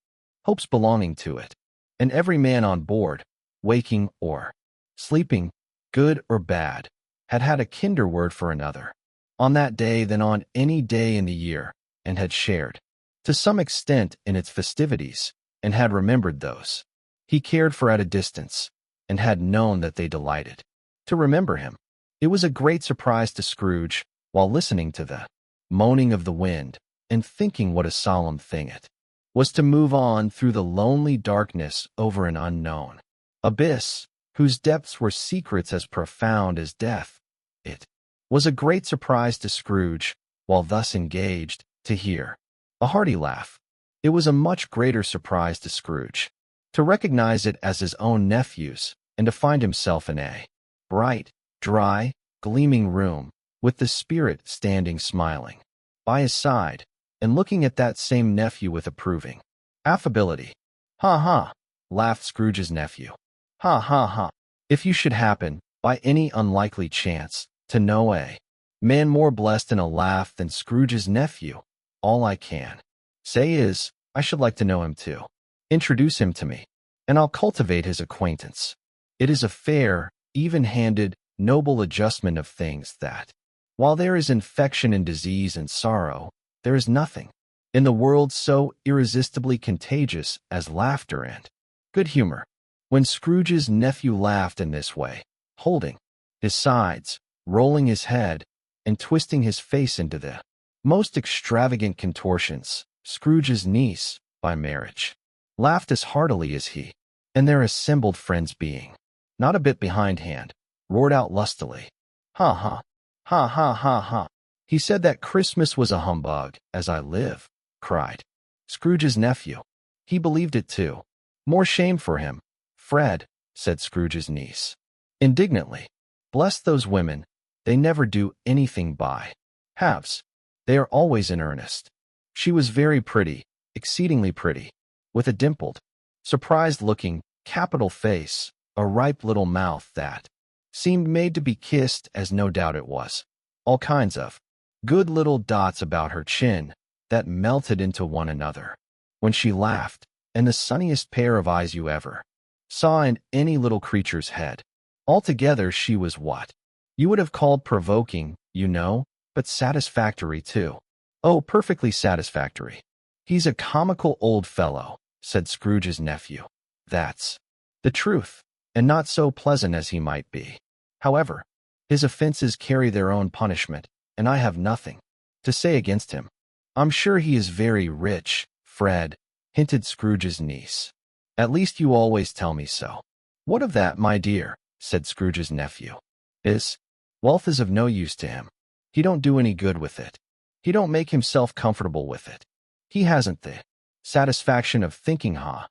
hopes belonging to it. And every man on board, waking or sleeping, good or bad, had had a kinder word for another on that day than on any day in the year, and had shared, to some extent, in its festivities, and had remembered those he cared for at a distance, and had known that they delighted to remember him. It was a great surprise to Scrooge, while listening to the moaning of the wind, and thinking what a solemn thing it was to move on through the lonely darkness over an unknown abyss, whose depths were secrets as profound as death. It was a great surprise to Scrooge, while thus engaged, to hear a hearty laugh. It was a much greater surprise to Scrooge to recognize it as his own nephew's, and to find himself in a bright, dry, gleaming room, with the spirit standing smiling by his side, and looking at that same nephew with approving affability. "Ha ha!" laughed Scrooge's nephew. "Ha ha ha! If you should happen, by any unlikely chance, to know a man more blessed in a laugh than Scrooge's nephew, all I can say is, I should like to know him too. Introduce him to me, and I'll cultivate his acquaintance. It is a fair, even-handed, noble adjustment of things that, while there is infection and disease and sorrow, there is nothing in the world so irresistibly contagious as laughter and good humor." When Scrooge's nephew laughed in this way, holding his sides, rolling his head, and twisting his face into the most extravagant contortions, Scrooge's niece, by marriage, laughed as heartily as he, and their assembled friends being not a bit behindhand, roared out lustily, "Ha ha! Ha ha ha ha! He said that Christmas was a humbug, as I live," cried Scrooge's nephew. "He believed it too. More shame for him." "Fred," said Scrooge's niece indignantly, "bless those women, they never do anything by halves. They are always in earnest." She was very pretty, exceedingly pretty, with a dimpled, surprised-looking, capital face, a ripe little mouth that seemed made to be kissed, as no doubt it was, all kinds of good little dots about her chin that melted into one another when she laughed, and the sunniest pair of eyes you ever saw in any little creature's head. Altogether she was what you would have called provoking, you know, but satisfactory too. "Oh, perfectly satisfactory. He's a comical old fellow," said Scrooge's nephew. "That's the truth, and not so pleasant as he might be. However, his offenses carry their own punishment, and I have nothing to say against him." "I'm sure he is very rich, Fred," hinted Scrooge's niece. "At least you always tell me so." "What of that, my dear?" said Scrooge's nephew. "His wealth is of no use to him. He don't do any good with it. He don't make himself comfortable with it. He hasn't the satisfaction of thinking, ha,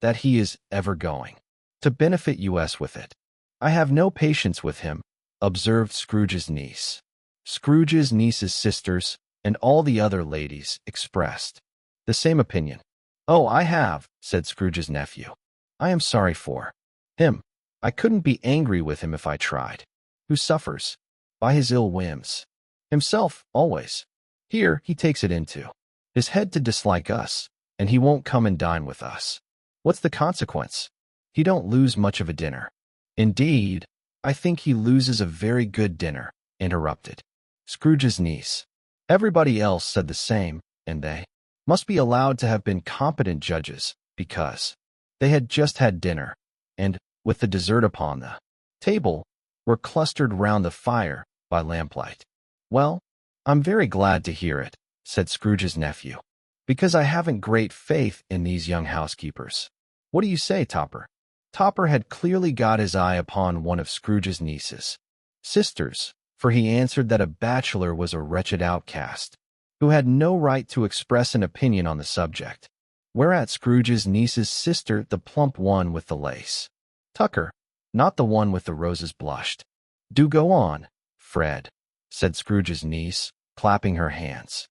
that he is ever going to benefit us with it. I have no patience with him," observed Scrooge's niece. Scrooge's niece's sisters and all the other ladies expressed the same opinion. "Oh, I have," said Scrooge's nephew. "I am sorry for him. I couldn't be angry with him if I tried. Who suffers by his ill whims? Himself, always. Here he takes it into his head to dislike us, and he won't come and dine with us. What's the consequence? He don't lose much of a dinner." "Indeed, I think he loses a very good dinner," interrupted Scrooge's niece. Everybody else said the same, and they must be allowed to have been competent judges, because they had just had dinner, and, with the dessert upon the table, were clustered round the fire by lamplight. "Well, I'm very glad to hear it," said Scrooge's nephew, "because I haven't great faith in these young housekeepers. What do you say, Topper?" Topper had clearly got his eye upon one of Scrooge's nieces' sisters, for he answered that a bachelor was a wretched outcast, who had no right to express an opinion on the subject. Whereat Scrooge's niece's sister, the plump one with the lace tucker, not the one with the roses, blushed. "Do go on, Fred," said Scrooge's niece, clapping her hands.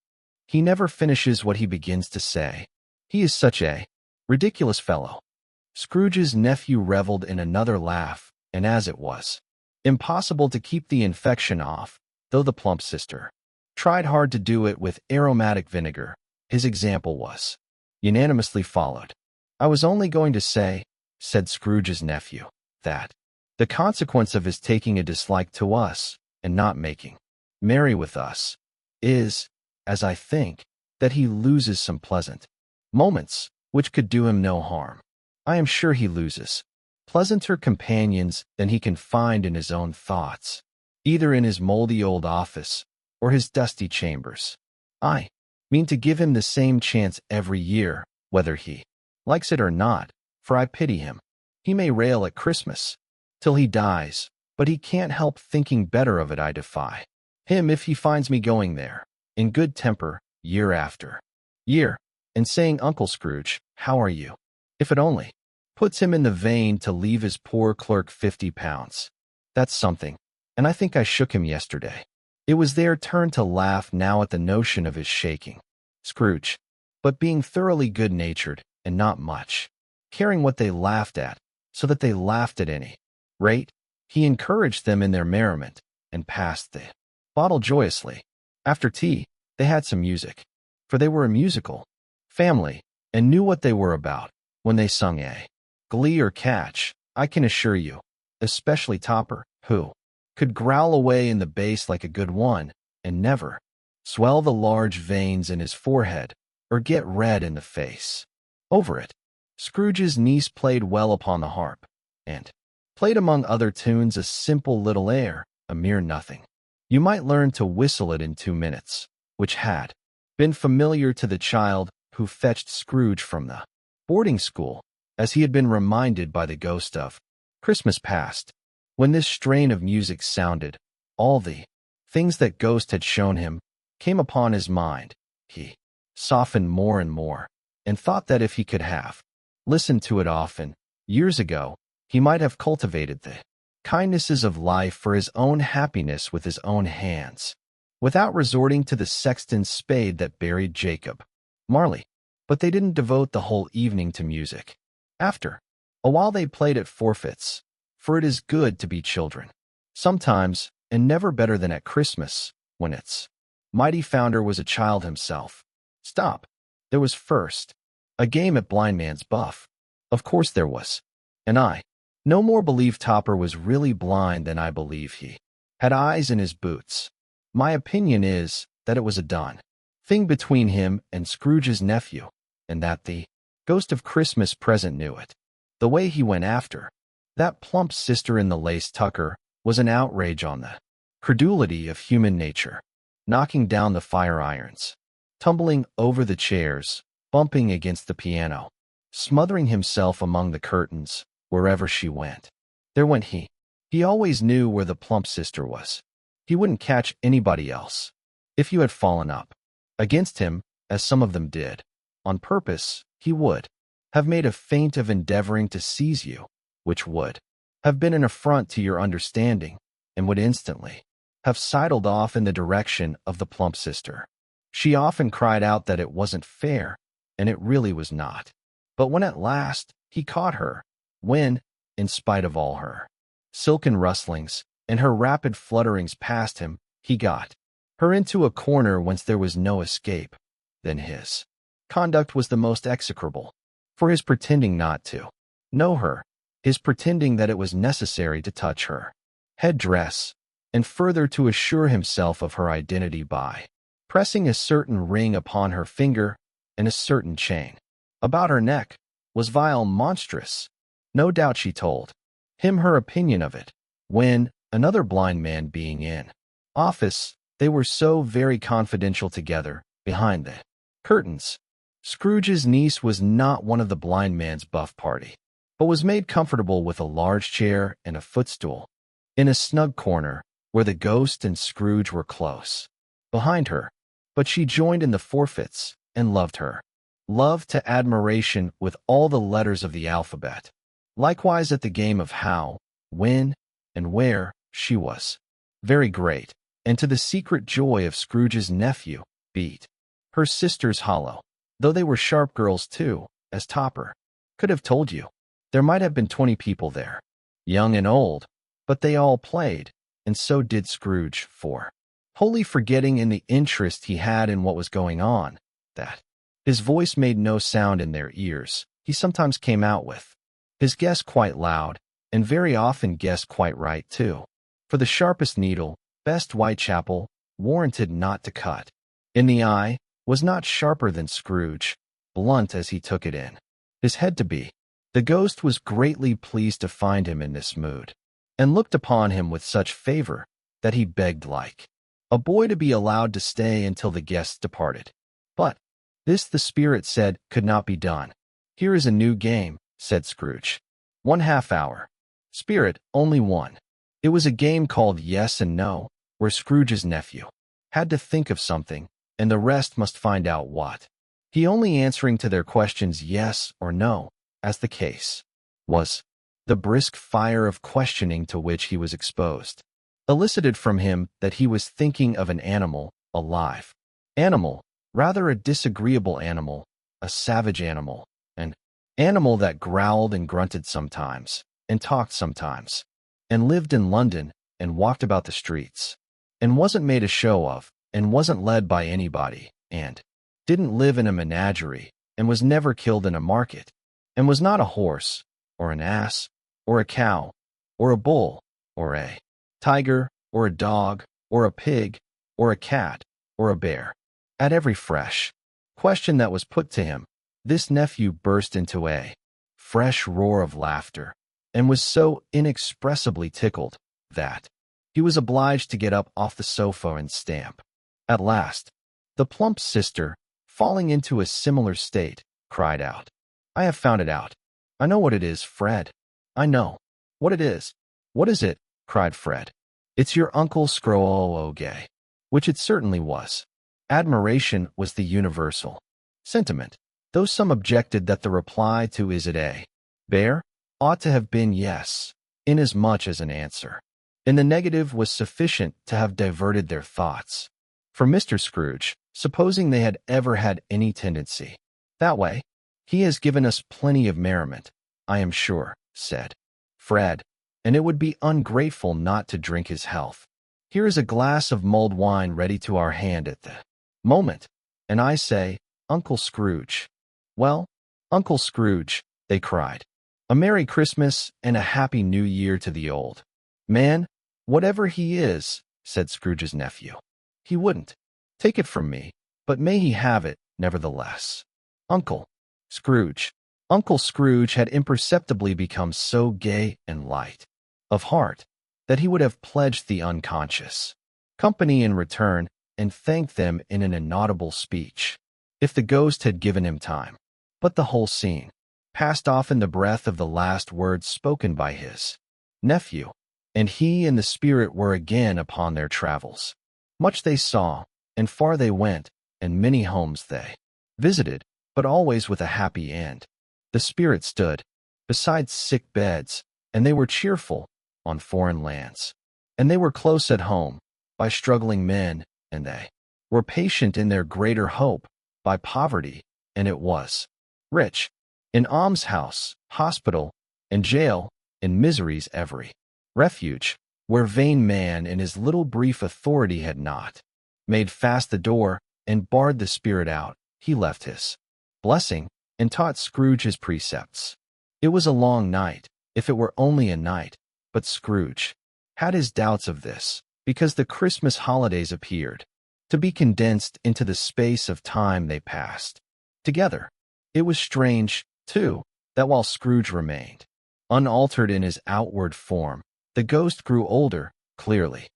"He never finishes what he begins to say. He is such a ridiculous fellow." Scrooge's nephew reveled in another laugh, and as it was impossible to keep the infection off, though the plump sister tried hard to do it with aromatic vinegar, his example was unanimously followed. "I was only going to say," said Scrooge's nephew, "that the consequence of his taking a dislike to us, and not making merry with us, is, as I think, that he loses some pleasant moments, which could do him no harm. I am sure he loses pleasanter companions than he can find in his own thoughts, either in his moldy old office or his dusty chambers. I mean to give him the same chance every year, whether he likes it or not, for I pity him. He may rail at Christmas till he dies, but he can't help thinking better of it. I defy him if he finds me going there, in good temper, year after year, and saying, Uncle Scrooge, how are you? If it only puts him in the vein to leave his poor clerk £50. That's something, and I think I shook him yesterday. It was their turn to laugh now at the notion of his shaking Scrooge, but being thoroughly good-natured and not much caring what they laughed at, so that they laughed at any rate, he encouraged them in their merriment and passed the bottle joyously. After tea, they had some music, for they were a musical family and knew what they were about when they sung a glee or catch, I can assure you, especially Topper, who could growl away in the bass like a good one and never swell the large veins in his forehead or get red in the face over it. Scrooge's niece played well upon the harp, and played among other tunes a simple little air, a mere nothing. You might learn to whistle it in 2 minutes, which had been familiar to the child who fetched Scrooge from the boarding school, as he had been reminded by the ghost of Christmas past. When this strain of music sounded, all the things that ghost had shown him came upon his mind. He softened more and more, and thought that if he could have listened to it often, years ago, he might have cultivated the kindnesses of life for his own happiness with his own hands, without resorting to the sexton's spade that buried Jacob Marley. But they didn't devote the whole evening to music. After a while they played at forfeits, for it is good to be children sometimes, and never better than at Christmas, when its mighty founder was a child himself. Stop. There was first a game at blind man's buff. Of course there was. And I no more believe Topper was really blind than I believe he had eyes in his boots. My opinion is that it was a done thing between him and Scrooge's nephew, and that the ghost of Christmas present knew it. The way he went after that plump sister in the lace tucker was an outrage on the credulity of human nature, knocking down the fire irons, tumbling over the chairs, bumping against the piano, smothering himself among the curtains, wherever she went. There went he. He always knew where the plump sister was. He wouldn't catch anybody else. If you had fallen up against him, as some of them did, on purpose, he would have made a feint of endeavoring to seize you, which would have been an affront to your understanding, and would instantly have sidled off in the direction of the plump sister. She often cried out that it wasn't fair, and it really was not. But when at last he caught her, when, in spite of all her silken rustlings and her rapid flutterings past him, he got her into a corner whence there was no escape, then his conduct was the most execrable. For his pretending not to know her, his pretending that it was necessary to touch her head-dress, and further to assure himself of her identity by pressing a certain ring upon her finger and a certain chain about her neck, was vile, monstrous. No doubt she told him her opinion of it, when, another blind man being in office, they were so very confidential together, behind the curtains. Scrooge's niece was not one of the blind man's buff party, but was made comfortable with a large chair and a footstool, in a snug corner, where the ghost and Scrooge were close behind her. But she joined in the forfeits, and loved her. Loved to admiration with all the letters of the alphabet. Likewise at the game of how, when, and where, she was very great, and to the secret joy of Scrooge's nephew, beat her sisters hollow. Though they were sharp girls too, as Topper could have told you. There might have been 20 people there, young and old, but they all played, and so did Scrooge, for, wholly forgetting in the interest he had in what was going on, that his voice made no sound in their ears, he sometimes came out with his guess quite loud, and very often guessed quite right too. For the sharpest needle, best Whitechapel, warranted not to cut in the eye, was not sharper than Scrooge, blunt as he took it in his head to be. The ghost was greatly pleased to find him in this mood, and looked upon him with such favor that he begged like a boy to be allowed to stay until the guests departed. But this, the spirit said, could not be done. Here is a new game, said Scrooge. 1/2 hour. Spirit, only one. It was a game called Yes and No, where Scrooge's nephew had to think of something, and the rest must find out what. He only answering to their questions yes or no, as the case was. The brisk fire of questioning to which he was exposed elicited from him that he was thinking of an animal, alive. Animal, rather a disagreeable animal, a savage animal, an animal that growled and grunted sometimes, and talked sometimes, and lived in London, and walked about the streets, and wasn't made a show of, and wasn't led by anybody, and didn't live in a menagerie, and was never killed in a market, and was not a horse, or an ass, or a cow, or a bull, or a tiger, or a dog, or a pig, or a cat, or a bear. At every fresh question that was put to him, this nephew burst into a fresh roar of laughter, and was so inexpressibly tickled that he was obliged to get up off the sofa and stamp. At last, the plump sister, falling into a similar state, cried out, "I have found it out. I know what it is, Fred. I know what it is." "What is it?" cried Fred. "It's your Uncle Scrooge," which it certainly was. Admiration was the universal sentiment, though some objected that the reply to "Is it a bear?" ought to have been yes, inasmuch as an answer in the negative was sufficient to have diverted their thoughts. For Mr. Scrooge, supposing they had ever had any tendency that way, "He has given us plenty of merriment, I am sure," said Fred, "and it would be ungrateful not to drink his health. Here is a glass of mulled wine ready to our hand at the moment, and I say, Uncle Scrooge." "Well, Uncle Scrooge," they cried, "a Merry Christmas and a Happy New Year to the old man, whatever he is," said Scrooge's nephew. "He wouldn't take it from me, but may he have it, nevertheless." Uncle Scrooge. Uncle Scrooge had imperceptibly become so gay and light of heart that he would have pledged the unconscious company in return and thanked them in an inaudible speech, if the ghost had given him time. But the whole scene passed off in the breath of the last words spoken by his nephew, and he and the spirit were again upon their travels. Much they saw, and far they went, and many homes they visited, but always with a happy end. The spirit stood beside sick beds, and they were cheerful on foreign lands, and they were close at home by struggling men, and they were patient in their greater hope by poverty, and it was rich in almshouse, hospital, and jail, in misery's every refuge, where vain man in his little brief authority had not made fast the door and barred the spirit out. He left his blessing and taught Scrooge his precepts. It was a long night, if it were only a night, but Scrooge had his doubts of this, because the Christmas holidays appeared to be condensed into the space of time they passed together. It was strange, too, that while Scrooge remained unaltered in his outward form, the ghost grew older, clearly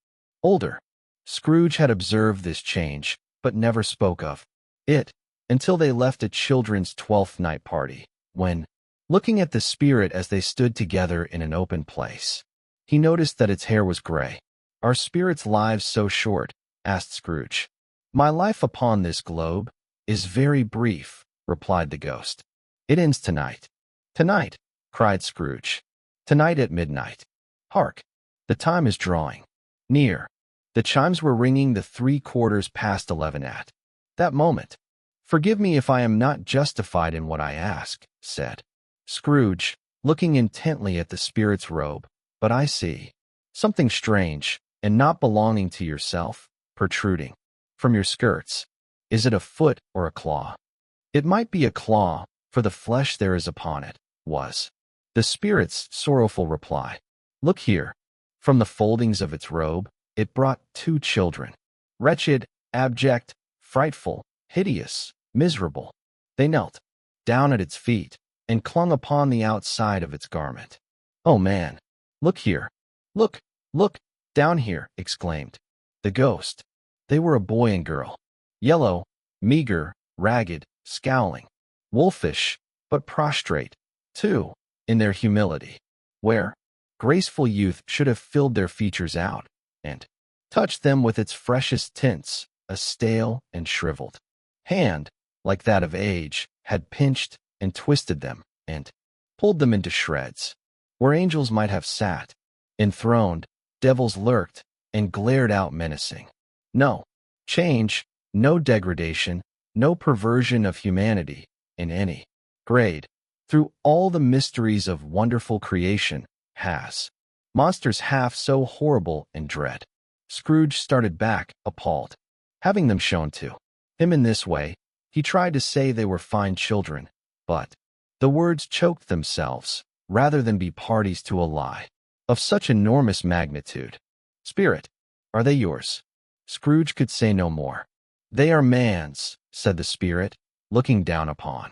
older. Scrooge had observed this change, but never spoke of it until they left a children's 12th night party, when, looking at the spirit as they stood together in an open place, he noticed that its hair was gray. "Are spirits' lives so short?" asked Scrooge. "My life upon this globe is very brief," replied the ghost. "It ends tonight." "Tonight!" cried Scrooge. "Tonight at midnight. Hark! The time is drawing near." The chimes were ringing the 11:15 at that moment. "Forgive me if I am not justified in what I ask," said Scrooge, looking intently at the spirit's robe, "but I see something strange, and not belonging to yourself, protruding from your skirts. Is it a foot or a claw?" "It might be a claw, for the flesh there is upon it," was the spirit's sorrowful reply. "Look here." From the foldings of its robe, it brought 2 children, wretched, abject, frightful, hideous, miserable. They knelt down at its feet and clung upon the outside of its garment. "Oh, man, look here. Look, look, down here," exclaimed the ghost. They were a boy and girl, yellow, meager, ragged, scowling, wolfish, but prostrate, too, in their humility, where graceful youth should have filled their features out and touched them with its freshest tints, a stale and shriveled hand, like that of age, had pinched and twisted them and pulled them into shreds. Where angels might have sat, enthroned, devils lurked and glared out menacing. No change, no degradation, no perversion of humanity in any grade. Through all the mysteries of wonderful creation has monsters half so horrible and dread. Scrooge started back, appalled, having them shown to him in this way. He tried to say they were fine children, but the words choked themselves, rather than be parties to a lie of such enormous magnitude. Spirit, are they yours? Scrooge could say no more. They are man's, said the spirit, looking down upon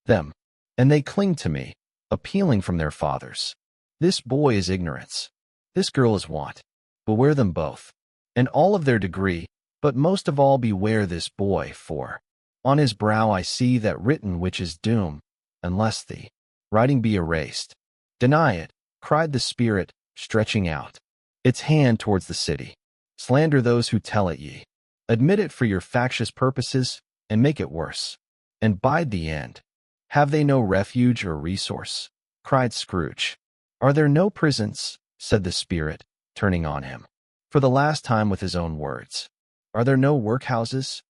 them, and they cling to me, appealing from their fathers. This boy is ignorance. This girl is want. Beware them both, and all of their degree, but most of all beware this boy, for on his brow I see that written which is doom, unless the writing be erased. Deny it, cried the spirit, stretching out its hand towards the city. Slander those who tell it ye. Admit it for your factious purposes, and make it worse, and bide the end. Have they no refuge or resource? Cried Scrooge. Are there no prisons? Said the spirit, turning on him for the last time with his own words. Are there no workhouses?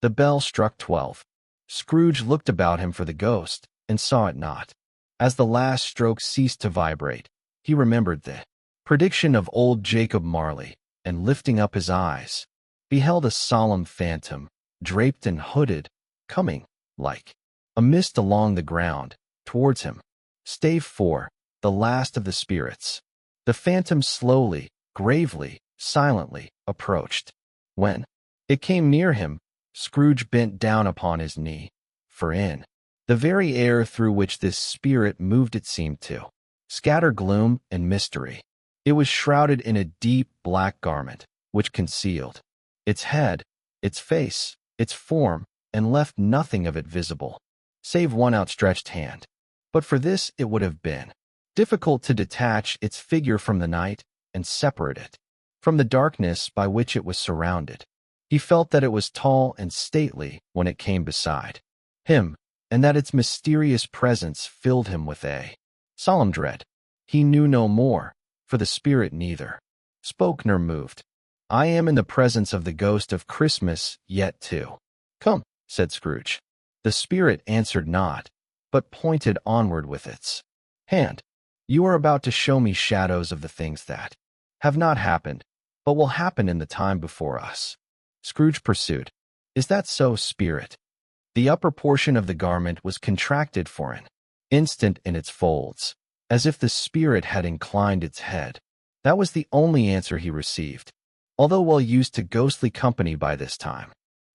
The bell struck 12. Scrooge looked about him for the ghost, and saw it not. As the last stroke ceased to vibrate, he remembered the prediction of old Jacob Marley, and lifting up his eyes, beheld a solemn phantom, draped and hooded, coming, like a mist along the ground, towards him. Stave 4, the last of the spirits. The phantom slowly, gravely, silently approached. When it came near him, Scrooge bent down upon his knee, for in the very air through which this spirit moved it seemed to scatter gloom and mystery. It was shrouded in a deep black garment, which concealed its head, its face, its form, and left nothing of it visible, save one outstretched hand. But for this it would have been difficult to detach its figure from the night and separate it from the darkness by which it was surrounded. He felt that it was tall and stately when it came beside him, and that its mysterious presence filled him with a solemn dread. He knew no more, for the spirit neither spoke nor moved. I am in the presence of the ghost of Christmas yet too. Come, said Scrooge. The spirit answered not, but pointed onward with its hand. You are about to show me shadows of the things that have not happened, but will happen in the time before us. Scrooge pursued. Is that so, spirit? The upper portion of the garment was contracted for an instant in its folds, as if the spirit had inclined its head. That was the only answer he received, although well used to ghostly company by this time.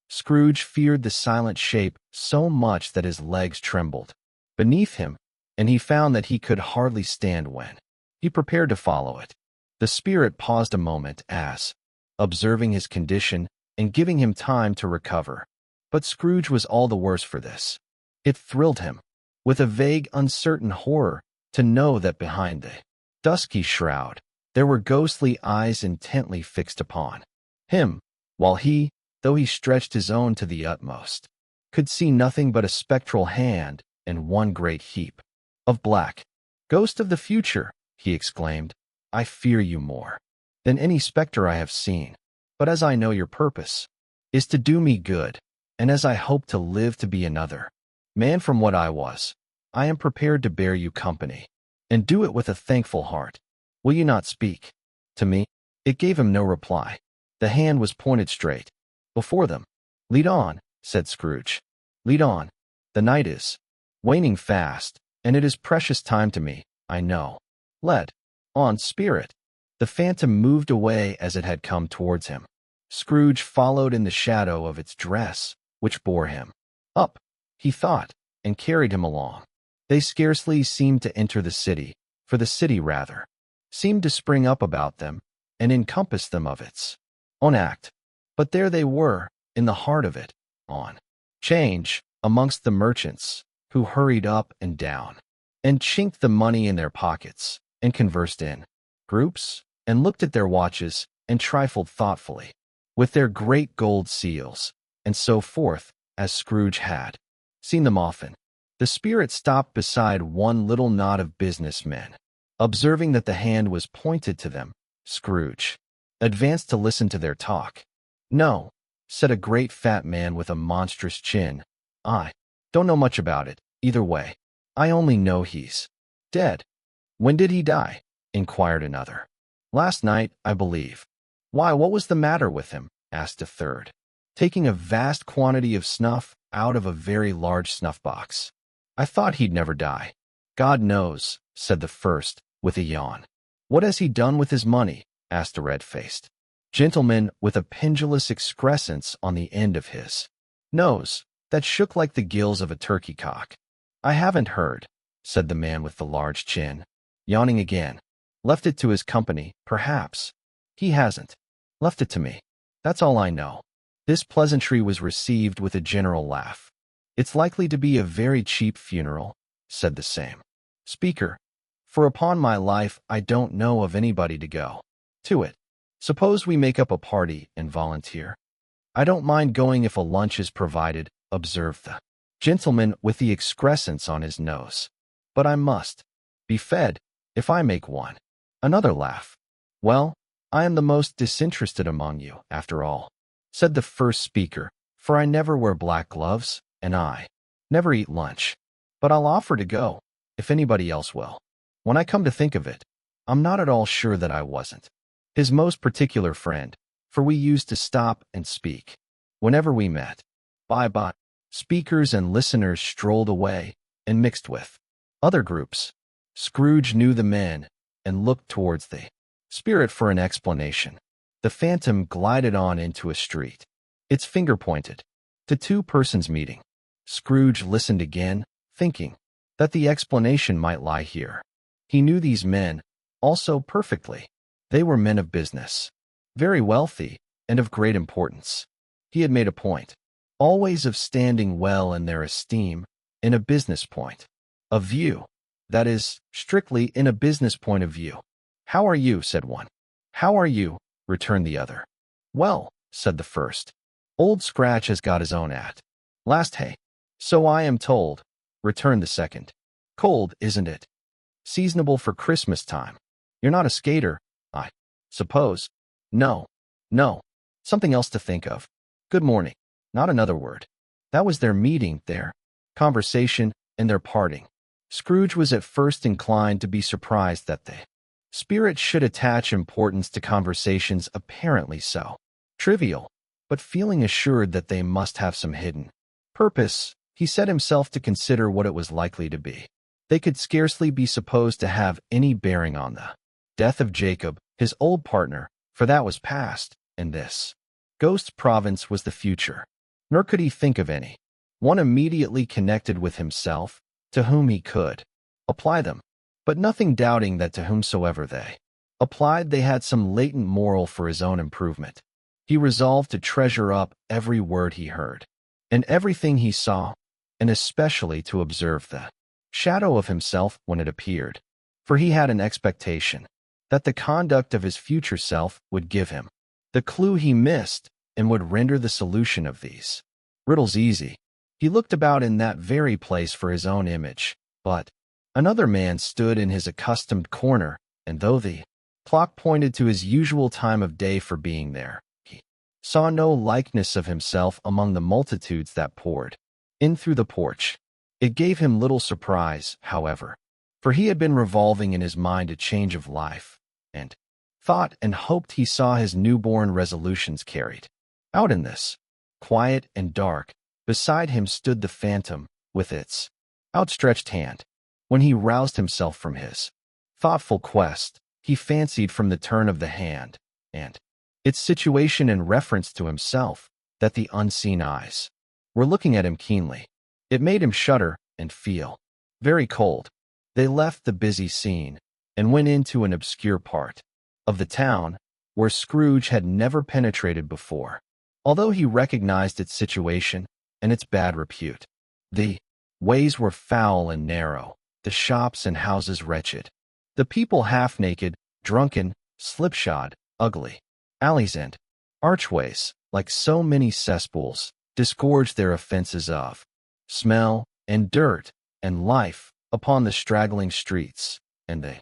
Scrooge feared the silent shape so much that his legs trembled beneath him, and he found that he could hardly stand when he prepared to follow it. The spirit paused a moment as, observing his condition and giving him time to recover. But Scrooge was all the worse for this. It thrilled him, with a vague, uncertain horror, to know that behind the dusky shroud there were ghostly eyes intently fixed upon him, while he, though he stretched his own to the utmost, could see nothing but a spectral hand and one great heap of black. Ghost of the future, he exclaimed, I fear you more than any specter I have seen. But as I know your purpose is to do me good, and as I hope to live to be another man from what I was, I am prepared to bear you company, and do it with a thankful heart. Will you not speak to me? It gave him no reply. The hand was pointed straight before them. Lead on, said Scrooge. Lead on. The night is waning fast, and it is precious time to me, I know. Lead on, spirit. The phantom moved away as it had come towards him. Scrooge followed in the shadow of its dress, which bore him up, he thought, and carried him along. They scarcely seemed to enter the city, for the city rather seemed to spring up about them and encompass them of its own act. But there they were, in the heart of it, on change, amongst the merchants, who hurried up and down and chinked the money in their pockets, and conversed in groups, and looked at their watches, and trifled thoughtfully with their great gold seals, and so forth, as Scrooge had seen them often. The spirit stopped beside one little knot of businessmen. Observing that the hand was pointed to them, Scrooge advanced to listen to their talk. "No," said a great fat man with a monstrous chin. "I don't know much about it, either way. I only know he's dead." "When did he die?" inquired another. "Last night, I believe." "Why, what was the matter with him?" asked a third, taking a vast quantity of snuff out of a very large snuff-box. "I thought he'd never die." "God knows," said the first, with a yawn. "What has he done with his money?" asked a red-faced gentleman with a pendulous excrescence on the end of his nose that shook like the gills of a turkey-cock. "I haven't heard," said the man with the large chin, yawning again. "Left it to his company, perhaps." "He hasn't. Left it to me. That's all I know." This pleasantry was received with a general laugh. "It's likely to be a very cheap funeral," said the same speaker, "for upon my life I don't know of anybody to go to it. Suppose we make up a party and volunteer?" "I don't mind going if a lunch is provided," observed the gentleman with the excrescence on his nose. "But I must be fed if I make one." Another laugh. "Well, I am the most disinterested among you, after all," said the first speaker, "for I never wear black gloves, and I never eat lunch. But I'll offer to go, if anybody else will. When I come to think of it, I'm not at all sure that I wasn't his most particular friend, for we used to stop and speak whenever we met. Bye-bye." Speakers and listeners strolled away and mixed with other groups. Scrooge knew the men and looked towards the spirit for an explanation. The phantom glided on into a street. Its finger pointed to two persons meeting. Scrooge listened again, thinking that the explanation might lie here. He knew these men also perfectly. They were men of business, very wealthy, and of great importance. He had made a point always of standing well in their esteem in a business point of view. That is, strictly in a business point of view. "How are you?" said one. "How are you?" returned the other. "Well," said the first. "Old Scratch has got his own at last, hey?" "So I am told," returned the second. "Cold, isn't it? Seasonable for Christmas time. You're not a skater, I suppose?" "No, no. Something else to think of. Good morning." Not another word. That was their meeting, their conversation, and their parting. Scrooge was at first inclined to be surprised that the spirit should attach importance to conversations apparently so trivial, but feeling assured that they must have some hidden purpose, he set himself to consider what it was likely to be. They could scarcely be supposed to have any bearing on the death of Jacob, his old partner, for that was past, and this ghost province was the future. Nor could he think of any one immediately connected with himself to whom he could apply them, but nothing doubting that to whomsoever they applied they had some latent moral for his own improvement. He resolved to treasure up every word he heard, and everything he saw, and especially to observe the shadow of himself when it appeared, for he had an expectation that the conduct of his future self would give him the clue he missed and would render the solution of these riddles easy. He looked about in that very place for his own image, but another man stood in his accustomed corner, and though the clock pointed to his usual time of day for being there, he saw no likeness of himself among the multitudes that poured in through the porch. It gave him little surprise, however, for he had been revolving in his mind a change of life, and thought and hoped he saw his newborn resolutions carried out in this. Quiet and dark, beside him stood the phantom, with its outstretched hand. When he roused himself from his thoughtful quest, he fancied from the turn of the hand, and its situation in reference to himself, that the unseen eyes were looking at him keenly. It made him shudder and feel very cold. They left the busy scene and went into an obscure part of the town where Scrooge had never penetrated before, although he recognized its situation and its bad repute. The ways were foul and narrow, the shops and houses wretched, the people half-naked, drunken, slipshod, ugly. Alleys and archways, like so many cesspools, disgorged their offenses of smell and dirt and life upon the straggling streets, and the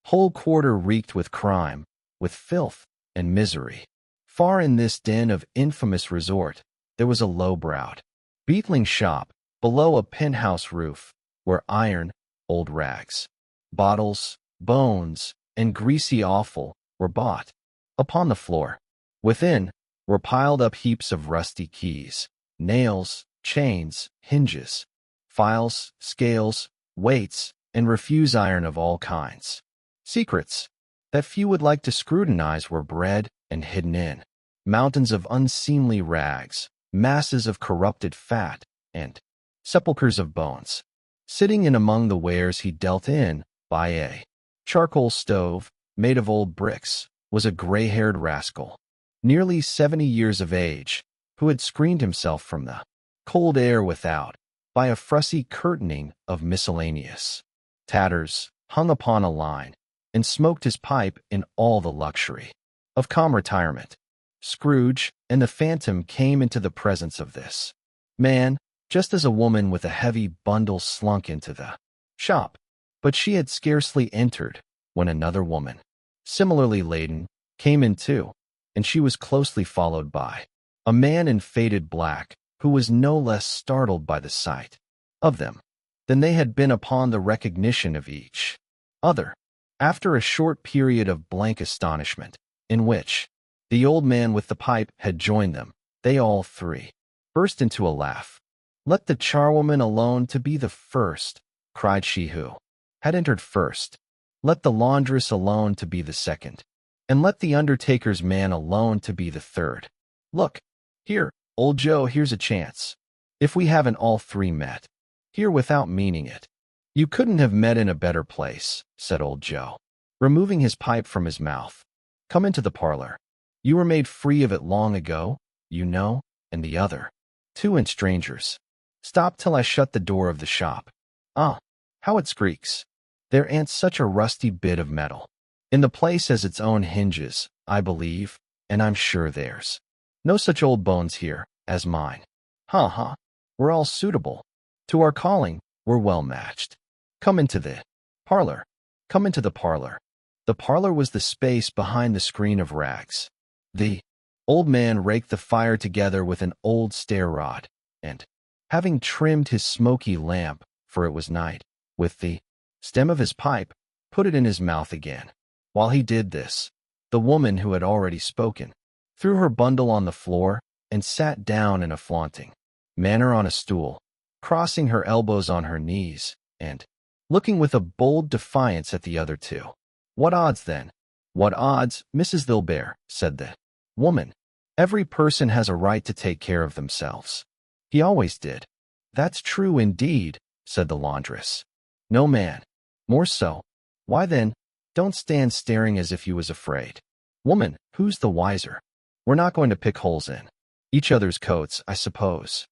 whole quarter reeked with crime, with filth and misery. Far in this den of infamous resort, there was a low-browed, beetling shop below a penthouse roof, where iron, old rags, bottles, bones, and greasy offal were bought. Upon the floor, within, were piled up heaps of rusty keys, nails, chains, hinges, files, scales, weights, and refuse iron of all kinds. Secrets that few would like to scrutinize were bred and hidden in mountains of unseemly rags, masses of corrupted fat, and sepulchres of bones. Sitting in among the wares he dealt in by a charcoal stove made of old bricks was a gray-haired rascal, nearly 70 years of age, who had screened himself from the cold air without by a fussy curtaining of miscellaneous tatters hung upon a line, and smoked his pipe in all the luxury of calm retirement. Scrooge and the phantom came into the presence of this man, just as a woman with a heavy bundle slunk into the shop. But she had scarcely entered when another woman, similarly laden, came in too, and she was closely followed by a man in faded black, who was no less startled by the sight of them than they had been upon the recognition of each other. After a short period of blank astonishment, in which the old man with the pipe had joined them, they all three burst into a laugh. "Let the charwoman alone to be the first," cried she who had entered first. "Let the laundress alone to be the second, and let the undertaker's man alone to be the third. Look, here, old Joe, here's a chance. If we haven't all three met here without meaning it." "You couldn't have met in a better place," said old Joe, removing his pipe from his mouth. "Come into the parlor. You were made free of it long ago, you know, and the other two and strangers. Stop till I shut the door of the shop. Ah, how it squeaks. There ain't such a rusty bit of metal in the place as its own hinges, I believe, and I'm sure there's no such old bones here as mine. Ha! We're all suitable to our calling. We're well matched. Come into the parlor. Come into the parlor." The parlor was the space behind the screen of rags. The old man raked the fire together with an old stair rod, and, having trimmed his smoky lamp, for it was night, with the stem of his pipe, put it in his mouth again. While he did this, the woman who had already spoken threw her bundle on the floor and sat down in a flaunting manner on a stool, crossing her elbows on her knees, and looking with a bold defiance at the other two. "What odds, then? What odds, Mrs. Dilbear?" said the woman. "Every person has a right to take care of themselves. He always did." "That's true indeed," said the laundress. "No man more so. Why then, don't stand staring as if you was afraid. Woman, who's the wiser? We're not going to pick holes in each other's coats, I suppose."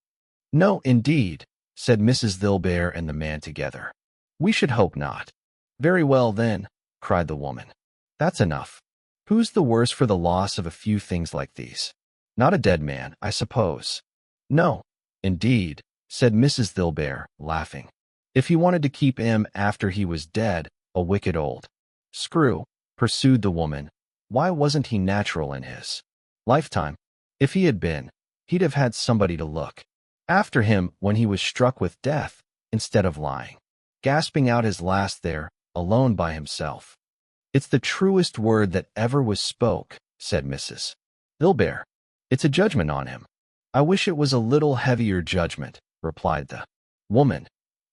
"No, indeed," said Mrs. Dilbear and the man together. "We should hope not." "Very well, then," cried the woman. "That's enough. Who's the worse for the loss of a few things like these? Not a dead man, I suppose." "No, indeed," said Mrs. Dilbear, laughing. "If he wanted to keep him after he was dead, a wicked old screw," pursued the woman, "why wasn't he natural in his lifetime? If he had been, he'd have had somebody to look after him when he was struck with death, instead of lying, gasping out his last there, alone by himself." "It's the truest word that ever was spoke," said Mrs. Dilbear. "It's a judgment on him." "I wish it was a little heavier judgment," replied the woman.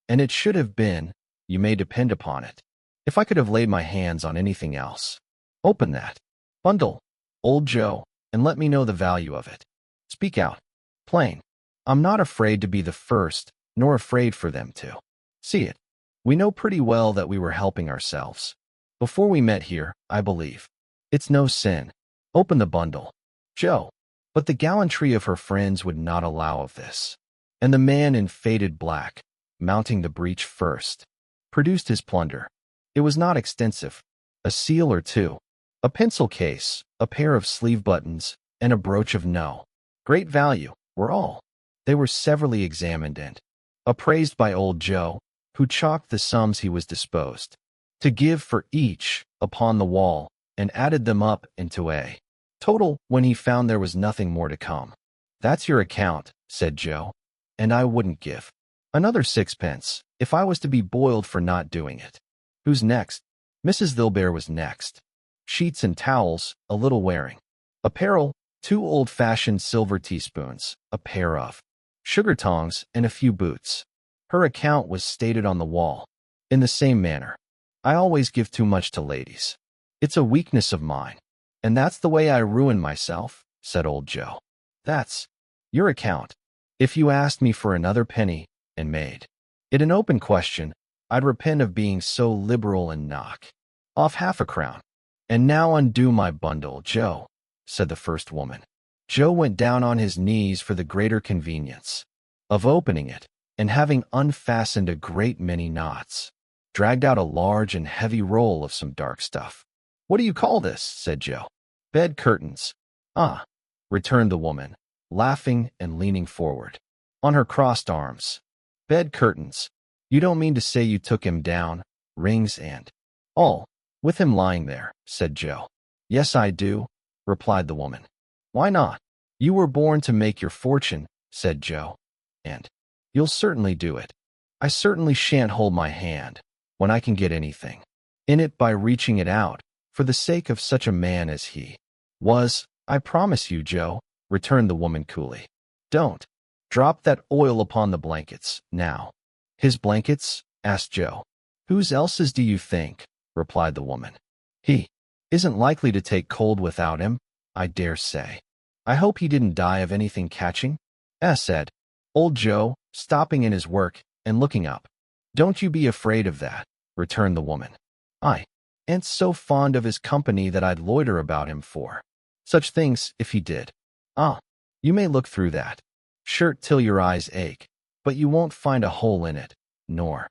"And it should have been, you may depend upon it. If I could have laid my hands on anything else. Open that bundle, old Joe, and let me know the value of it. Speak out, plain. I'm not afraid to be the first, nor afraid for them to see it. We know pretty well that we were helping ourselves before we met here, I believe. It's no sin. Open the bundle, Joe." But the gallantry of her friends would not allow of this, and the man in faded black, mounting the breach first, produced his plunder. It was not extensive. A seal or two, a pencil case, a pair of sleeve buttons, and a brooch of no great value were all. They were severally examined and appraised by old Joe, who chalked the sums he was disposed to give for each upon the wall and added them up into a total when he found there was nothing more to come. "That's your account," said Joe, "and I wouldn't give another 6 pence if I was to be boiled for not doing it." "Who's next?" Mrs. Vilbert was next. Sheets and towels, a little wearing apparel, 2 old-fashioned silver teaspoons, a pair of sugar tongs, and a few boots. Her account was stated on the wall. In the same manner, "I always give too much to ladies. It's a weakness of mine, and that's the way I ruin myself," said old Joe. "That's your account. If you asked me for another penny and made it an open question, I'd repent of being so liberal and knock off half a crown. And now undo my bundle, Joe," said the first woman. Joe went down on his knees for the greater convenience of opening it, and having unfastened a great many knots, dragged out a large and heavy roll of some dark stuff. "What do you call this?" said Joe. "Bed curtains." "Ah," returned the woman, laughing and leaning forward on her crossed arms. "Bed curtains. You don't mean to say you took him down, rings and all, with him lying there," said Joe. "Yes, I do," replied the woman. "Why not? You were born to make your fortune," said Joe, "and you'll certainly do it. I certainly shan't hold my hand when I can get anything in it by reaching it out for the sake of such a man as he was. I promise you, Joe," returned the woman coolly. "Don't drop that oil upon the blankets, now." "His blankets?" asked Joe. "Whose else's do you think?" replied the woman. "He isn't likely to take cold without him, I dare say. I hope he didn't die of anything catching," said old Joe, stopping in his work and looking up. "Don't you be afraid of that," returned the woman. "I ain't so fond of his company that I'd loiter about him for such things if he did. Ah, you may look through that shirt till your eyes ache, but you won't find a hole in it, nor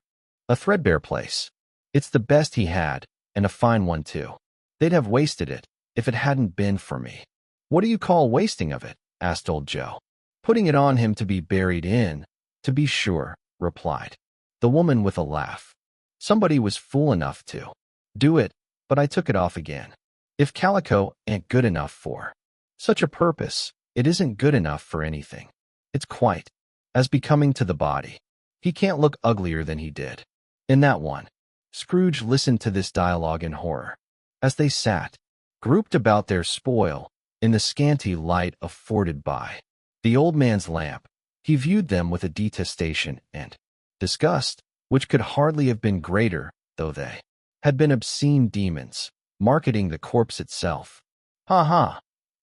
a threadbare place. It's the best he had, and a fine one too. They'd have wasted it if it hadn't been for me." "What do you call wasting of it?" asked old Joe. "Putting it on him to be buried in, to be sure," replied the woman with a laugh. "Somebody was fool enough to do it, but I took it off again. If calico ain't good enough for such a purpose, it isn't good enough for anything. It's quite as becoming to the body. He can't look uglier than he did in that one." Scrooge listened to this dialogue in horror. As they sat, grouped about their spoil, in the scanty light afforded by the old man's lamp, he viewed them with a detestation and disgust which could hardly have been greater, though they had been obscene demons, marketing the corpse itself. "Ha ha!"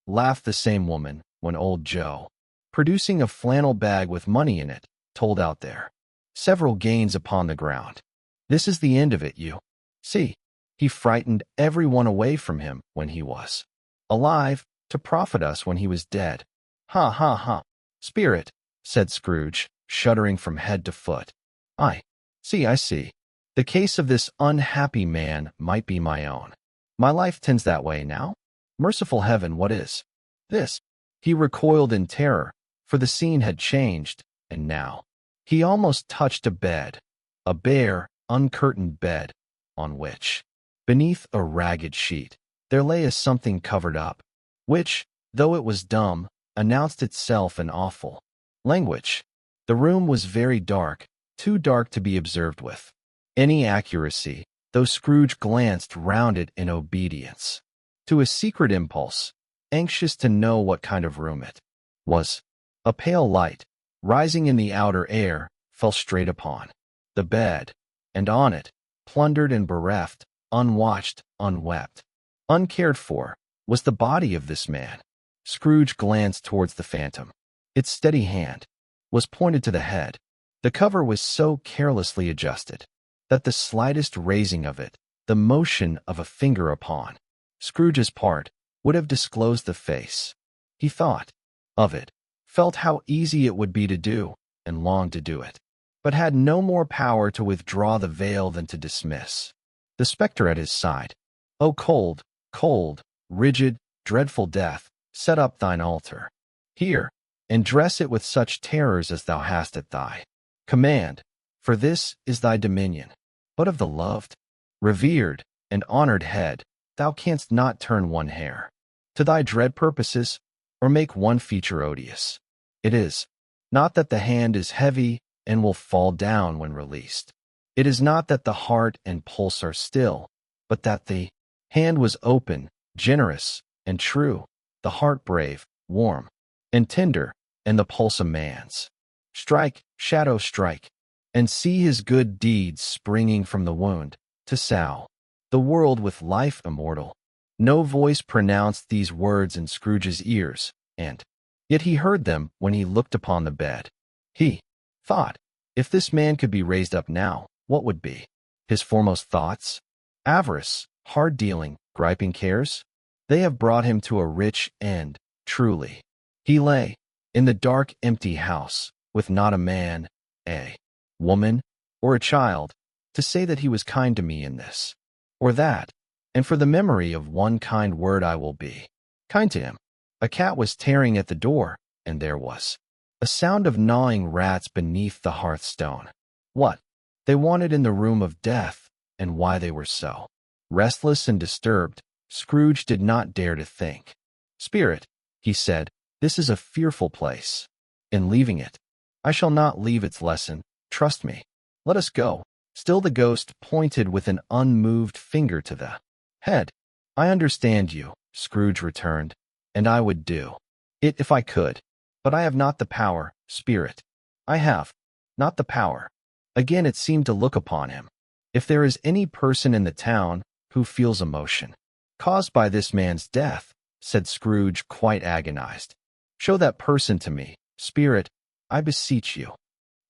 laughed the same woman, when old Joe, producing a flannel bag with money in it, told out their several gains upon the ground. "This is the end of it, you see. He frightened everyone away from him when he was alive, to profit us when he was dead. Ha ha ha!" "Spirit," said Scrooge, shuddering from head to foot. I see. The case of this unhappy man might be my own. My life tends that way now. Merciful heaven, what is this?" He recoiled in terror, for the scene had changed, and now he almost touched a bed, a bare, uncurtained bed, on which, beneath a ragged sheet, there lay a something covered up, which, though it was dumb, announced itself in awful language. The room was very dark, too dark to be observed with any accuracy, though Scrooge glanced round it in obedience to a secret impulse, anxious to know what kind of room it was. A pale light, rising in the outer air, fell straight upon the bed, and on it, plundered and bereft, unwatched, unwept, uncared for, was the body of this man. Scrooge glanced towards the phantom. Its steady hand was pointed to the head. The cover was so carelessly adjusted that the slightest raising of it, the motion of a finger upon Scrooge's part, would have disclosed the face. He thought of it, felt how easy it would be to do, and longed to do it. but had no more power to withdraw the veil than to dismiss. The spectre at his side. O cold, cold, rigid, dreadful death, set up thine altar here, and dress it with such terrors as thou hast at thy command, for this is thy dominion. But of the loved, revered, and honored head, thou canst not turn one hair to thy dread purposes, or make one feature odious. It is not that the hand is heavy and will fall down when released. It is not that the heart and pulse are still, but that the hand was open, generous, and true, the heart brave, warm, and tender, and the pulse a man's. Strike, shadow, strike, and see his good deeds springing from the wound, to sow the world with life immortal. No voice pronounced these words in Scrooge's ears, and yet he heard them when he looked upon the bed. He thought, if this man could be raised up now, what would be his foremost thoughts? Avarice, hard dealing, griping cares? They have brought him to a rich end, truly. He lay in the dark, empty house, with not a man, a woman, or a child, to say that he was kind to me in this or that, and for the memory of one kind word I will be kind to him. A cat was tearing at the door, and there was a sound of gnawing rats beneath the hearthstone. What they wanted in the room of death, and why they were so restless and disturbed, Scrooge did not dare to think. Spirit, he said, this is a fearful place. In leaving it, I shall not leave its lesson, trust me. Let us go. Still the ghost pointed with an unmoved finger to the head. I understand you, Scrooge returned, and I would do it if I could. But I have not the power, Spirit. I have not the power. Again it seemed to look upon him. If there is any person in the town who feels emotion caused by this man's death, said Scrooge, quite agonized, show that person to me, Spirit, I beseech you.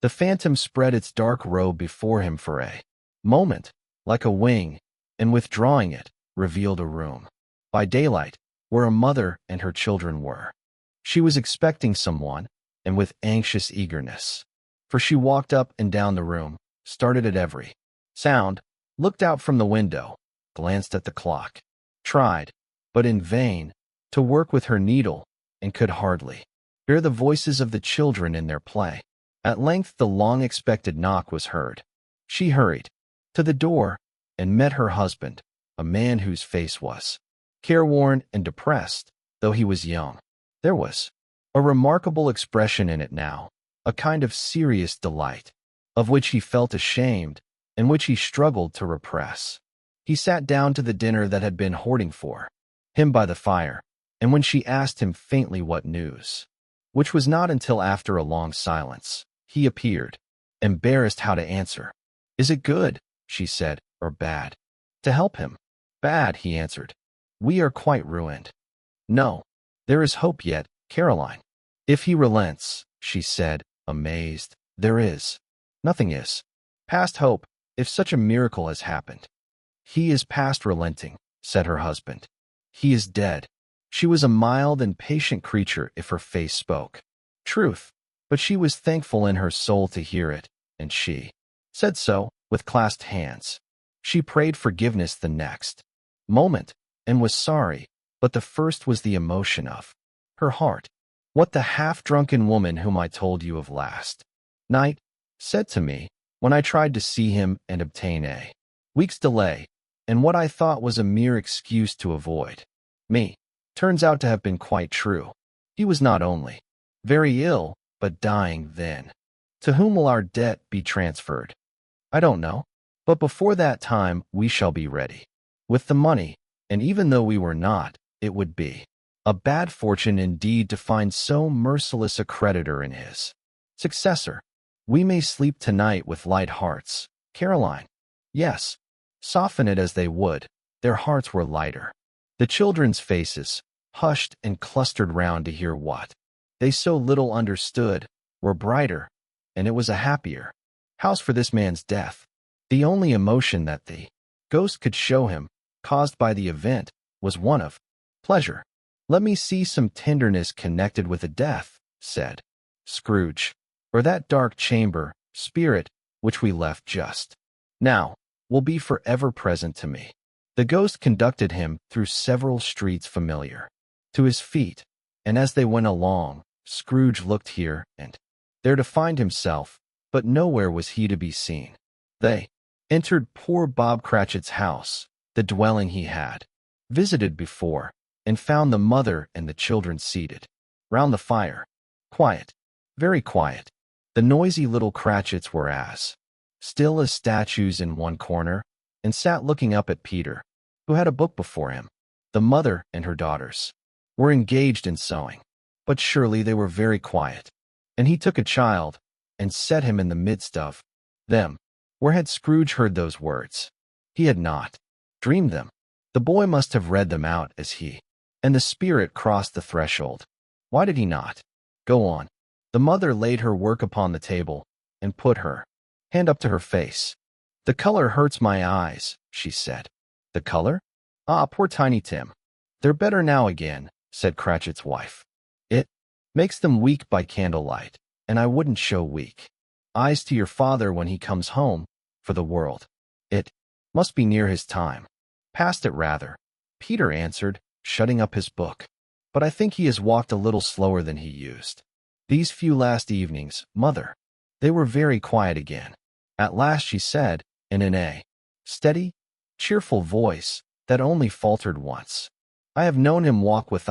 The phantom spread its dark robe before him for a moment, like a wing, and withdrawing it, revealed a room by daylight, where a mother and her children were. She was expecting someone, and with anxious eagerness, for she walked up and down the room, started at every sound, looked out from the window, glanced at the clock, tried, but in vain, to work with her needle, and could hardly hear the voices of the children in their play. At length the long-expected knock was heard. She hurried to the door, and met her husband, a man whose face was careworn and depressed, though he was young. There was a remarkable expression in it now, a kind of serious delight, of which he felt ashamed, and which he struggled to repress. He sat down to the dinner that had been hoarding for him by the fire, and when she asked him faintly what news, which was not until after a long silence, he appeared, embarrassed how to answer. Is it good, she said, or bad? To help him. Bad, he answered. We are quite ruined. No, there is hope yet, Caroline. If he relents, she said, amazed, there is. Nothing is past hope, if such a miracle has happened. He is past relenting, said her husband. He is dead. She was a mild and patient creature if her face spoke truth, but she was thankful in her soul to hear it, and she said so, with clasped hands. She prayed forgiveness the next moment, and was sorry, but the first was the emotion of her heart. What the half-drunken woman whom I told you of last night said to me when I tried to see him and obtain a week's delay, and what I thought was a mere excuse to avoid me, turns out to have been quite true. He was not only very ill, but dying then. To whom will our debt be transferred? I don't know, but before that time we shall be ready with the money, and even though we were not, it would be a bad fortune indeed to find so merciless a creditor in his successor. We may sleep tonight with light hearts, Caroline. Yes, soften it as they would, their hearts were lighter. The children's faces, hushed and clustered round to hear what they so little understood, were brighter, and it was a happier house for this man's death. The only emotion that the ghost could show him, caused by the event, was one of pleasure. Let me see some tenderness connected with a death, said Scrooge, or that dark chamber, spirit, which we left just now, will be forever present to me. The ghost conducted him through several streets familiar to his feet, and as they went along, Scrooge looked here and there to find himself, but nowhere was he to be seen. They entered poor Bob Cratchit's house, the dwelling he had visited before, and found the mother and the children seated round the fire. Quiet, very quiet. The noisy little Cratchits were as still as statues in one corner, and sat looking up at Peter, who had a book before him. The mother and her daughters were engaged in sewing, but surely they were very quiet. And he took a child, and set him in the midst of them. Where had Scrooge heard those words? He had not dreamed them. The boy must have read them out as he and the spirit crossed the threshold. Why did he not go on? The mother laid her work upon the table, and put her hand up to her face. "The color hurts my eyes," she said. "The color? Ah, poor Tiny Tim." "They're better now again," said Cratchit's wife. "It makes them weak by candlelight, and I wouldn't show weak eyes to your father when he comes home, for the world. It must be near his time. Past it, rather," Peter answered, shutting up his book. "But I think he has walked a little slower than he used these few last evenings, mother." They were very quiet again. At last she said, and in a steady, cheerful voice that only faltered once, "I have known him walk with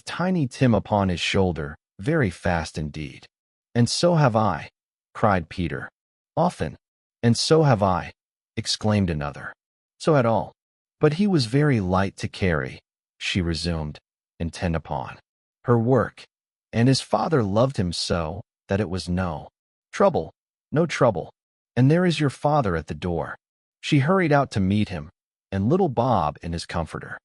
Tiny Tim upon his shoulder, very fast indeed." "And so have I," cried Peter. "Often." "And so have I," exclaimed another. "So had all. But he was very light to carry," she resumed, intent upon her work. "And his father loved him so that it was no trouble. And there is your father at the door." She hurried out to meet him, and little Bob in his comforter.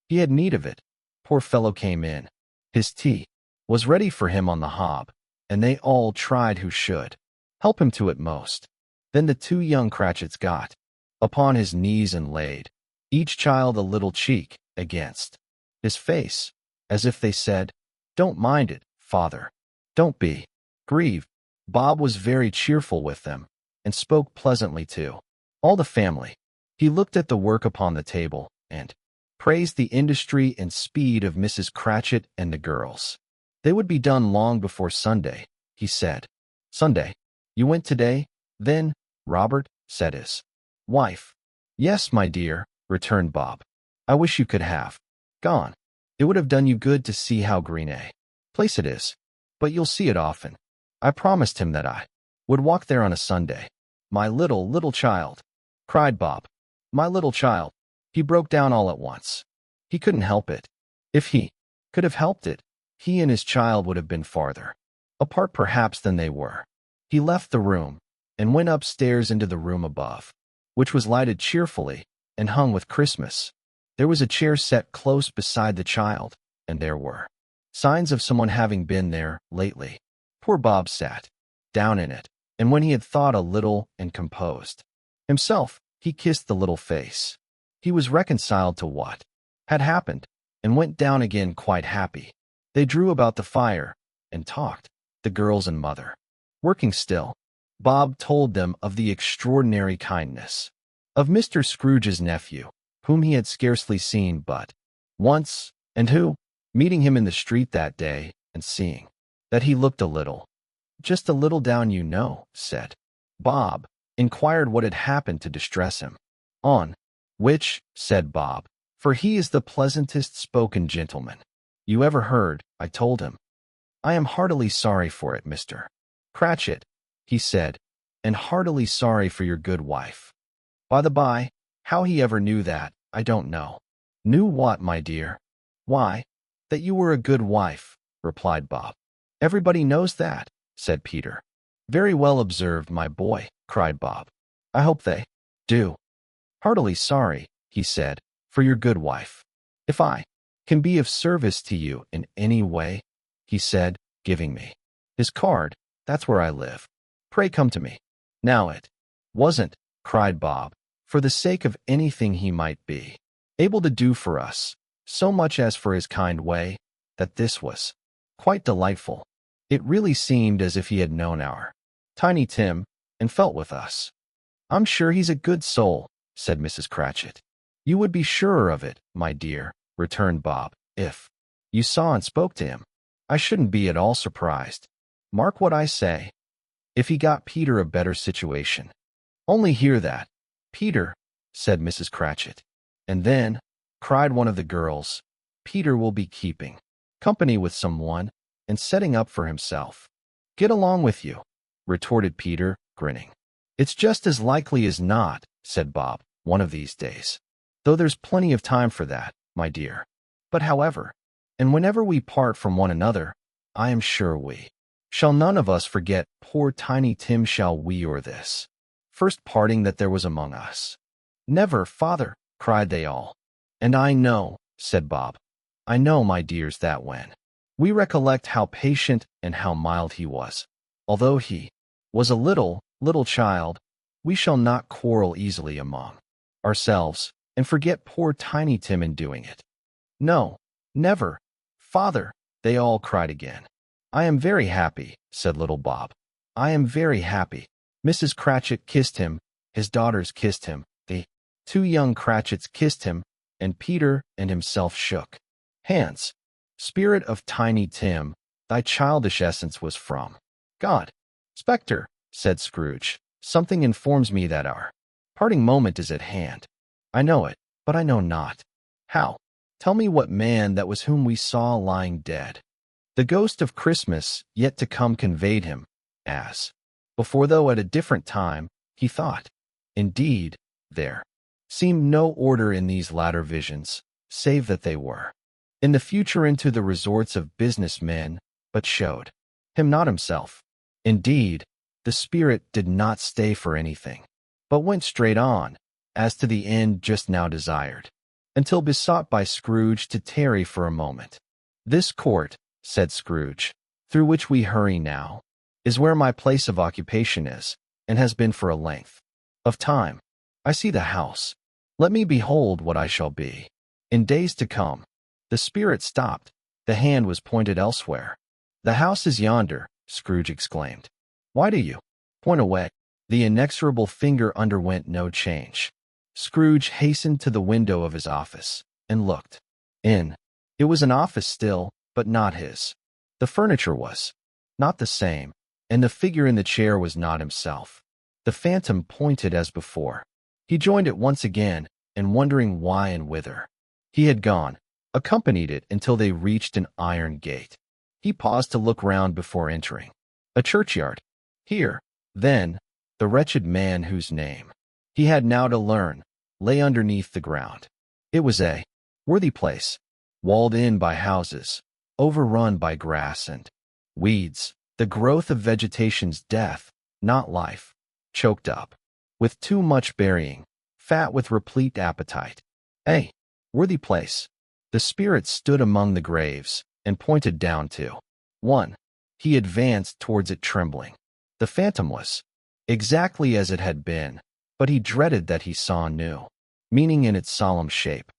He had need of it. Poor fellow came in. His tea was ready for him on the hob, and they all tried who should help him to it most. Then the two young Cratchits got upon his knees and laid each child a little cheek against his face, as if they said, "Don't mind it, father. Don't be grieved." Bob was very cheerful with them, and spoke pleasantly to all the family. He looked at the work upon the table, and praised the industry and speed of Mrs. Cratchit and the girls. They would be done long before Sunday, he said. "Sunday? You went today, then, Robert?" said his wife. "Yes, my dear," returned Bob. "I wish you could have gone. It would have done you good to see how green a place it is. But you'll see it often. I promised him that I would walk there on a Sunday." "My little child," cried Bob. "My little child." He broke down all at once. He couldn't help it. If he could have helped it, he and his child would have been farther apart perhaps than they were. He left the room, and went upstairs into the room above, which was lighted cheerfully, and hung with Christmas. There was a chair set close beside the child, and there were signs of someone having been there lately. Poor Bob sat down in it, and when he had thought a little and composed himself, he kissed the little face. He was reconciled to what had happened, and went down again quite happy. They drew about the fire, and talked, the girls and mother working still. Bob told them of the extraordinary kindness of Mr. Scrooge's nephew, whom he had scarcely seen but once, and who, meeting him in the street that day, and seeing that he looked a little, just a little down, you know, said, Bob, inquired what had happened to distress him. On which, said Bob, for he is the pleasantest spoken gentleman you ever heard, I told him, I am heartily sorry for it, Mr. Cratchit, he said, and heartily sorry for your good wife. By the by, how he ever knew that, I don't know. Knew what, my dear? Why, that you were a good wife, replied Bob. Everybody knows that, said Peter. Very well observed, my boy, cried Bob. I hope they do. Heartily sorry, he said, for your good wife. If I can be of service to you in any way, he said, giving me his card, that's where I live. Pray come to me. Now it wasn't, cried Bob, for the sake of anything he might be able to do for us, so much as for his kind way, that this was quite delightful. It really seemed as if he had known our Tiny Tim, and felt with us. I'm sure he's a good soul, said Mrs. Cratchit. You would be surer of it, my dear, returned Bob, if you saw and spoke to him. I shouldn't be at all surprised. Mark what I say. If he got Peter a better situation. Only hear that. Peter, said Mrs. Cratchit. And then, cried one of the girls, Peter will be keeping company with someone and setting up for himself. Get along with you, retorted Peter, grinning. It's just as likely as not, said Bob, one of these days. Though there's plenty of time for that, my dear. But however, and whenever we part from one another, I am sure we shall none of us forget poor Tiny Tim, shall we, or this first parting that there was among us. Never, father, cried they all. And I know, said Bob, I know, my dears, that when we recollect how patient and how mild he was, although he was a little child, we shall not quarrel easily among ourselves, and forget poor Tiny Tim in doing it. No, never, father, they all cried again. I am very happy, said little Bob. I am very happy. Mrs. Cratchit kissed him, his daughters kissed him, the two young Cratchits kissed him, and Peter and himself shook hands. Spirit of Tiny Tim, thy childish essence was from God. Spectre, said Scrooge, something informs me that our parting moment is at hand. I know it, but I know not how. Tell me what man that was whom we saw lying dead. The ghost of Christmas yet to come conveyed him, as before, though at a different time, he thought. Indeed, there seemed no order in these latter visions, save that they were in the future into the resorts of business men, but showed him not himself. Indeed, the spirit did not stay for anything, but went straight on, as to the end just now desired, until besought by Scrooge to tarry for a moment. This court, said Scrooge, through which we hurry now, is where my place of occupation is, and has been for a length of time. I see the house. Let me behold what I shall be in days to come. The spirit stopped. The hand was pointed elsewhere. The house is yonder, Scrooge exclaimed. Why do you point away? The inexorable finger underwent no change. Scrooge hastened to the window of his office and looked in. It was an office still, but not his. The furniture was not the same, and the figure in the chair was not himself. The phantom pointed as before. He joined it once again, and wondering why and whither he had gone, accompanied it until they reached an iron gate. He paused to look round before entering. A churchyard. Here, then, the wretched man whose name he had now to learn lay underneath the ground. It was a worthy place, walled in by houses, overrun by grass and weeds, the growth of vegetation's death, not life, choked up with too much burying, fat with replete appetite. A worthy place. The spirit stood among the graves and pointed down to one. He advanced towards it trembling. The phantom was exactly as it had been, but he dreaded that he saw new meaning in its solemn shape.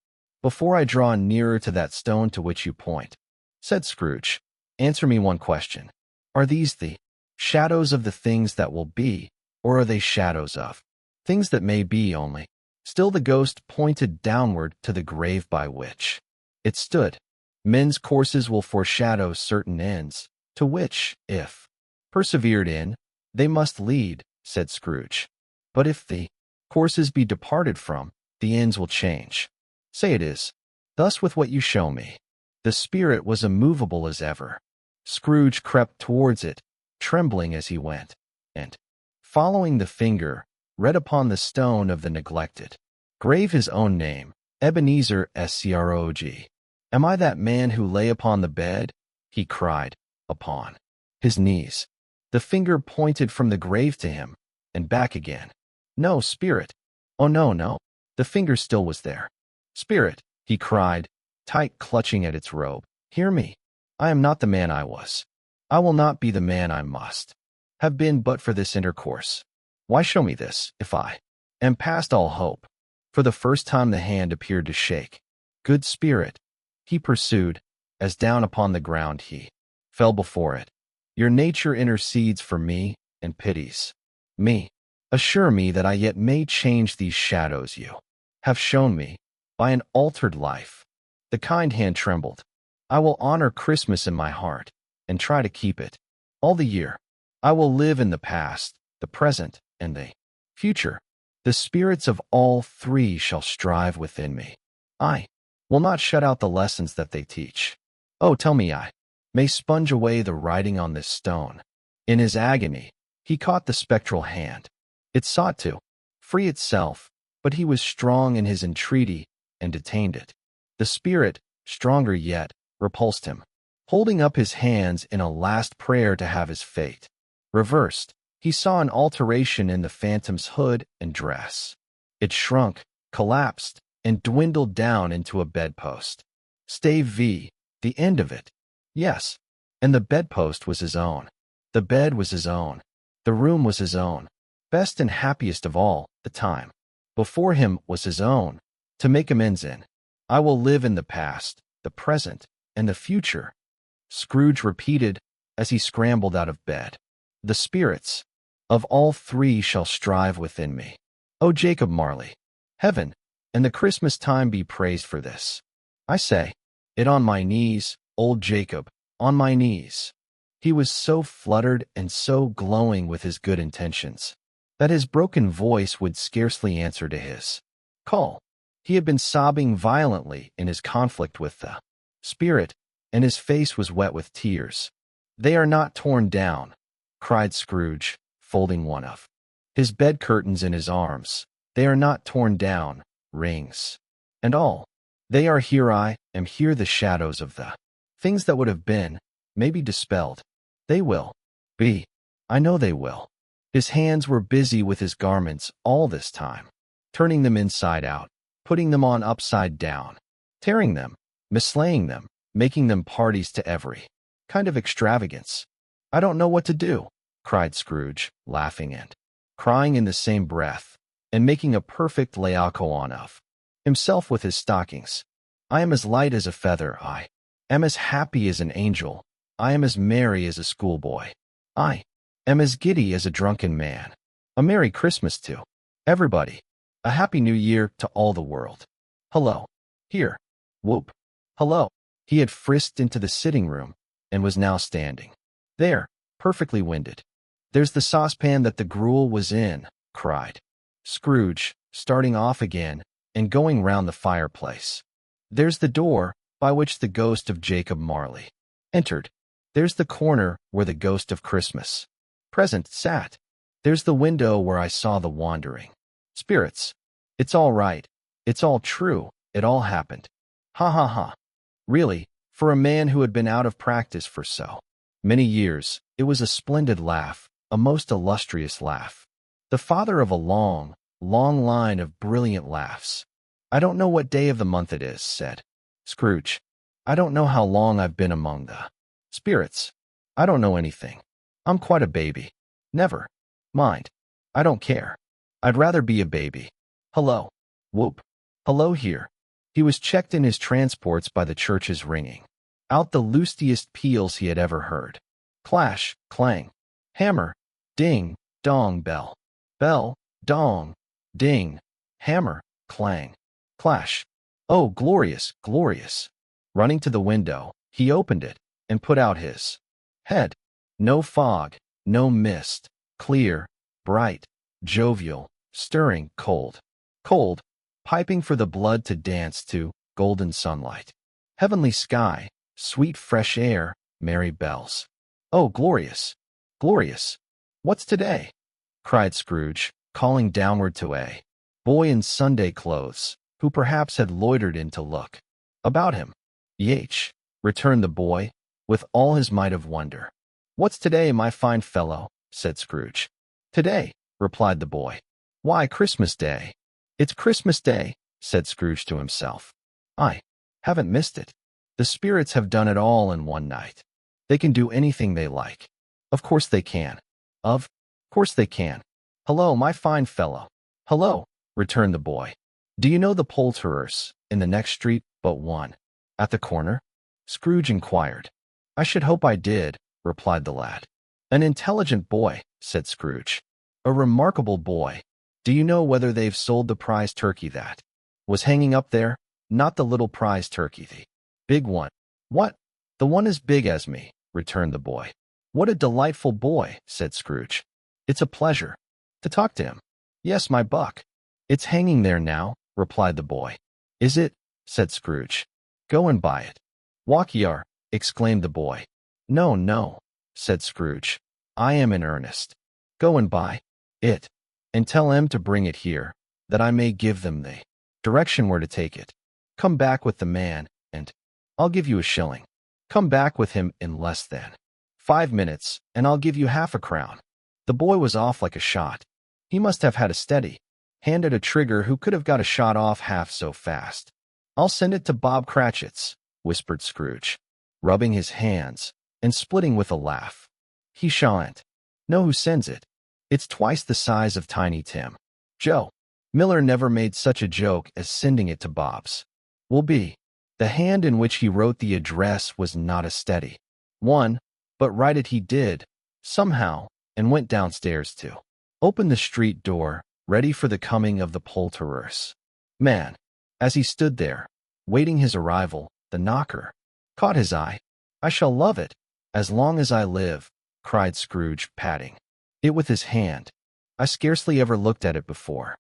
Before I draw nearer to that stone to which you point, said Scrooge, answer me one question. Are these the shadows of the things that will be, or are they shadows of things that may be only? Still the ghost pointed downward to the grave by which it stood. Men's courses will foreshadow certain ends, to which, if persevered in, they must lead, said Scrooge. But if the courses be departed from, the ends will change. Say it is. Thus with what you show me. The spirit was immovable as ever. Scrooge crept towards it, trembling as he went, and, following the finger, read upon the stone of the neglected grave his own name, Ebenezer Scrooge. Am I that man who lay upon the bed? He cried, upon his knees. The finger pointed from the grave to him, and back again. No, spirit. Oh, no, no. The finger still was there. Spirit, he cried, tight clutching at its robe. Hear me. I am not the man I was. I will not be the man I must have been but for this intercourse. Why show me this, if I am past all hope? For the first time the hand appeared to shake. Good spirit, he pursued, as down upon the ground he fell before it. Your nature intercedes for me, and pities me. Assure me that I yet may change these shadows you have shown me by an altered life. The kind hand trembled. I will honor Christmas in my heart and try to keep it all the year. I will live in the past, the present, and the future. The spirits of all three shall strive within me. I will not shut out the lessons that they teach. Oh, tell me I may sponge away the writing on this stone. In his agony, he caught the spectral hand. It sought to free itself, but he was strong in his entreaty and detained it. The spirit, stronger yet, repulsed him, holding up his hands in a last prayer to have his fate reversed. He saw an alteration in the phantom's hood and dress. It shrunk, collapsed, and dwindled down into a bedpost. Stave V, the end of it. Yes, and the bedpost was his own. The bed was his own. The room was his own. Best and happiest of all, the time before him was his own, to make amends in. I will live in the past, the present, and the future, Scrooge repeated as he scrambled out of bed. The spirits of all three shall strive within me. O Jacob Marley, heaven and the Christmas time be praised for this. I say it on my knees, old Jacob, on my knees. He was so fluttered and so glowing with his good intentions that his broken voice would scarcely answer to his call. He had been sobbing violently in his conflict with the spirit, and his face was wet with tears. They are not torn down, cried Scrooge, folding one of his bed curtains in his arms. They are not torn down, rings and all. They are here. I am here. The shadows of the things that would have been may be dispelled. They will be. I know they will. His hands were busy with his garments all this time, turning them inside out, putting them on upside down, tearing them, mislaying them, making them parties to every kind of extravagance. I don't know what to do, cried Scrooge, laughing and crying in the same breath, and making a perfect Laocoon of himself with his stockings. I am as light as a feather. I am as happy as an angel. I am as merry as a schoolboy. I am as giddy as a drunken man. A Merry Christmas to everybody. A Happy New Year to all the world. Hello. Here. Whoop. Hello. He had frisked into the sitting room and was now standing there, perfectly winded. There's the saucepan that the gruel was in, cried Scrooge, starting off again and going round the fireplace. There's the door by which the ghost of Jacob Marley entered. There's the corner where the ghost of Christmas present sat. There's the window where I saw the wandering spirits. It's all right. It's all true. It all happened. Ha ha ha. Really, for a man who had been out of practice for so many years, it was a splendid laugh, a most illustrious laugh. The father of a long, long line of brilliant laughs. I don't know what day of the month it is, said Scrooge. I don't know how long I've been among the spirits. I don't know anything. I'm quite a baby. Never mind. I don't care. I'd rather be a baby. Hello. Whoop. Hello here. He was checked in his transports by the church's ringing out the lustiest peals he had ever heard. Clash, clang, hammer, ding, dong, bell. Bell, dong, ding, hammer, clang, clash. Oh, glorious, glorious. Running to the window, he opened it and put out his head. No fog, no mist, clear, bright, jovial, stirring, cold, cold, piping for the blood to dance to, golden sunlight, heavenly sky, sweet fresh air, merry bells. Oh, glorious, glorious. What's today? Cried Scrooge, calling downward to a boy in Sunday clothes, who perhaps had loitered in to look about him. Yach, returned the boy, with all his might of wonder. What's today, my fine fellow? Said Scrooge. Today, replied the boy. Why, Christmas Day. It's Christmas Day, said Scrooge to himself. I haven't missed it. The spirits have done it all in one night. They can do anything they like. Of course they can. Of course they can. Hello, my fine fellow. Hello, returned the boy. Do you know the poulterers in the next street but one, at the corner? Scrooge inquired. I should hope I did, replied the lad. An intelligent boy, said Scrooge. A remarkable boy. Do you know whether they've sold the prize turkey that was hanging up there? Not the little prize turkey, the big one. What? The one as big as me, returned the boy. What a delightful boy, said Scrooge. It's a pleasure to talk to him. Yes, my buck. It's hanging there now, replied the boy. Is it? Said Scrooge. Go and buy it. Walk ye are, exclaimed the boy. No, no, said Scrooge. I am in earnest. Go and buy it, and tell him to bring it here, that I may give them the direction where to take it. Come back with the man, and I'll give you a shilling. Come back with him in less than 5 minutes, and I'll give you half a crown. The boy was off like a shot. He must have had a steady hand at a trigger who could have got a shot off half so fast. I'll send it to Bob Cratchit's, whispered Scrooge, rubbing his hands and splitting with a laugh. He shan't know who sends it. It's twice the size of Tiny Tim. Joe Miller never made such a joke as sending it to Bob's. Will be. The hand in which he wrote the address was not a steady one, but write it he did, somehow, and went downstairs to open the street door, ready for the coming of the poulterer's man. As he stood there, waiting his arrival, the knocker caught his eye. I shall love it, as long as I live, cried Scrooge, patting it with his hand. I scarcely ever looked at it before.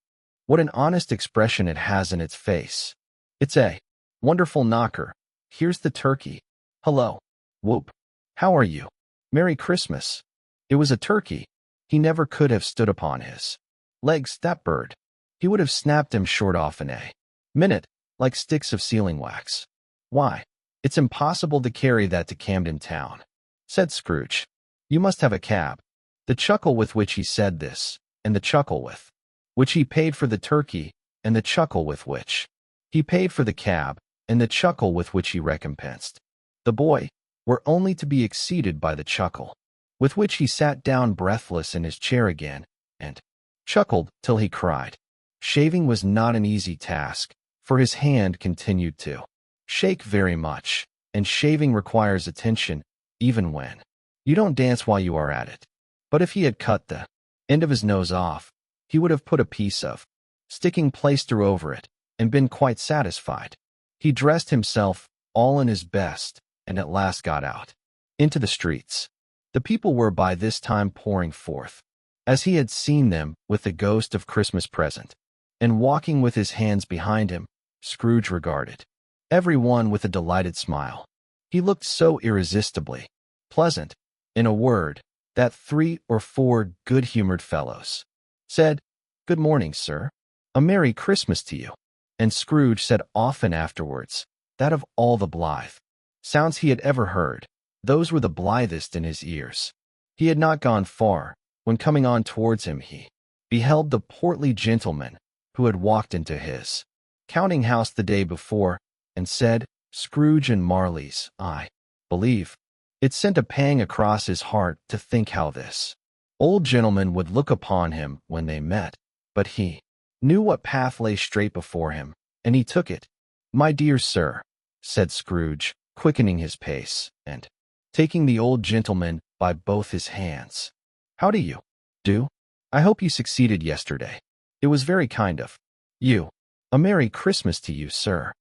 What an honest expression it has in its face. It's a wonderful knocker. Here's the turkey. Hello. Whoop. How are you? Merry Christmas. It was a turkey. He never could have stood upon his legs, that bird. He would have snapped him short off in a minute, like sticks of sealing wax. Why, it's impossible to carry that to Camden Town, said Scrooge. You must have a cab. The chuckle with which he said this, and the chuckle with which he paid for the turkey, and the chuckle with which he paid for the cab, and the chuckle with which he recompensed the boy, were only to be exceeded by the chuckle with which he sat down breathless in his chair again, and chuckled till he cried. Shaving was not an easy task, for his hand continued to shake very much, and shaving requires attention, even when you don't dance while you are at it. But if he had cut the end of his nose off, he would have put a piece of sticking plaster over it, and been quite satisfied. He dressed himself, all in his best, and at last got out into the streets. The people were by this time pouring forth, as he had seen them, with the ghost of Christmas present, and walking with his hands behind him. Scrooge regarded every one with a delighted smile. He looked so irresistibly pleasant, in a word, that 3 or 4 good-humored fellows said, Good morning, sir. A Merry Christmas to you. And Scrooge said often afterwards that of all the blithe sounds he had ever heard, those were the blithest in his ears. He had not gone far, when coming on towards him he beheld the portly gentleman who had walked into his counting-house the day before, and said, Scrooge and Marley's, I believe. It sent a pang across his heart to think how this old gentleman would look upon him when they met, but he knew what path lay straight before him, and he took it. My dear sir, said Scrooge, quickening his pace, and taking the old gentleman by both his hands. How do you do? I hope you succeeded yesterday. It was very kind of you. A Merry Christmas to you, sir.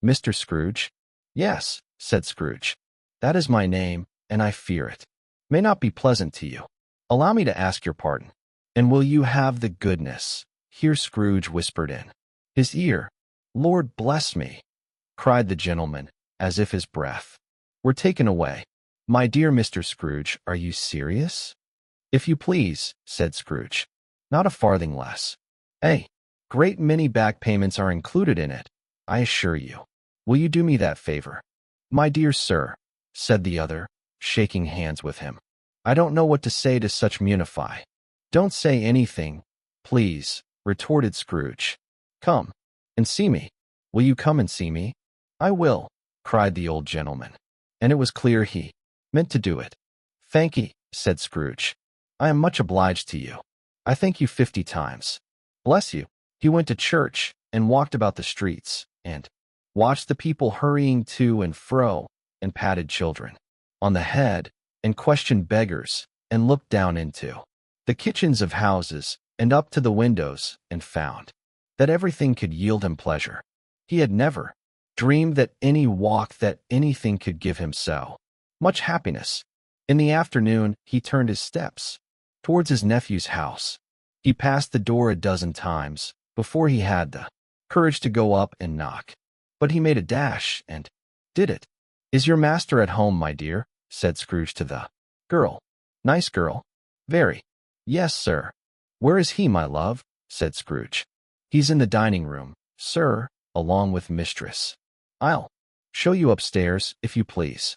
Mr. Scrooge? Yes, said Scrooge. That is my name, and I fear it may not be pleasant to you. Allow me to ask your pardon. And will you have the goodness, here Scrooge whispered in his ear. Lord bless me, cried the gentleman, as if his breath were taken away. My dear Mr. Scrooge, are you serious? If you please, said Scrooge. Not a farthing less. A great many back payments are included in it, I assure you. Will you do me that favor? My dear sir, said the other, shaking hands with him. I don't know what to say to such munify. Don't say anything, please, retorted Scrooge. Come and see me. Will you come and see me? I will, cried the old gentleman, and it was clear he meant to do it. Thank'ee, said Scrooge. I am much obliged to you. I thank you 50 times. Bless you. He went to church, and walked about the streets, and watched the people hurrying to and fro, and patted children on the head, and questioned beggars, and looked down into the kitchens of houses and up to the windows and found that everything could yield him pleasure. He had never dreamed that anything could give him so much happiness. In the afternoon, he turned his steps towards his nephew's house. He passed the door a dozen times before he had the courage to go up and knock. But he made a dash and did it. "Is your master at home, my dear?" said Scrooge to the girl. "Nice girl." "Very." "Yes, sir." "Where is he, my love?" said Scrooge. "He's in the dining room, sir, along with mistress." "I'll show you upstairs, if you please."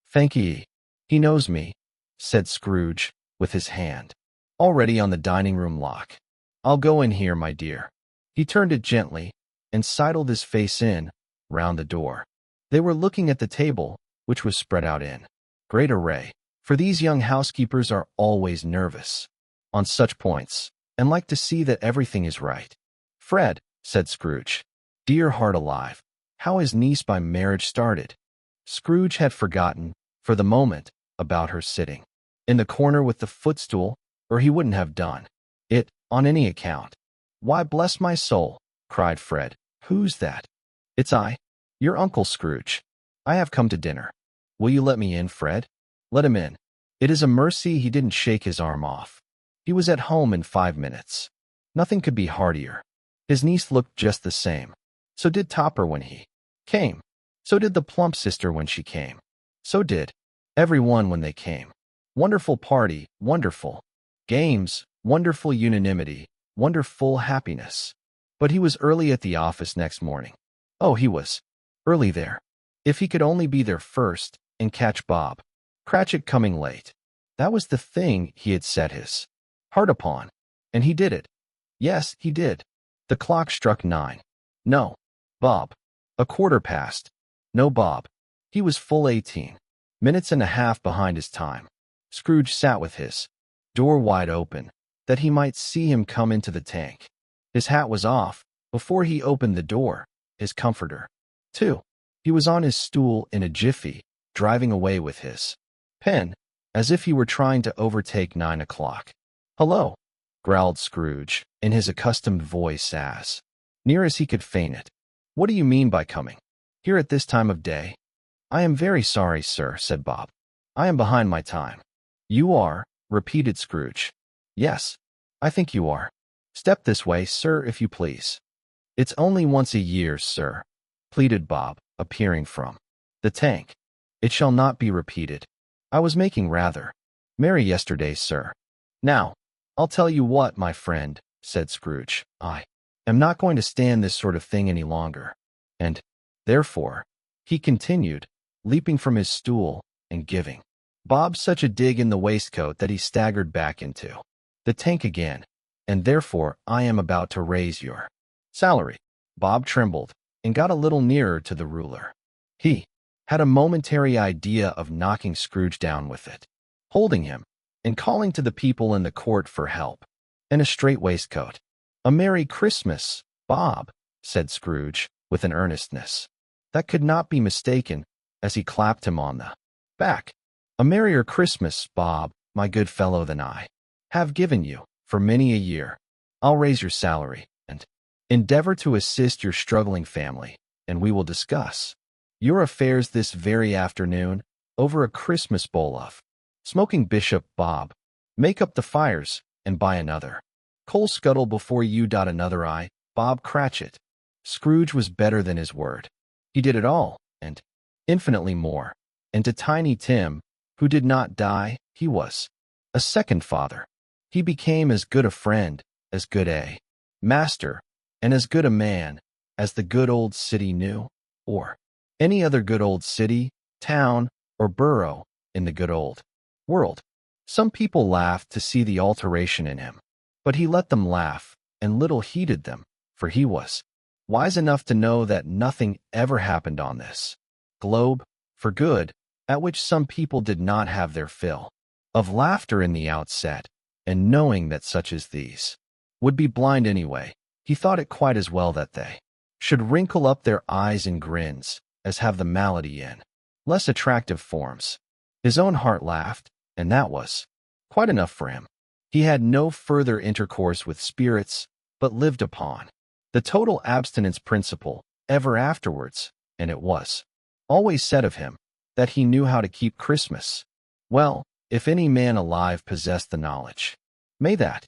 "Thank ye." "He knows me," said Scrooge, with his hand already on the dining room lock. "I'll go in here, my dear." He turned it gently and sidled his face in round the door. They were looking at the table, which was spread out in great array, for these young housekeepers are always nervous on such points and like to see that everything is right. "Fred," said Scrooge, "dear heart alive, how is niece by marriage started?" Scrooge had forgotten, for the moment, about her sitting in the corner with the footstool, or he wouldn't have done it on any account. "Why, bless my soul," cried Fred, "who's that?" "It's I, your Uncle Scrooge. I have come to dinner. Will you let me in, Fred?" "Let him in." It is a mercy he didn't shake his arm off. He was at home in 5 minutes. Nothing could be heartier. His niece looked just the same. So did Topper when he came. So did the plump sister when she came. So did every one when they came. Wonderful party, wonderful games, wonderful unanimity, wonderful happiness. But he was early at the office next morning. Oh, he was early there. If he could only be there first and catch Bob Cratchit coming late. That was the thing he had set his heart upon. And he did it. Yes, he did. The clock struck 9. No, Bob. 1/4 past. No, Bob. He was full 18 minutes and a half behind his time. Scrooge sat with his door wide open, that he might see him come into the tank. His hat was off before he opened the door, his comforter, too. He was on his stool in a jiffy, driving away with his pen, as if he were trying to overtake 9 o'clock. "Hello," growled Scrooge, in his accustomed voice as near as he could feign it. "What do you mean by coming here at this time of day?" "I am very sorry, sir," said Bob. "I am behind my time." "You are?" repeated Scrooge. "Yes, I think you are. Step this way, sir, if you please." "It's only once a year, sir," pleaded Bob, appearing from the tank. "It shall not be repeated. I was making rather merry yesterday, sir." "Now, I'll tell you what, my friend," said Scrooge. "I am not going to stand this sort of thing any longer. And, therefore," he continued, leaping from his stool and giving Bob such a dig in the waistcoat that he staggered back into the tank again, "and therefore I am about to raise your salary." Bob trembled and got a little nearer to the ruler. He had a momentary idea of knocking Scrooge down with it, holding him, and calling to the people in the court for help, and a straight waistcoat. "A Merry Christmas, Bob," said Scrooge, with an earnestness that could not be mistaken, as he clapped him on the back. "A merrier Christmas, Bob, my good fellow, than I have given you for many a year. I'll raise your salary, and endeavor to assist your struggling family, and we will discuss your affairs this very afternoon over a Christmas bowl of smoking bishop. Bob, make up the fires, and buy another coal scuttle before you dot another I, Bob Cratchit." Scrooge was better than his word. He did it all, and infinitely more. And to Tiny Tim, who did not die, he was a second father. He became as good a friend, as good a master, and as good a man as the good old city knew, or any other good old city, town, or borough in the good old world. Some people laughed to see the alteration in him, but he let them laugh, and little heeded them, for he was wise enough to know that nothing ever happened on this globe for good, at which some people did not have their fill of laughter in the outset, and knowing that such as these would be blind anyway, he thought it quite as well that they should wrinkle up their eyes in grins as have the malady in less attractive forms. His own heart laughed, and that was Quite enough for him. He had no further intercourse with spirits, but lived upon the total abstinence principle ever afterwards, and it was always said of him that he knew how to keep Christmas. Well, if any man alive possessed the knowledge, may that